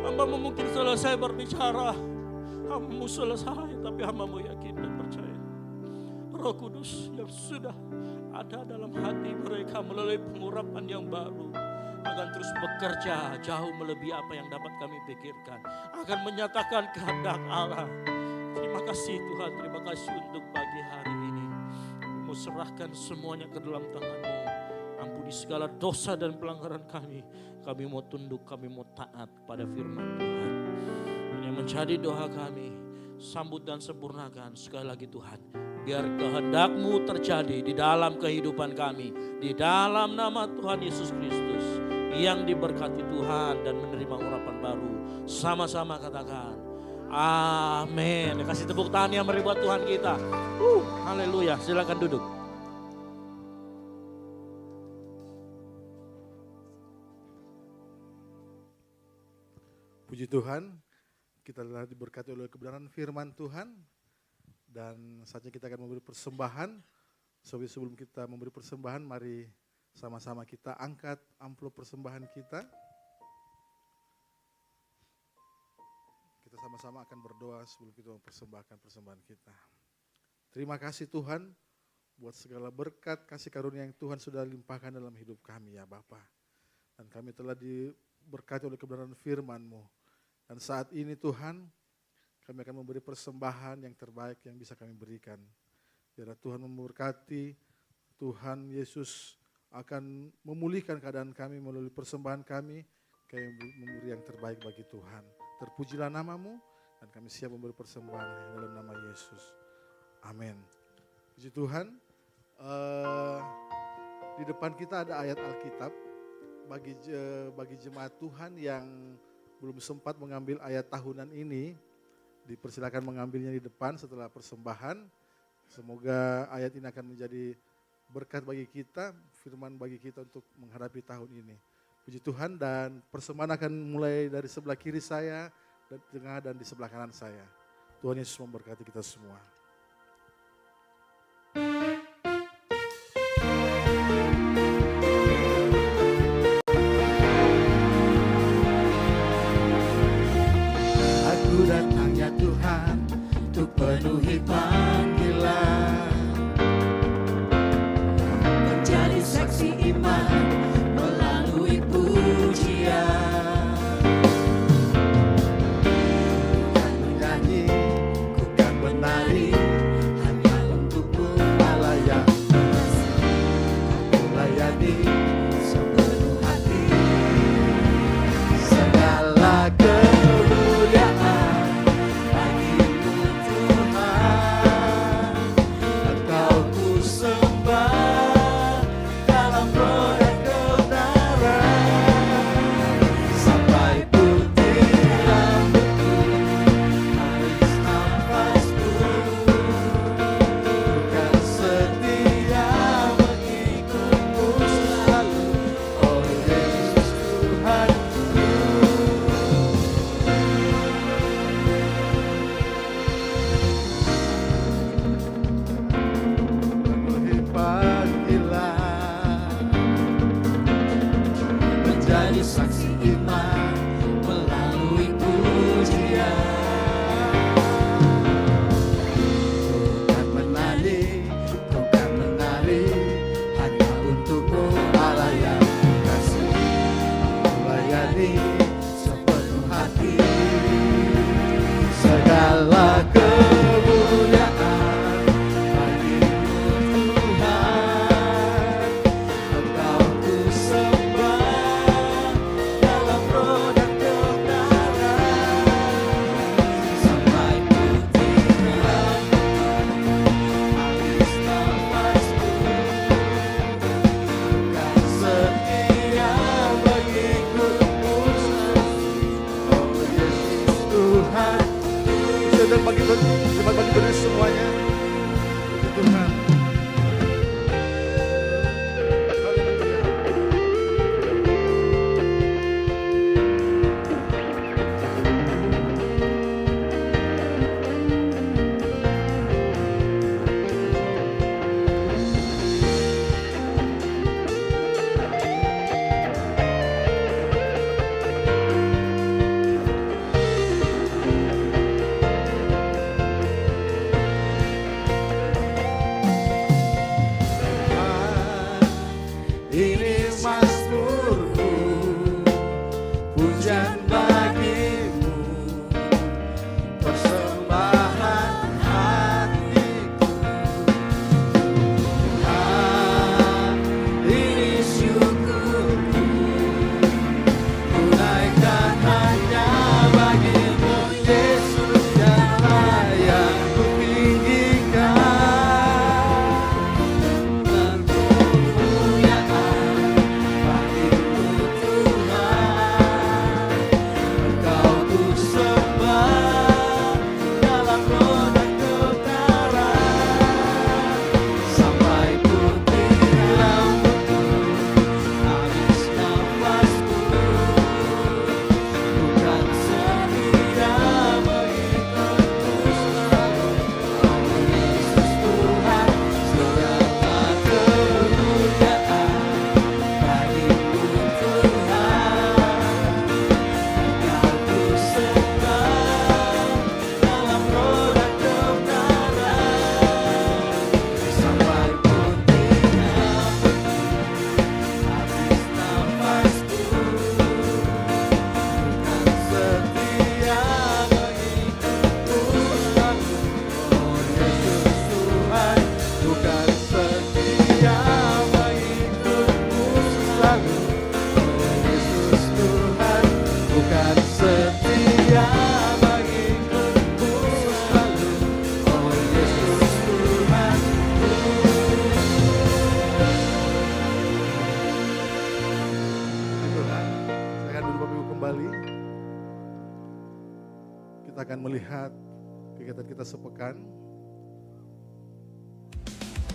Hamba-Mu mungkin selesai berbicara, hamba-Mu selesai, tapi hamba-Mu yakin dan percaya Roh Kudus yang sudah ada dalam hati mereka melalui pengurapan yang baru akan terus bekerja jauh melebihi apa yang dapat kami pikirkan, akan menyatakan kehendak Allah. Terima kasih Tuhan, terima kasih untuk pagi hari ini. Mau serahkan semuanya ke dalam tangan-Mu. Ampuni di segala dosa dan pelanggaran kami mau tunduk, kami mau taat pada firman Tuhan. Ini menjadi doa kami, sambut dan sempurnakan sekali lagi Tuhan. Biar kehendak-Mu terjadi di dalam kehidupan kami, di dalam nama Tuhan Yesus Kristus yang diberkati Tuhan dan menerima urapan baru. Sama-sama katakan, amin. Kasih tepuk tangan yang meriah buat Tuhan kita. Haleluya, silakan duduk. Puji Tuhan, kita telah diberkati oleh kebenaran firman Tuhan. Dan saatnya kita akan memberi persembahan. Sebelum kita memberi persembahan, mari sama-sama kita angkat amplop persembahan kita. Kita sama-sama akan berdoa sebelum kita mempersembahkan persembahan kita. Terima kasih Tuhan buat segala berkat kasih karunia yang Tuhan sudah limpahkan dalam hidup kami ya Bapa. Dan kami telah diberkati oleh kebenaran firman-Mu. Dan saat ini Tuhan, kami akan memberi persembahan yang terbaik yang bisa kami berikan. Biar Tuhan memberkati, Tuhan Yesus akan memulihkan keadaan kami melalui persembahan kami. Kami memberi yang terbaik bagi Tuhan. Terpujilah nama-Mu dan kami siap memberi persembahan dalam nama Yesus. Amin. Puji Tuhan. Di depan kita ada ayat Alkitab. Bagi jemaat Tuhan yang belum sempat mengambil ayat tahunan ini, dipersilakan mengambilnya di depan setelah persembahan. Semoga ayat ini akan menjadi berkat bagi kita, firman bagi kita untuk menghadapi tahun ini. Puji Tuhan, dan persembahan akan mulai dari sebelah kiri saya, dan tengah dan di sebelah kanan saya. Tuhan Yesus memberkati kita semua. Aku datang ya Tuhan untuk penuhi panggilan, menjadi saksi iman melalui pujian. Bukan menyanyi, bukan menari, hanya untukmu Allah yang mengasihi. Aku layani sepenuh hati, segala kemuliaan bagimu Tuhan. Engkau ku sembah dalam roh dan kebenaran, sampai putih rambutku, habis nafasku, bukan setia mengikutmu selalu, oh Yesus Tuhanku. Penuhi panggilan, menjadi saksi iman melalui pujian. Bukan menari, bukan menari, hanya untukmu Allah yang kasih. Aku layani sepenuh hati, segala kemuliaan bagimu Tuhan. Engkau ku sembah dalam roh dan kebenaran, sampai putih rambutku, habis nafasku, bukan setia mengikutmu kembali. Kita akan melihat kegiatan kita sepekan.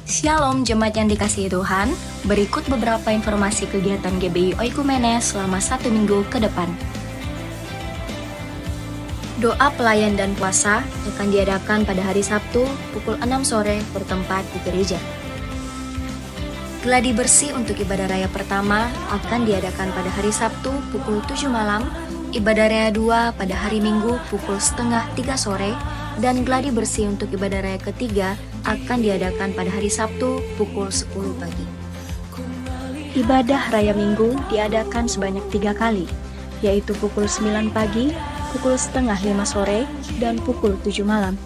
Shalom jemaat yang dikasihi Tuhan, berikut beberapa informasi kegiatan GBI Oikumene selama 1 minggu ke depan. Doa pelayan dan puasa akan diadakan pada hari Sabtu pukul 6 sore bertempat di gereja. Gladi bersih untuk ibadah raya pertama akan diadakan pada hari Sabtu pukul 7 malam, ibadah raya 2 pada hari Minggu pukul setengah 3 sore, dan gladi bersih untuk ibadah raya ketiga akan diadakan pada hari Sabtu pukul 10 pagi. Ibadah raya Minggu diadakan sebanyak 3 kali, yaitu pukul 9 pagi, pukul setengah 5 sore, dan pukul 7 malam.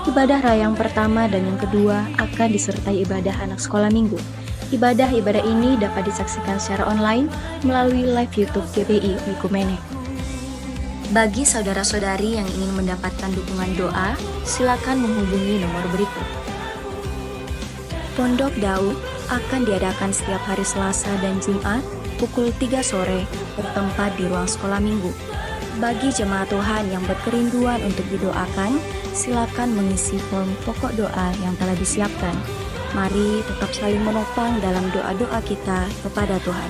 Ibadah raya yang pertama dan yang kedua akan disertai ibadah anak sekolah minggu. Ibadah-ibadah ini dapat disaksikan secara online melalui live YouTube GBI Oikumene. Bagi saudara-saudari yang ingin mendapatkan dukungan doa, silakan menghubungi nomor berikut. Pondok Daud akan diadakan setiap hari Selasa dan Jumat pukul 3 sore bertempat di ruang sekolah minggu. Bagi jemaat Tuhan yang berkerinduan untuk didoakan, silakan mengisi form pokok doa yang telah disiapkan. Mari tetap saling menopang dalam doa-doa kita kepada Tuhan.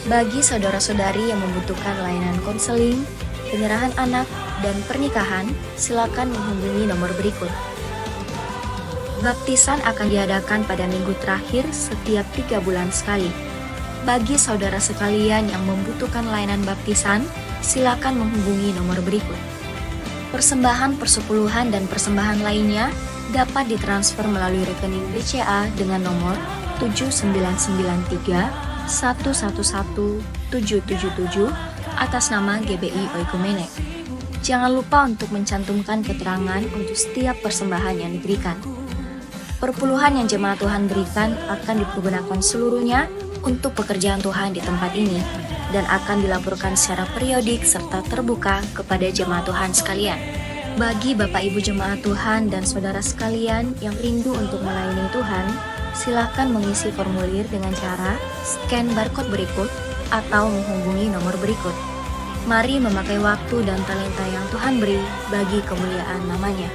Bagi saudara-saudari yang membutuhkan layanan konseling, penyerahan anak, dan pernikahan, silakan menghubungi nomor berikut. Baptisan akan diadakan pada minggu terakhir setiap 3 bulan sekali. Bagi saudara sekalian yang membutuhkan layanan baptisan, silakan menghubungi nomor berikut. Persembahan persepuluhan dan persembahan lainnya dapat ditransfer melalui rekening BCA dengan nomor 7993 111 777 atas nama GBI Oikumene. Jangan lupa untuk mencantumkan keterangan untuk setiap persembahan yang diberikan. Perpuluhan yang jemaat Tuhan berikan akan dipergunakan seluruhnya untuk pekerjaan Tuhan di tempat ini dan akan dilaporkan secara periodik serta terbuka kepada jemaat Tuhan sekalian. Bagi Bapak Ibu jemaat Tuhan dan saudara sekalian yang rindu untuk melayani Tuhan, silakan mengisi formulir dengan cara scan barcode berikut atau menghubungi nomor berikut. Mari memakai waktu dan talenta yang Tuhan beri bagi kemuliaan namanya.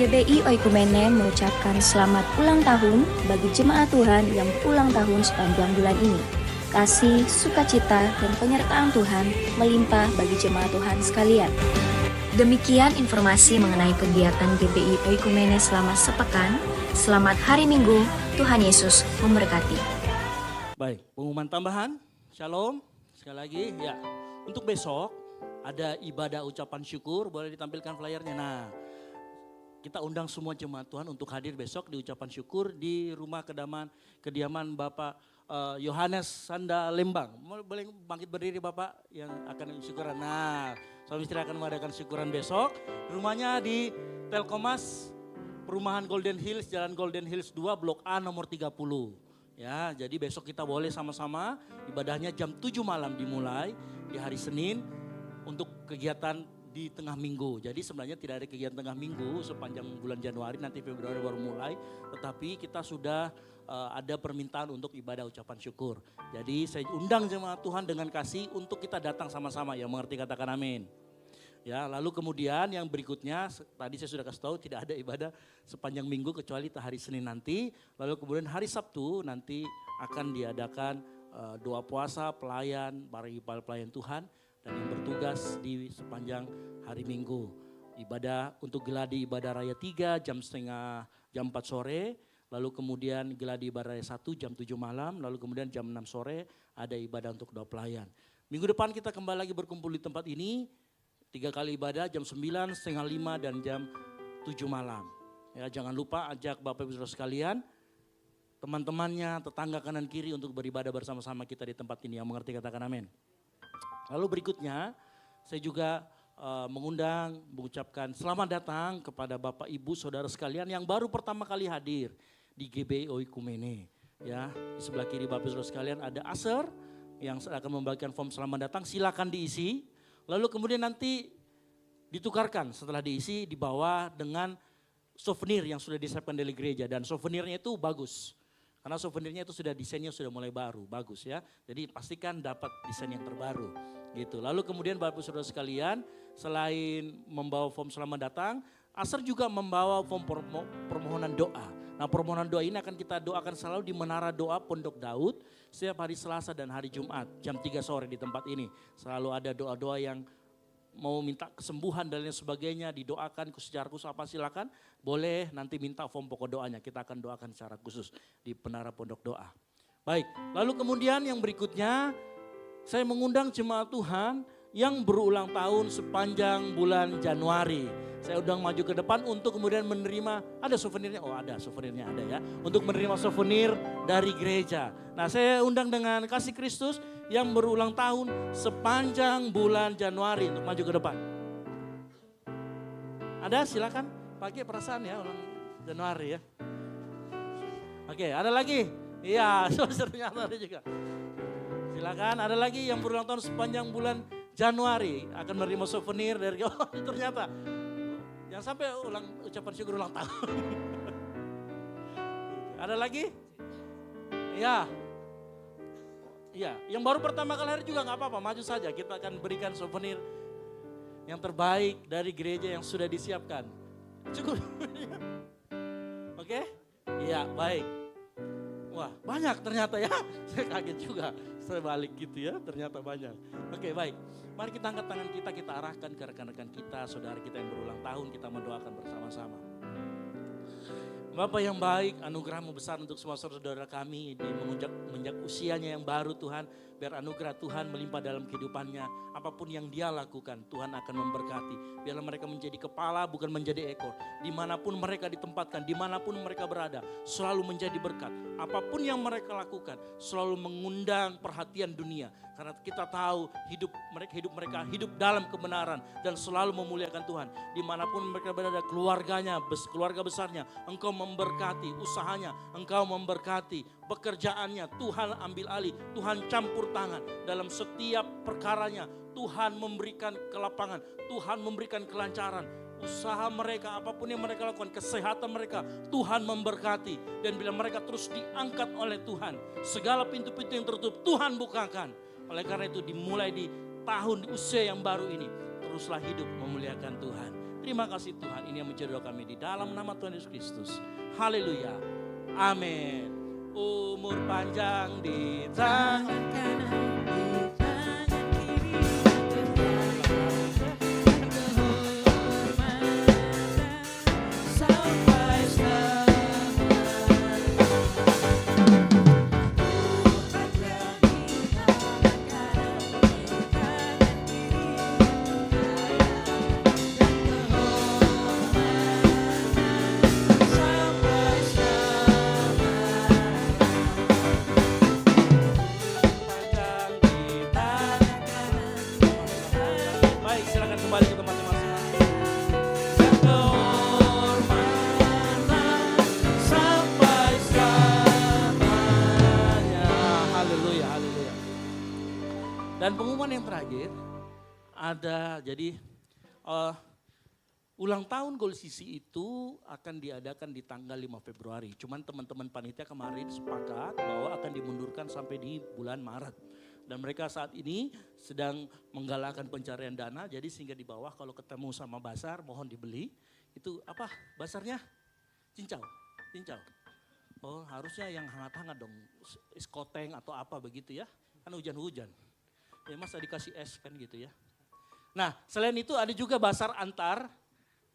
GBI Oikumene mengucapkan selamat ulang tahun bagi jemaat Tuhan yang berulang tahun sepanjang bulan ini. Kasih, sukacita, dan penyertaan Tuhan melimpah bagi jemaat Tuhan sekalian. Demikian informasi mengenai kegiatan GBI Oikumene selama sepekan. Selamat hari Minggu, Tuhan Yesus memberkati. Baik, pengumuman tambahan, shalom, sekali lagi ya. Untuk besok ada ibadah ucapan syukur, boleh ditampilkan flyernya. Nah, kita undang semua jemaat Tuhan untuk hadir besok di ucapan syukur di rumah kediaman Bapak Yohanes Sanda Lembang. Boleh bangkit berdiri Bapak yang akan syukuran. Nah, suami istri akan mengadakan syukuran besok. Rumahnya di Telkomas, Perumahan Golden Hills, Jalan Golden Hills 2, Blok A nomor 30. Ya, jadi besok kita boleh sama-sama ibadahnya jam 7 malam dimulai di hari Senin untuk kegiatan di tengah minggu. Jadi sebenarnya tidak ada kegiatan tengah minggu sepanjang bulan Januari, nanti Februari baru mulai. Tetapi kita sudah ada permintaan untuk ibadah ucapan syukur. Jadi saya undang jemaat Tuhan dengan kasih untuk kita datang sama-sama, yang mengerti katakan amin. Ya, lalu kemudian yang berikutnya, tadi saya sudah kasih tahu tidak ada ibadah sepanjang minggu kecuali hari Senin nanti. Lalu kemudian hari Sabtu nanti akan diadakan doa puasa, pelayan, para pelayan Tuhan dan yang bertugas di sepanjang hari Minggu. Ibadah untuk geladi ibadah raya 3 jam 4 sore. Lalu kemudian geladi ibadah raya 1 jam 7 malam. Lalu kemudian jam 6 sore ada ibadah untuk doa pelayan. Minggu depan kita kembali lagi berkumpul di tempat ini. 3 kali ibadah jam 9, setengah 5 dan jam 7 malam. Ya, jangan lupa ajak Bapak Ibu Saudara sekalian, teman-temannya, tetangga kanan kiri untuk beribadah bersama-sama kita di tempat ini, yang mengerti katakan amin. Lalu berikutnya saya juga mengucapkan selamat datang kepada Bapak Ibu Saudara sekalian yang baru pertama kali hadir di GBI Oikumene. Ya, di sebelah kiri Bapak Ibu Saudara sekalian ada Aser yang akan membagikan form selamat datang, silakan diisi. Lalu kemudian nanti ditukarkan setelah diisi di bawah dengan souvenir yang sudah disiapkan dari gereja. Dan souvenirnya itu bagus. Karena souvenirnya itu sudah desainnya sudah mulai baru, bagus ya. Jadi pastikan dapat desain yang terbaru gitu. Lalu kemudian Bapak Saudara sekalian, selain membawa form selamat datang, Asar juga membawa form permohonan doa. Nah, permohonan doa ini akan kita doakan selalu di Menara Doa Pondok Daud setiap hari Selasa dan hari Jumat jam 3 sore di tempat ini. Selalu ada doa-doa yang mau minta kesembuhan dan lain sebagainya, didoakan secara khusus apa silakan, boleh nanti minta form pokok doanya, kita akan doakan secara khusus di Menara Pondok Doa. Baik, lalu kemudian yang berikutnya saya mengundang jemaat Tuhan yang berulang tahun sepanjang bulan Januari. Saya undang maju ke depan untuk kemudian menerima, ada souvenirnya, oh ada souvenirnya ada ya, untuk menerima souvenir dari gereja. Nah, saya undang dengan kasih Kristus yang berulang tahun sepanjang bulan Januari untuk maju ke depan. Ada, silakan pakai perasaan ya ulang Januari ya. Oke, ada lagi? Iya, ternyata ada juga. Silakan, ada lagi yang berulang tahun sepanjang bulan Januari akan menerima souvenir dari, oh ternyata. Yang sampai ucapan syukur ulang tahun. Ada lagi? Ya. Iya, yang baru pertama kali hari juga nggak apa-apa, maju saja. Kita akan berikan souvenir yang terbaik dari gereja yang sudah disiapkan. Cukup. Oke? Iya, baik. Wah, banyak ternyata ya. Saya kaget juga. Saya balik gitu ya, ternyata banyak. Oke, baik. Mari kita angkat tangan kita arahkan ke rekan-rekan kita, saudara kita yang berulang tahun, kita mendoakan bersama-sama. Bapa yang baik, anugerah-Mu besar untuk semua saudara kami di menginjak usianya yang baru Tuhan. Biar anugerah Tuhan melimpah dalam kehidupannya. Apapun yang dia lakukan, Tuhan akan memberkati. Biarlah mereka menjadi kepala bukan menjadi ekor. Dimanapun mereka ditempatkan, dimanapun mereka berada, selalu menjadi berkat. Apapun yang mereka lakukan, selalu mengundang perhatian dunia. Karena kita tahu hidup mereka hidup dalam kebenaran dan selalu memuliakan Tuhan. Dimanapun mereka berada, keluarganya, keluarga besarnya, Engkau memberkati usahanya, Engkau memberkati pekerjaannya. Tuhan ambil alih, Tuhan campur tangan dalam setiap perkaranya. Tuhan memberikan kelapangan, Tuhan memberikan kelancaran. Usaha mereka, apapun yang mereka lakukan, kesehatan mereka, Tuhan memberkati. Dan bila mereka terus diangkat oleh Tuhan, segala pintu-pintu yang tertutup Tuhan bukakan. Oleh karena itu dimulai di tahun usia yang baru ini, teruslah hidup memuliakan Tuhan. Terima kasih Tuhan, ini yang menjadi doa kami di dalam nama Tuhan Yesus Kristus. Haleluya, amin. Umur panjang di tangan kanan, di tangan kiri, sampai Dan pengumuman yang terakhir ada, jadi ulang tahun Gold CC itu akan diadakan di tanggal 5 Februari. Cuman teman-teman panitia kemarin sepakat bahwa akan dimundurkan sampai di bulan Maret. Dan mereka saat ini sedang menggalakkan pencarian dana, jadi sehingga di bawah kalau ketemu sama basar mohon dibeli. Itu apa basarnya? Cincau. Oh harusnya yang hangat-hangat dong, es koteng atau apa begitu ya, kan hujan-hujan. Ya masa dikasih es kan gitu ya. Nah selain itu ada juga basar antar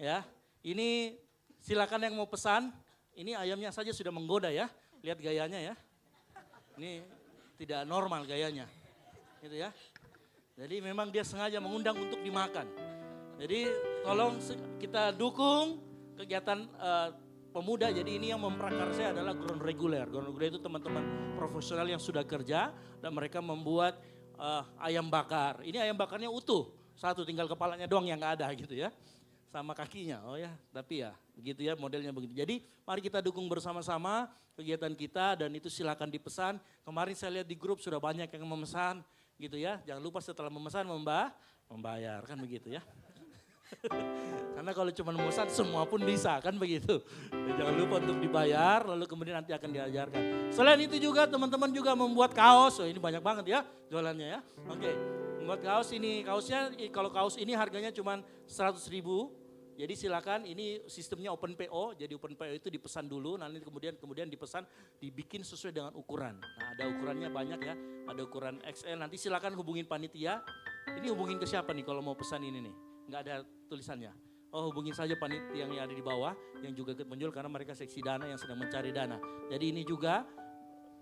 ya. Ini silakan yang mau pesan. Ini ayamnya saja sudah menggoda ya. Lihat gayanya ya. Ini tidak normal gayanya. Gitu ya. Jadi memang dia sengaja mengundang untuk dimakan. Jadi tolong kita dukung kegiatan pemuda. Jadi ini yang memprakarsai adalah ground reguler. Ground reguler itu teman-teman profesional yang sudah kerja dan mereka membuat ayam bakar. Ini ayam bakarnya utuh, satu tinggal kepalanya doang yang nggak ada gitu ya, sama kakinya. Oh ya, tapi ya begitu ya modelnya begitu. Jadi mari kita dukung bersama-sama kegiatan kita dan itu silakan dipesan. Kemarin saya lihat di grup sudah banyak yang memesan gitu ya. Jangan lupa setelah memesan membayar kan begitu ya. Karena kalau cuma memesan semua pun bisa kan begitu. Jangan lupa untuk dibayar lalu kemudian nanti akan diajarkan. Selain itu juga teman-teman juga membuat kaos. Oh, ini banyak banget ya jualannya ya. Oke, membuat kaos ini. Kaosnya kalau kaos ini harganya cuma 100.000. Jadi silakan, ini sistemnya open PO. Jadi open PO itu dipesan dulu, nanti kemudian dipesan, dibikin sesuai dengan ukuran. Nah, ada ukurannya banyak ya. Ada ukuran XL. Nanti silakan hubungin panitia. Ini hubungin ke siapa nih kalau mau pesan ini nih? Nggak ada tulisannya. Oh, hubungin saja panitia yang ada di bawah yang juga ikut menjual karena mereka seksi dana yang sedang mencari dana. Jadi ini juga,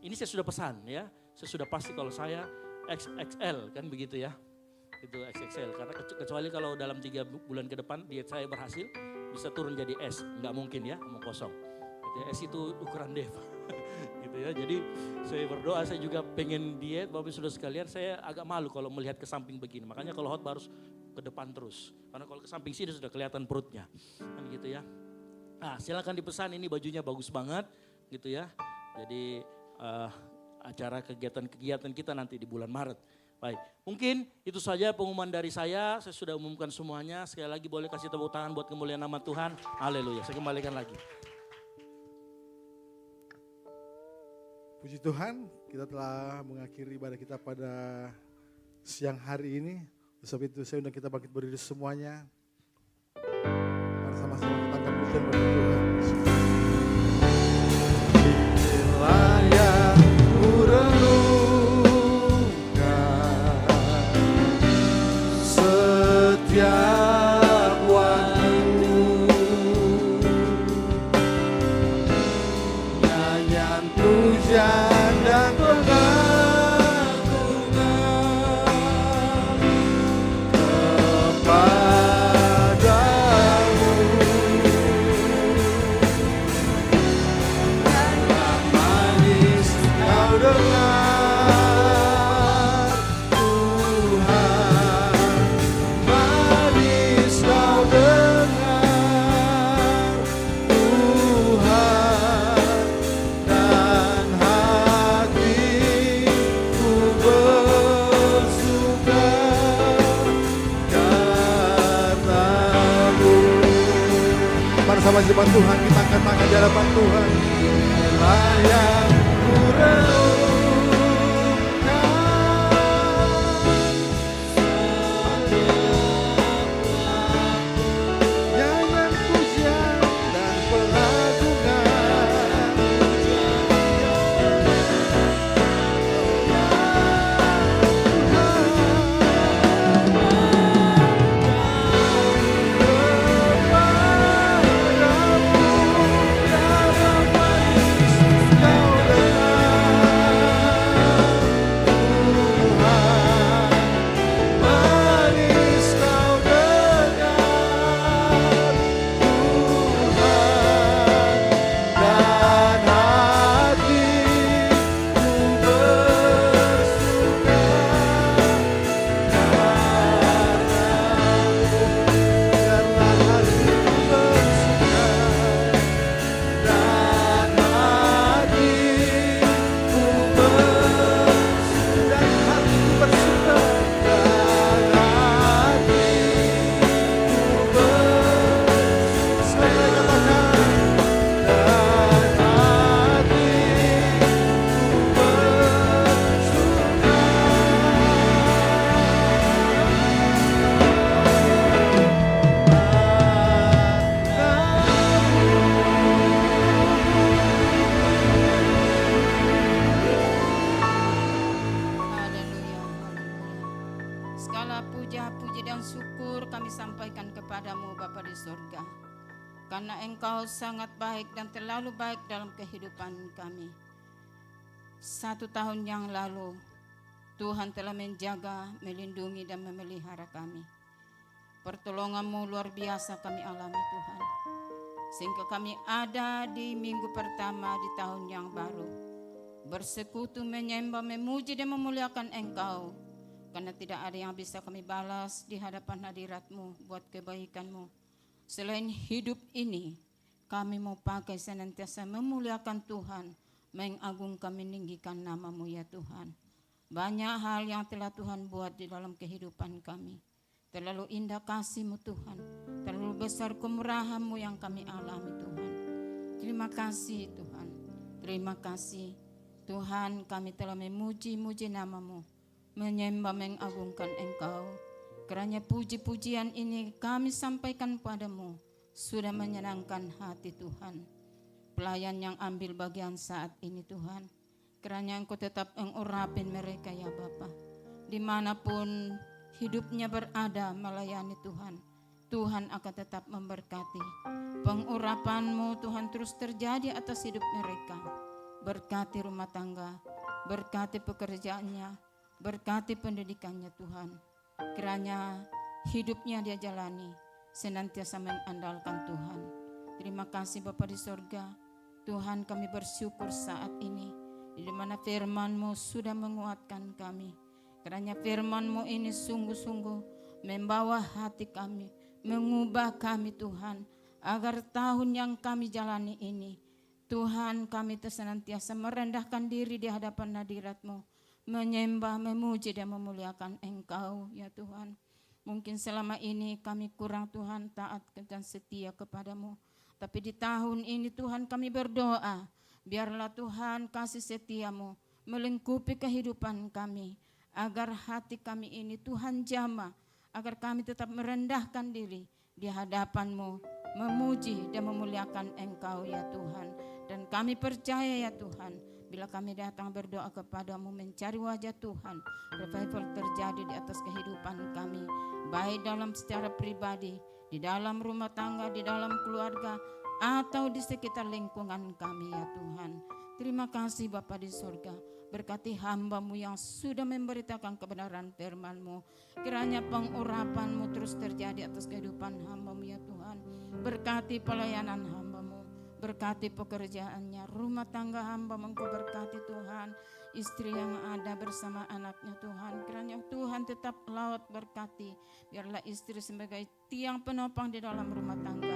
ini saya sudah pesan ya. Saya sudah pasti kalau saya XXL kan begitu ya. Itu XXL karena kecuali kalau dalam 3 bulan ke depan diet saya berhasil bisa turun jadi S, nggak mungkin ya, mau kosong. Gitu ya, S itu ukuran Dev. Gitu ya. Jadi saya berdoa, saya juga pengen diet, Bapak Saudara sekalian, saya agak malu kalau melihat ke samping begini. Makanya kalau khotbah harus ke depan terus. Karena kalau ke samping sini sudah kelihatan perutnya. Kan gitu ya. Nah, silakan dipesan, ini bajunya bagus banget gitu ya. Jadi acara kegiatan-kegiatan kita nanti di bulan Maret. Baik, mungkin itu saja pengumuman dari saya sudah umumkan semuanya. Sekali lagi boleh kasih tepuk tangan buat kemuliaan nama Tuhan. Haleluya, saya kembalikan lagi. Puji Tuhan, kita telah mengakhiri ibadah kita pada siang hari ini. Sebab itu saya undang kita bangkit berdiri semuanya. Mari sama-sama kita angkat pujian bagi Tuhan. Inilah yang setiap waktu, nyanyian pujian dan pengagungan kepadamu. Dan manis kau dengar Tuhan, manis kau dengar Tuhan, dan hatiku bersuka karena-Mu. Mari sama di depan Tuhan, kita angkat tangan di hadapan Tuhan. Inilah yang Nyanyian pujian dan pengagungan manis kau dengar Tuhan, dan hatiku bersuka Haleluya, haleluya. Segala puja, puji dan syukur kami sampaikan kepadamu Bapa di surga. Karena Engkau sangat baik dan terlalu baik dalam kehidupan kami. 1 tahun yang lalu, Tuhan telah menjaga, melindungi dan memelihara kami. Pertolongan-Mu luar biasa kami alami Tuhan. Sehingga kami ada di minggu pertama di tahun yang baru. Bersekutu, menyembah, memuji dan memuliakan Engkau. Karena tidak ada yang bisa kami balas di hadapan hadirat-Mu buat kebaikan-Mu. Selain hidup ini, kami mau pakai senantiasa memuliakan Tuhan, mengagungkan, meninggikan nama-Mu ya Tuhan. Banyak hal yang telah Tuhan buat di dalam kehidupan kami. Terlalu indah kasih-Mu Tuhan. Terlalu besar kemurahan-Mu yang kami alami Tuhan. Terima kasih Tuhan. Terima kasih Tuhan, kami telah memuji-muji nama-Mu, menyembah mengagungkan Engkau. Kerana puji-pujian ini kami sampaikan padamu sudah menyenangkan hati Tuhan. Pelayan yang ambil bagian saat ini Tuhan, kerana Engkau tetap mengurapi mereka ya Bapa. Dimanapun hidupnya berada melayani Tuhan, Tuhan akan tetap memberkati. Pengurapan-Mu Tuhan terus terjadi atas hidup mereka. Berkati rumah tangga, berkati pekerjaannya, berkati pendidikannya Tuhan. Kiranya hidupnya dia jalani senantiasa mengandalkan Tuhan. Terima kasih Bapa di sorga. Tuhan, kami bersyukur saat ini di mana firman-Mu sudah menguatkan kami. Kiranya firman-Mu ini sungguh-sungguh membawa hati kami, mengubah kami Tuhan, agar tahun yang kami jalani ini Tuhan, kami senantiasa merendahkan diri di hadapan hadirat-Mu, menyembah, memuji dan memuliakan Engkau ya Tuhan. Mungkin selama ini kami kurang Tuhan taat dan setia kepada-Mu. Tapi di tahun ini Tuhan kami berdoa, biarlah Tuhan kasih setia-Mu melingkupi kehidupan kami. Agar hati kami ini Tuhan jamah, agar kami tetap merendahkan diri di hadapan-Mu, memuji dan memuliakan Engkau ya Tuhan. Dan kami percaya ya Tuhan, bila kami datang berdoa kepada-Mu mencari wajah Tuhan, revival terjadi di atas kehidupan kami, baik dalam secara pribadi, di dalam rumah tangga, di dalam keluarga, atau di sekitar lingkungan kami ya Tuhan. Terima kasih Bapa di surga, berkati hamba-Mu yang sudah memberitakan kebenaran firman-Mu. Kiranya pengurapan-Mu terus terjadi atas kehidupan hamba-Mu ya Tuhan. Berkati pelayanan hamba-Mu, berkati pekerjaannya, rumah tangga hamba-Mu Engkau berkati Tuhan. Istri yang ada bersama anaknya Tuhan, kiranya Tuhan tetap lawat berkati. Biarlah istri sebagai tiang penopang di dalam rumah tangga.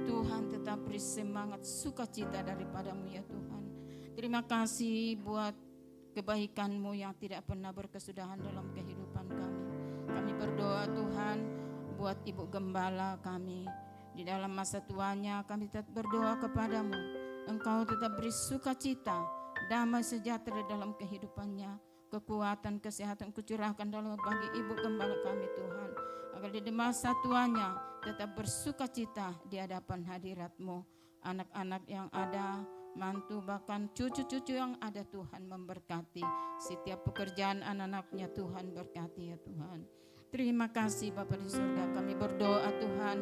Tuhan tetap beri semangat sukacita daripada-Mu ya Tuhan. Terima kasih buat kebaikan-Mu yang tidak pernah berkesudahan dalam kehidupan kami. Kami berdoa Tuhan buat Ibu Gembala kami. Di dalam masa tuanya kami tetap berdoa kepada-Mu. Engkau tetap beri sukacita, damai sejahtera dalam kehidupannya. Kekuatan, kesehatan kucurahkan dalam bagi Ibu Gembala kami Tuhan. Agar di masa tuanya tetap bersukacita di hadapan hadirat-Mu. Anak-anak yang ada, mantu bahkan cucu-cucu yang ada Tuhan memberkati. Setiap pekerjaan anak-anaknya Tuhan berkati ya Tuhan. Terima kasih Bapa di surga, kami berdoa Tuhan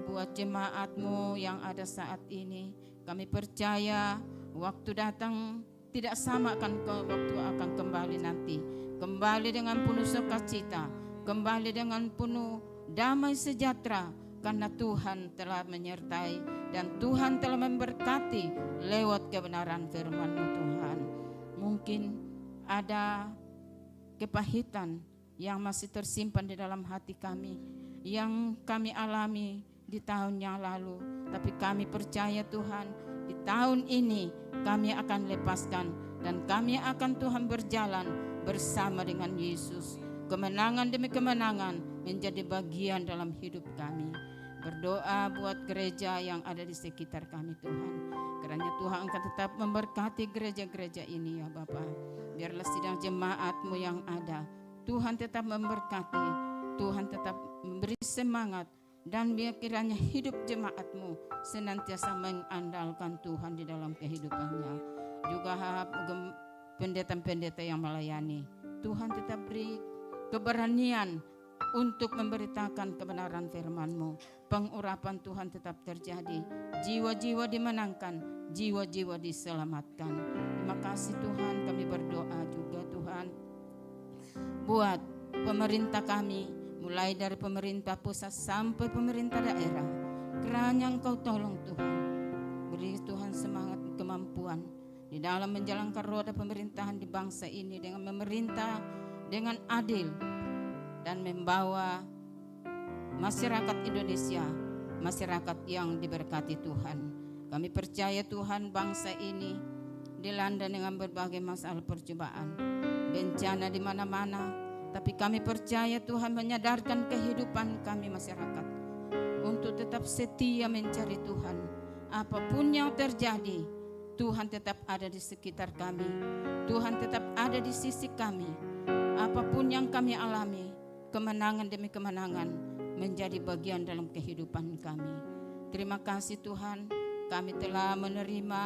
buat jemaat-Mu yang ada saat ini. Kami percaya waktu datang tidak sama akan waktu akan kembali nanti. Kembali dengan penuh sukacita, kembali dengan penuh damai sejahtera. Karena Tuhan telah menyertai dan Tuhan telah memberkati lewat kebenaran firman-Mu Tuhan. Mungkin ada kepahitan yang masih tersimpan di dalam hati kami, yang kami alami di tahun yang lalu. Tapi kami percaya Tuhan, di tahun ini kami akan lepaskan dan kami akan Tuhan berjalan bersama dengan Yesus. Kemenangan demi kemenangan menjadi bagian dalam hidup kami. Berdoa buat gereja yang ada di sekitar kami Tuhan. Kiranya Tuhan akan tetap memberkati gereja-gereja ini ya Bapa. Biarlah sidang jemaat-Mu yang ada, Tuhan tetap memberkati, Tuhan tetap memberi semangat. Dan biar kiranya hidup jemaat-Mu senantiasa mengandalkan Tuhan di dalam kehidupannya. Juga pendeta-pendeta yang melayani, Tuhan tetap beri keberanian untuk memberitakan kebenaran firman-Mu. Pengurapan Tuhan tetap terjadi, jiwa-jiwa dimenangkan, jiwa-jiwa diselamatkan. Terima kasih Tuhan, kami berdoa juga Tuhan buat pemerintah kami, mulai dari pemerintah pusat sampai pemerintah daerah. Kiranya Engkau tolong Tuhan, beri Tuhan semangat kemampuan di dalam menjalankan roda pemerintahan di bangsa ini dengan memerintah dengan adil dan membawa masyarakat Indonesia, masyarakat yang diberkati Tuhan. Kami percaya Tuhan bangsa ini dilanda dengan berbagai masalah percobaan, bencana di mana-mana, Tapi kami percaya Tuhan menyadarkan kehidupan kami masyarakat untuk tetap setia mencari Tuhan. Apapun yang terjadi, Tuhan tetap ada di sekitar kami. Tuhan tetap ada di sisi kami. Apapun yang kami alami, kemenangan demi kemenangan menjadi bagian dalam kehidupan kami. Terima kasih Tuhan, kami telah menerima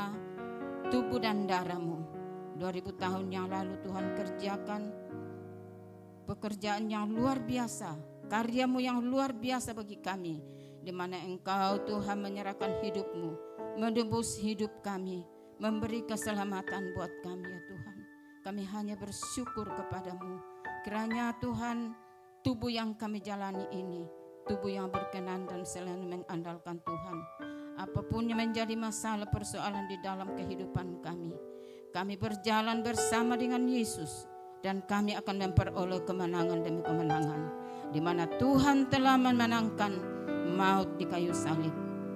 tubuh dan darah-Mu. 2000 tahun yang lalu Tuhan kerjakan pekerjaan yang luar biasa, karya-Mu yang luar biasa bagi kami, di mana Engkau Tuhan menyerahkan hidup-Mu, menebus hidup kami, memberi keselamatan buat kami ya Tuhan. Kami hanya bersyukur kepada-Mu. Kiranya Tuhan, tubuh yang kami jalani ini, tubuh yang berkenan dan selalu mengandalkan Tuhan. Apapun yang menjadi masalah persoalan di dalam kehidupan kami, kami berjalan bersama dengan Yesus. Dan kami akan memperoleh kemenangan demi kemenangan, di mana Tuhan telah memenangkan maut di kayu salib.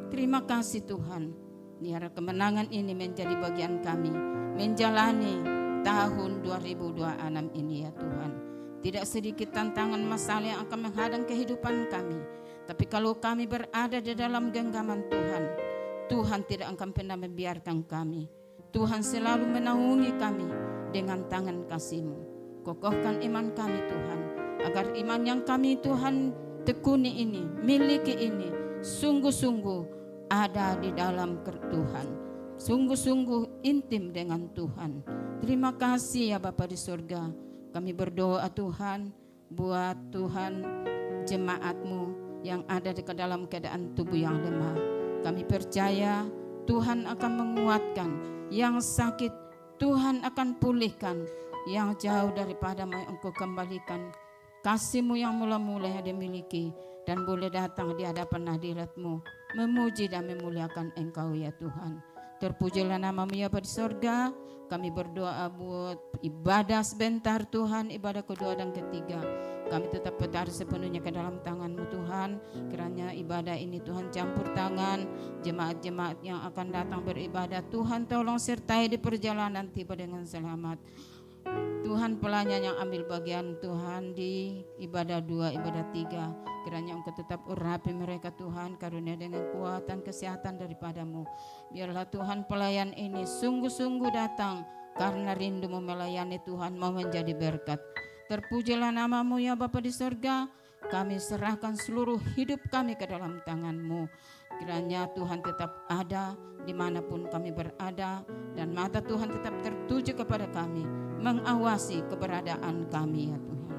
Terima kasih Tuhan, biar kemenangan ini menjadi bagian kami menjalani tahun 2026 ini ya Tuhan. Tidak sedikit tantangan masalah yang akan menghadang kehidupan kami, tapi kalau kami berada di dalam genggaman Tuhan, Tuhan tidak akan pernah membiarkan kami. Tuhan selalu menaungi kami dengan tangan kasih-Mu. Kokohkan iman kami Tuhan, agar iman yang kami Tuhan tekuni ini, miliki ini, sungguh-sungguh ada di dalam Tuhan, sungguh-sungguh intim dengan Tuhan. Terima kasih ya Bapa di surga. Kami berdoa Tuhan, buat Tuhan jemaat-Mu yang ada di dalam keadaan tubuh yang lemah. Kami percaya Tuhan akan menguatkan, yang sakit Tuhan akan pulihkan, yang jauh daripada Engkau kembalikan kasih-Mu yang mula-mula yang dimiliki, dan boleh datang di hadapan hadirat-Mu, memuji dan memuliakan Engkau ya Tuhan. Terpujilah nama-Mu ya Bapa di surga. Kami berdoa buat ibadah sebentar Tuhan, ibadah kedua dan ketiga. Kami tetap bertaruh sepenuhnya ke dalam tangan-Mu Tuhan. Kiranya ibadah ini Tuhan campur tangan jemaat-jemaat yang akan datang beribadah. Tuhan tolong sertai di perjalanan tiba dengan selamat. Tuhan pelayan yang ambil bagian Tuhan di ibadah 2, ibadah 3. Kiranya Engkau tetap urapi mereka Tuhan, karunia dengan kuatan kesehatan daripada-Mu. Biarlah Tuhan pelayan ini sungguh-sungguh datang karena rindu-Mu melayani Tuhan, mau menjadi berkat. Terpujilah nama-Mu ya Bapa di surga. Kami serahkan seluruh hidup kami ke dalam tangan-Mu. Kiranya Tuhan tetap ada dimanapun kami berada, dan mata Tuhan tetap tertuju kepada kami, mengawasi keberadaan kami ya Tuhan.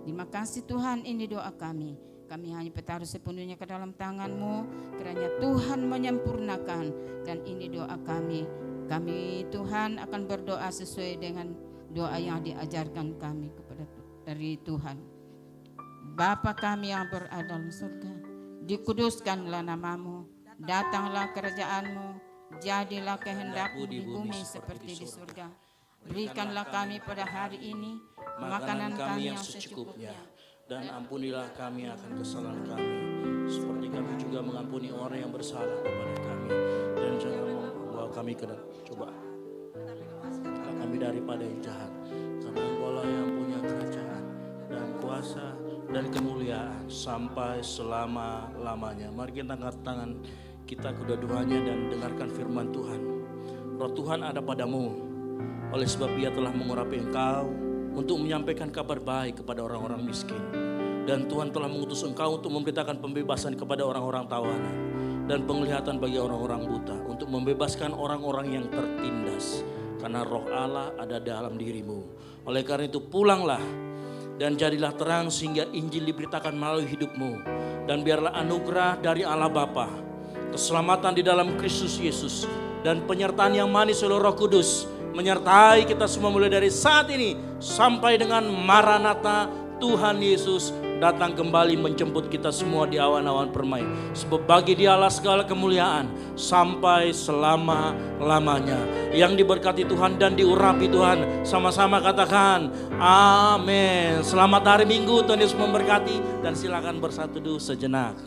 Terima kasih Tuhan, ini doa kami. Kami hanya bertaruh sepenuhnya ke dalam tangan-Mu. Kiranya Tuhan menyempurnakan, dan ini doa kami. Kami Tuhan akan berdoa sesuai dengan doa yang diajarkan kami kepada dari Tuhan. Bapa kami yang berada dalam surga, dikuduskanlah nama-Mu, datanglah kerajaan-Mu, jadilah kehendak-Mu di bumi seperti di surga. Berikanlah kami pada hari ini makanan kami yang secukupnya, dan ampunilah kami akan kesalahan kami, seperti kami juga mengampuni orang yang bersalah kepada kami. Dan jangan membawa kami ke dalam cobaan, kami daripada yang jahat, karena Engkau-lah yang punya kerajaan dan kuasa dan kemuliaan sampai selama-lamanya. Mari kita angkat tangan kita kedua-duanya dan dengarkan firman Tuhan. Roh Tuhan ada padamu, oleh sebab Dia telah mengurapi engkau untuk menyampaikan kabar baik kepada orang-orang miskin. Dan Tuhan telah mengutus engkau untuk memberitakan pembebasan kepada orang-orang tawanan dan penglihatan bagi orang-orang buta, untuk membebaskan orang-orang yang tertindas, karena Roh Allah ada dalam dirimu. Oleh karena itu pulanglah dan jadilah terang, sehingga Injil diberitakan melalui hidupmu. Dan biarlah anugerah dari Allah Bapa, keselamatan di dalam Kristus Yesus, dan penyertaan yang manis oleh Roh Kudus menyertai kita semua mulai dari saat ini sampai dengan Maranatha, Tuhan Yesus datang kembali menjemput kita semua di awan-awan permai. Sebab bagi Dialah segala kemuliaan sampai selama-lamanya. Yang diberkati Tuhan dan diurapi Tuhan, sama-sama katakan amin. Selamat hari Minggu, Tuhan Yesus memberkati, dan silakan bersatu dulu sejenak.